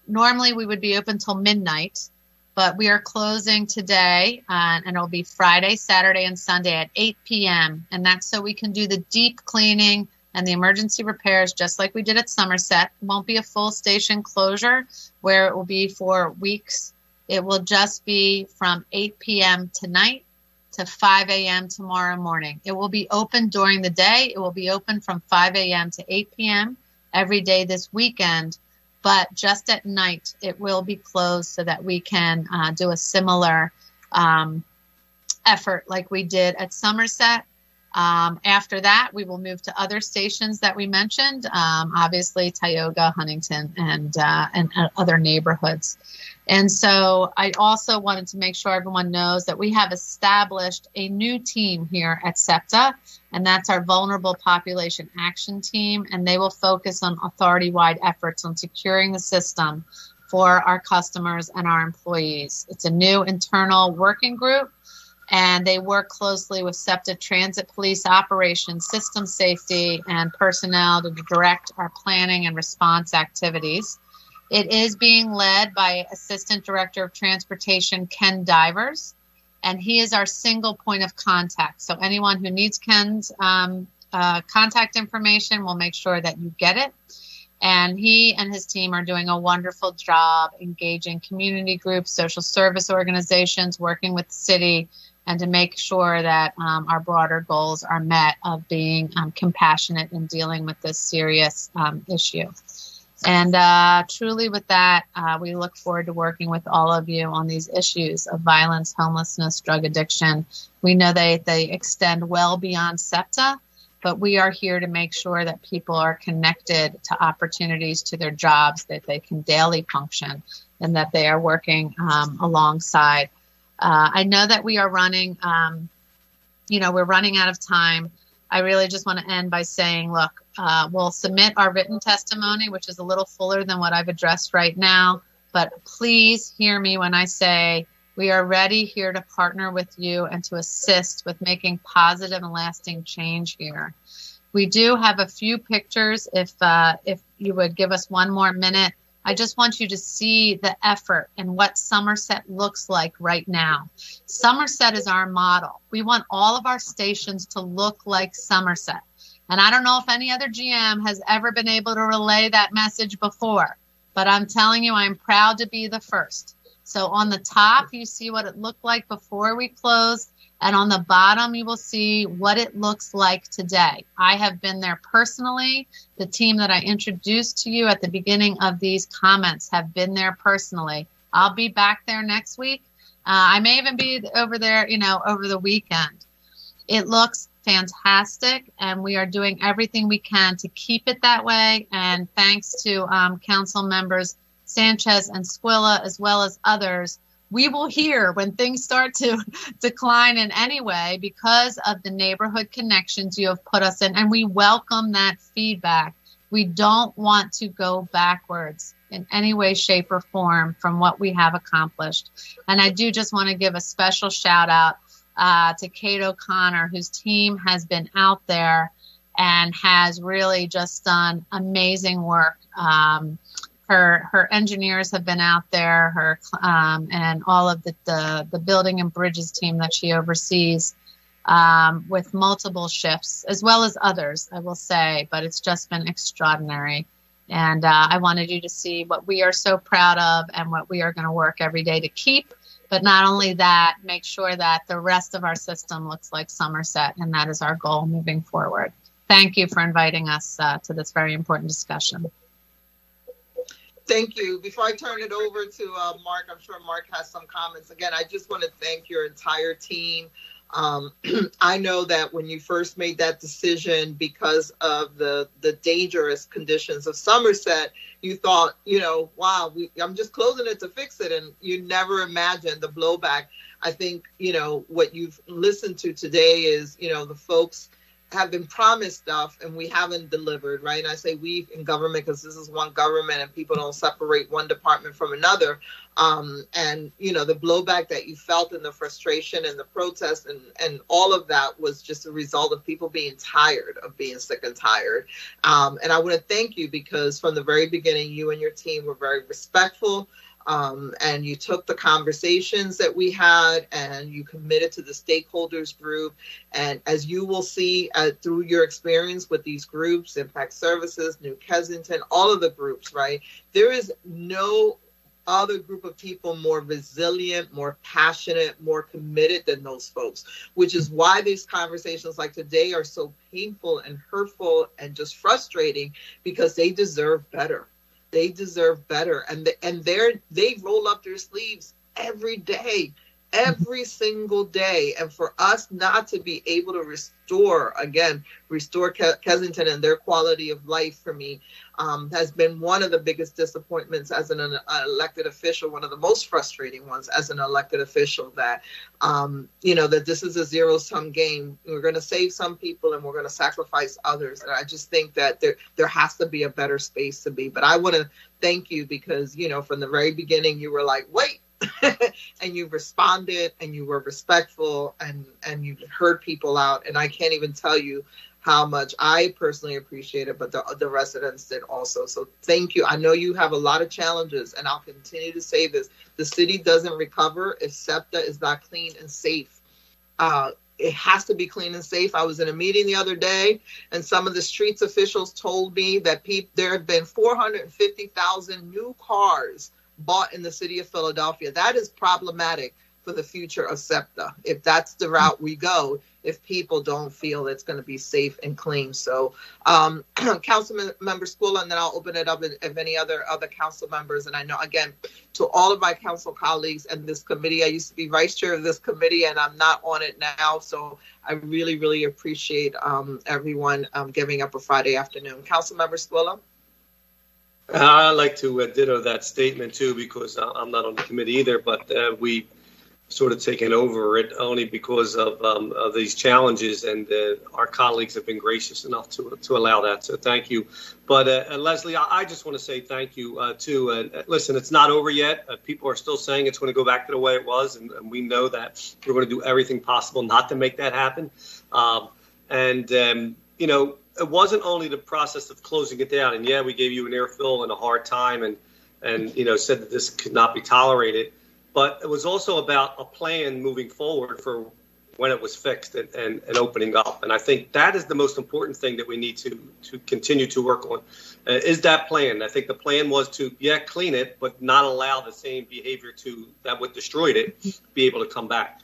Normally we would be open till midnight, but we are closing today, and it'll be Friday, Saturday, and Sunday at 8 p.m. And that's so we can do the deep cleaning and the emergency repairs just like we did at Somerset. It won't be a full station closure where it will be for weeks. It will just be from 8 p.m. tonight to 5 a.m. tomorrow morning. It will be open during the day. It will be open from 5 a.m. to 8 p.m. every day this weekend. But just at night, it will be closed so that we can do a similar effort like we did at Somerset. After that, we will move to other stations that we mentioned, obviously Tioga, Huntington, and other neighborhoods. And so I also wanted to make sure everyone knows that we have established a new team here at SEPTA, and that's our Vulnerable Population Action Team, and they will focus on authority-wide efforts on securing the system for our customers and our employees. It's a new internal working group and they work closely with SEPTA Transit Police Operations, System Safety, and personnel to direct our planning and response activities. It is being led by Assistant Director of Transportation, Ken Divers, and he is our single point of contact. So anyone who needs Ken's contact information, we'll make sure that you get it. And he and his team are doing a wonderful job engaging community groups, social service organizations, working with the city, and to make sure that our broader goals are met of being compassionate in dealing with this serious issue. And truly with that, we look forward to working with all of you on these issues of violence, homelessness, drug addiction. We know they extend well beyond SEPTA, but we are here to make sure that people are connected to opportunities, to their jobs, that they can daily function, and that they are working alongside. I know that we are running, we're running out of time. I really just want to end by saying, look, we'll submit our written testimony, which is a little fuller than what I've addressed right now. But please hear me when I say we are ready here to partner with you and to assist with making positive and lasting change here. We do have a few pictures. If you would give us one more minute, I just want you to see the effort and what Somerset looks like right now. Somerset is our model. We want all of our stations to look like Somerset. And I don't know if any other GM has ever been able to relay that message before, but I'm telling you, I'm proud to be the first. So on the top, you see what it looked like before we closed. And on the bottom, you will see what it looks like today. I have been there personally. The team that I introduced to you at the beginning of these comments have been there personally. I'll be back there next week. I may even be over there, over the weekend. It looks fantastic, and we are doing everything we can to keep it that way. And thanks to council members Sanchez and Squilla, as well as others, we will hear when things start to decline in any way because of the neighborhood connections you have put us in, and we welcome that feedback. We don't want to go backwards in any way, shape, or form from what we have accomplished. And I do just want to give a special shout out to Kate O'Connor, whose team has been out there and has really just done amazing work. Her engineers have been out there, and all of the building and bridges team that she oversees with multiple shifts, as well as others, I will say, but it's just been extraordinary. And I wanted you to see what we are so proud of and what we are going to work every day to keep. But not only that, make sure that the rest of our system looks like Somerset, and that is our goal moving forward. Thank you for inviting us to this very important discussion. Thank you. Before I turn it over to Mark, I'm sure Mark has some comments. Again, I just want to thank your entire team. I know that when you first made that decision because of the dangerous conditions of Somerset, you thought, wow, I'm just closing it to fix it. And you never imagined the blowback. I think, what you've listened to today is, the folks have been promised stuff and we haven't delivered, right? And I say we in government because this is one government and people don't separate one department from another. And, the blowback that you felt and the frustration and the protest and all of that was just a result of people being tired of being sick and tired. And I want to thank you because from the very beginning, you and your team were very respectful. And you took the conversations that we had and you committed to the stakeholders group. And as you will see through your experience with these groups, Impact Services, New Kensington, all of the groups, right? There is no other group of people more resilient, more passionate, more committed than those folks, which is why these conversations like today are so painful and hurtful and just frustrating because they deserve better. They deserve better. And they roll up their sleeves every day, every single day. And for us not to be able to restore Kensington and their quality of life for me has been one of the biggest disappointments as an elected official, one of the most frustrating ones as an elected official, that, that this is a zero-sum game. We're going to save some people and we're going to sacrifice others. And I just think that there has to be a better space to be. But I want to thank you because, from the very beginning, you were like, wait, and you responded and you were respectful and you heard people out. And I can't even tell you how much I personally appreciate it, but the residents did also. So thank you. I know you have a lot of challenges, and I'll continue to say this. The city doesn't recover if SEPTA is not clean and safe. It has to be clean and safe. I was in a meeting the other day, and some of the streets officials told me that there have been 450,000 new cars bought in the city of Philadelphia. That is problematic for the future of SEPTA, if that's the route we go, if people don't feel it's going to be safe and clean. So Councilman Member Skula, and then I'll open it up if any other council members. And I know, again, to all of my council colleagues and this committee, I used to be vice chair of this committee and I'm not on it now. So I really, really appreciate everyone giving up a Friday afternoon. Council Member Skula. I'd like to ditto that statement too, because I'm not on the committee either, but we sort of taken over it only because of these challenges, and our colleagues have been gracious enough to allow that. So thank you. But Leslie, I just want to say thank you too. Listen, it's not over yet. People are still saying it's going to go back to the way it was, and we know that we're going to do everything possible not to make that happen. You know, it wasn't only the process of closing it down, and yeah, we gave you an earful and a hard time, and you know, said that this could not be tolerated. But it was also about a plan moving forward for when it was fixed and opening up. And I think that is the most important thing that we need to continue to work on, is that plan. I think the plan was to, clean it, but not allow the same behavior that what destroyed it be able to come back.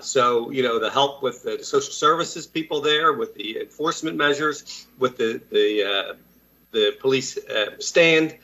So, you know, the help with the social services people there, with the enforcement measures, with the police stand,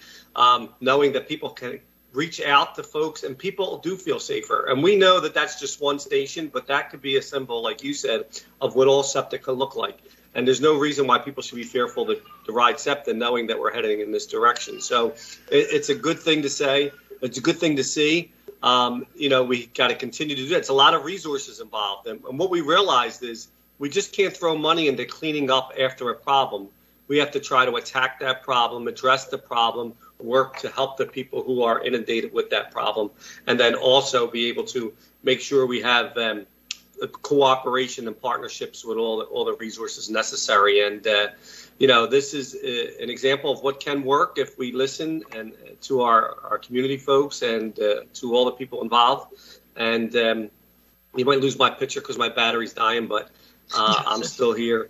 knowing that people can reach out to folks and people do feel safer. And we know that that's just one station, but that could be a symbol, like you said, of what all SEPTA could look like. And there's no reason why people should be fearful to ride SEPTA, knowing that we're heading in this direction. So it's a good thing to say. It's a good thing to see. You know, we got to continue to do that. It's a lot of resources involved. And what we realized is we just can't throw money into cleaning up after a problem. We have to try to attack that problem, address the problem, work to help the people who are inundated with that problem, and then also be able to make sure we have cooperation and partnerships with all the resources necessary. And you know, this is an example of what can work if we listen and to our community folks and to all the people involved. And you might lose my picture because my battery's dying, but I'm still here.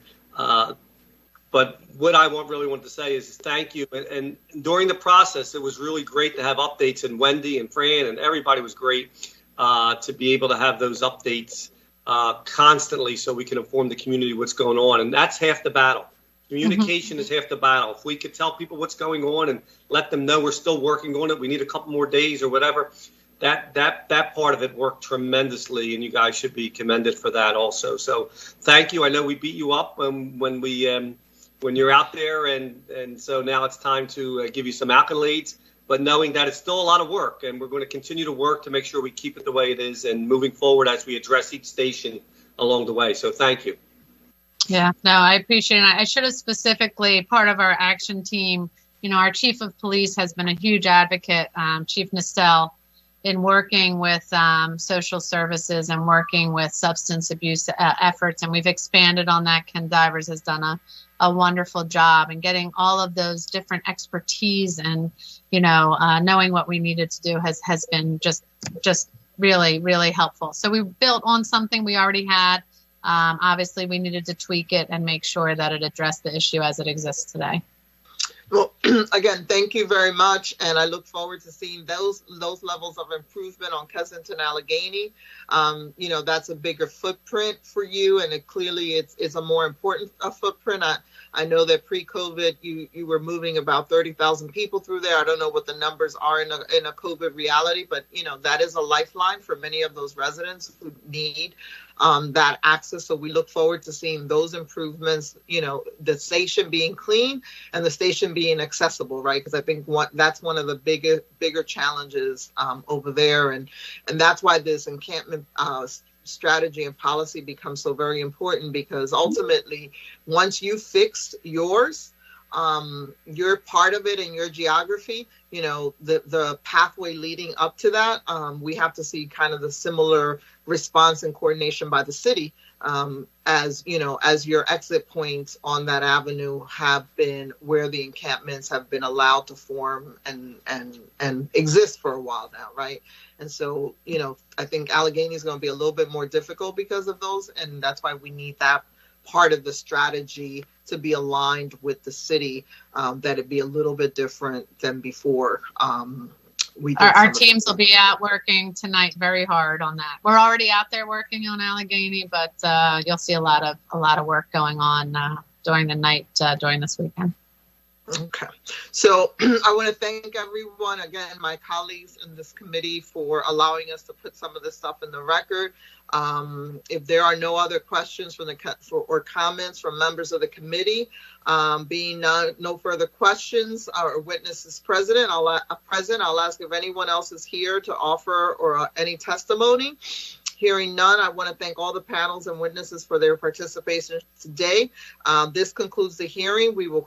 But what I really wanted to say is thank you. And during the process, it was really great to have updates, and Wendy and Fran and everybody was great to be able to have those updates constantly so we can inform the community what's going on. And that's half the battle. Communication is half the battle. If we could tell people what's going on and let them know we're still working on it, we need a couple more days or whatever, that part of it worked tremendously, and you guys should be commended for that also. So thank you. I know we beat you up when you're out there, and so now it's time to give you some accolades, but knowing that it's still a lot of work, and we're going to continue to work to make sure we keep it the way it is and moving forward as we address each station along the way. So thank you. Yeah, no, I appreciate it. I should have specifically, part of our action team, you know, our chief of police has been a huge advocate, Chief Nistel, in working with social services and working with substance abuse efforts. And we've expanded on that. Ken Divers has done a wonderful job in getting all of those different expertise, and, you know, knowing what we needed to do has been just really, really helpful. So we built on something we already had. Obviously, we needed to tweak it and make sure that it addressed the issue as it exists today. Well, again, thank you very much, and I look forward to seeing those levels of improvement on Kensington Allegheny. You know, that's a bigger footprint for you, and it's a more important footprint. I know that pre-COVID, you were moving about 30,000 people through there. I don't know what the numbers are in a COVID reality, but you know, that is a lifeline for many of those residents who need that access. So we look forward to seeing those improvements, you know, the station being clean and the station being accessible, right? Because I think that's one of the bigger challenges over there. And that's why this encampment strategy and policy becomes so very important, because ultimately, once you fixed yours, you're part of it in your geography, you know, the pathway leading up to that, we have to see kind of the similar response and coordination by the city, as you know, as your exit points on that avenue have been where the encampments have been allowed to form and exist for a while now, right? And so, you know, I think Allegheny is going to be a little bit more difficult because of those, and that's why we need that part of the strategy to be aligned with the city, that it be a little bit different than before. Our teams will be out working tonight very hard on that. We're already out there working on Allegheny, but you'll see a lot of work going on during the night during this weekend. Okay, so I want to thank everyone again, my colleagues in this committee, for allowing us to put some of this stuff in the record. If there are no other questions from or comments from members of the committee, being no further questions or witnesses present, I'll ask if anyone else is here to offer or any testimony. Hearing none, I want to thank all the panels and witnesses for their participation today. This concludes the hearing. We will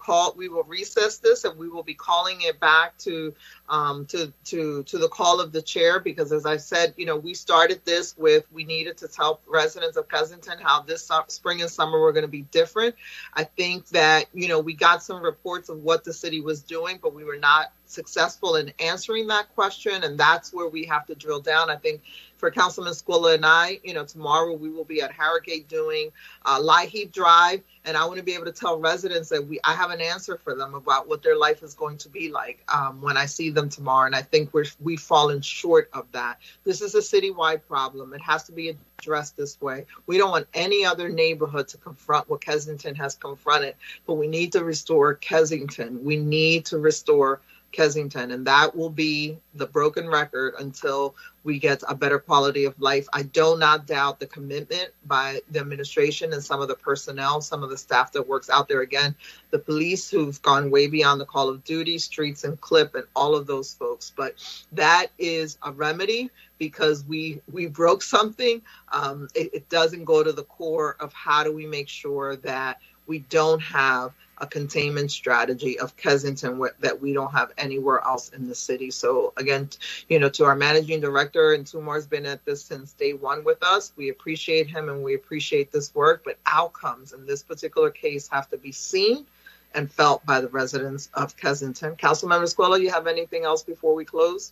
recess this, and we will be calling it back to the call of the chair, because as I said, you know, we started this with, we needed to tell residents of Kensington how this spring and summer were going to be different. I think that, you know, we got some reports of what the city was doing, but we were not successful in answering that question, and that's where we have to drill down. I think for Councilman Squilla and I, you know, tomorrow we will be at Harrogate doing Laheep Drive, and I want to be able to tell residents that I have an answer for them about what their life is going to be like when I see them tomorrow, and I think we've fallen short of that. This is a citywide problem. It has to be addressed this way. We don't want any other neighborhood to confront what Kensington has confronted, but we need to restore Kensington. We need to restore Kensington, and that will be the broken record until we get a better quality of life. I do not doubt the commitment by the administration and some of the personnel, some of the staff that works out there. Again, the police who've gone way beyond the call of duty, streets and clip, and all of those folks. But that is a remedy, because we broke something. It doesn't go to the core of how do we make sure that we don't have a containment strategy of Kensington that we don't have anywhere else in the city. So again, you know, to our managing director, and Tumar's been at this since day one with us. We appreciate him and we appreciate this work, but outcomes in this particular case have to be seen and felt by the residents of Kensington. Councilmember Squilla, you have anything else before we close?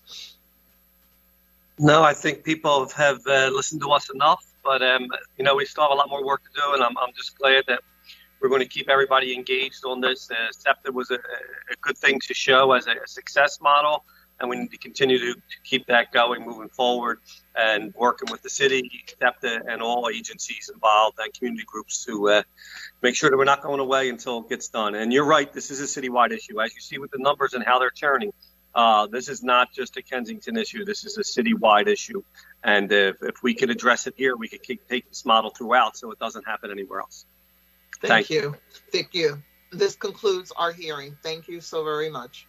No, I think people have listened to us enough, but you know, we still have a lot more work to do, and I'm just glad that we're going to keep everybody engaged on this. SEPTA was a good thing to show as a success model, and we need to continue to keep that going moving forward, and working with the city, SEPTA, and all agencies involved and community groups to make sure that we're not going away until it gets done. And you're right, this is a citywide issue. As you see with the numbers and how they're turning, this is not just a Kensington issue. This is a citywide issue. And if we could address it here, we could take this model throughout so it doesn't happen anywhere else. Thank you. This concludes our hearing. Thank you so very much.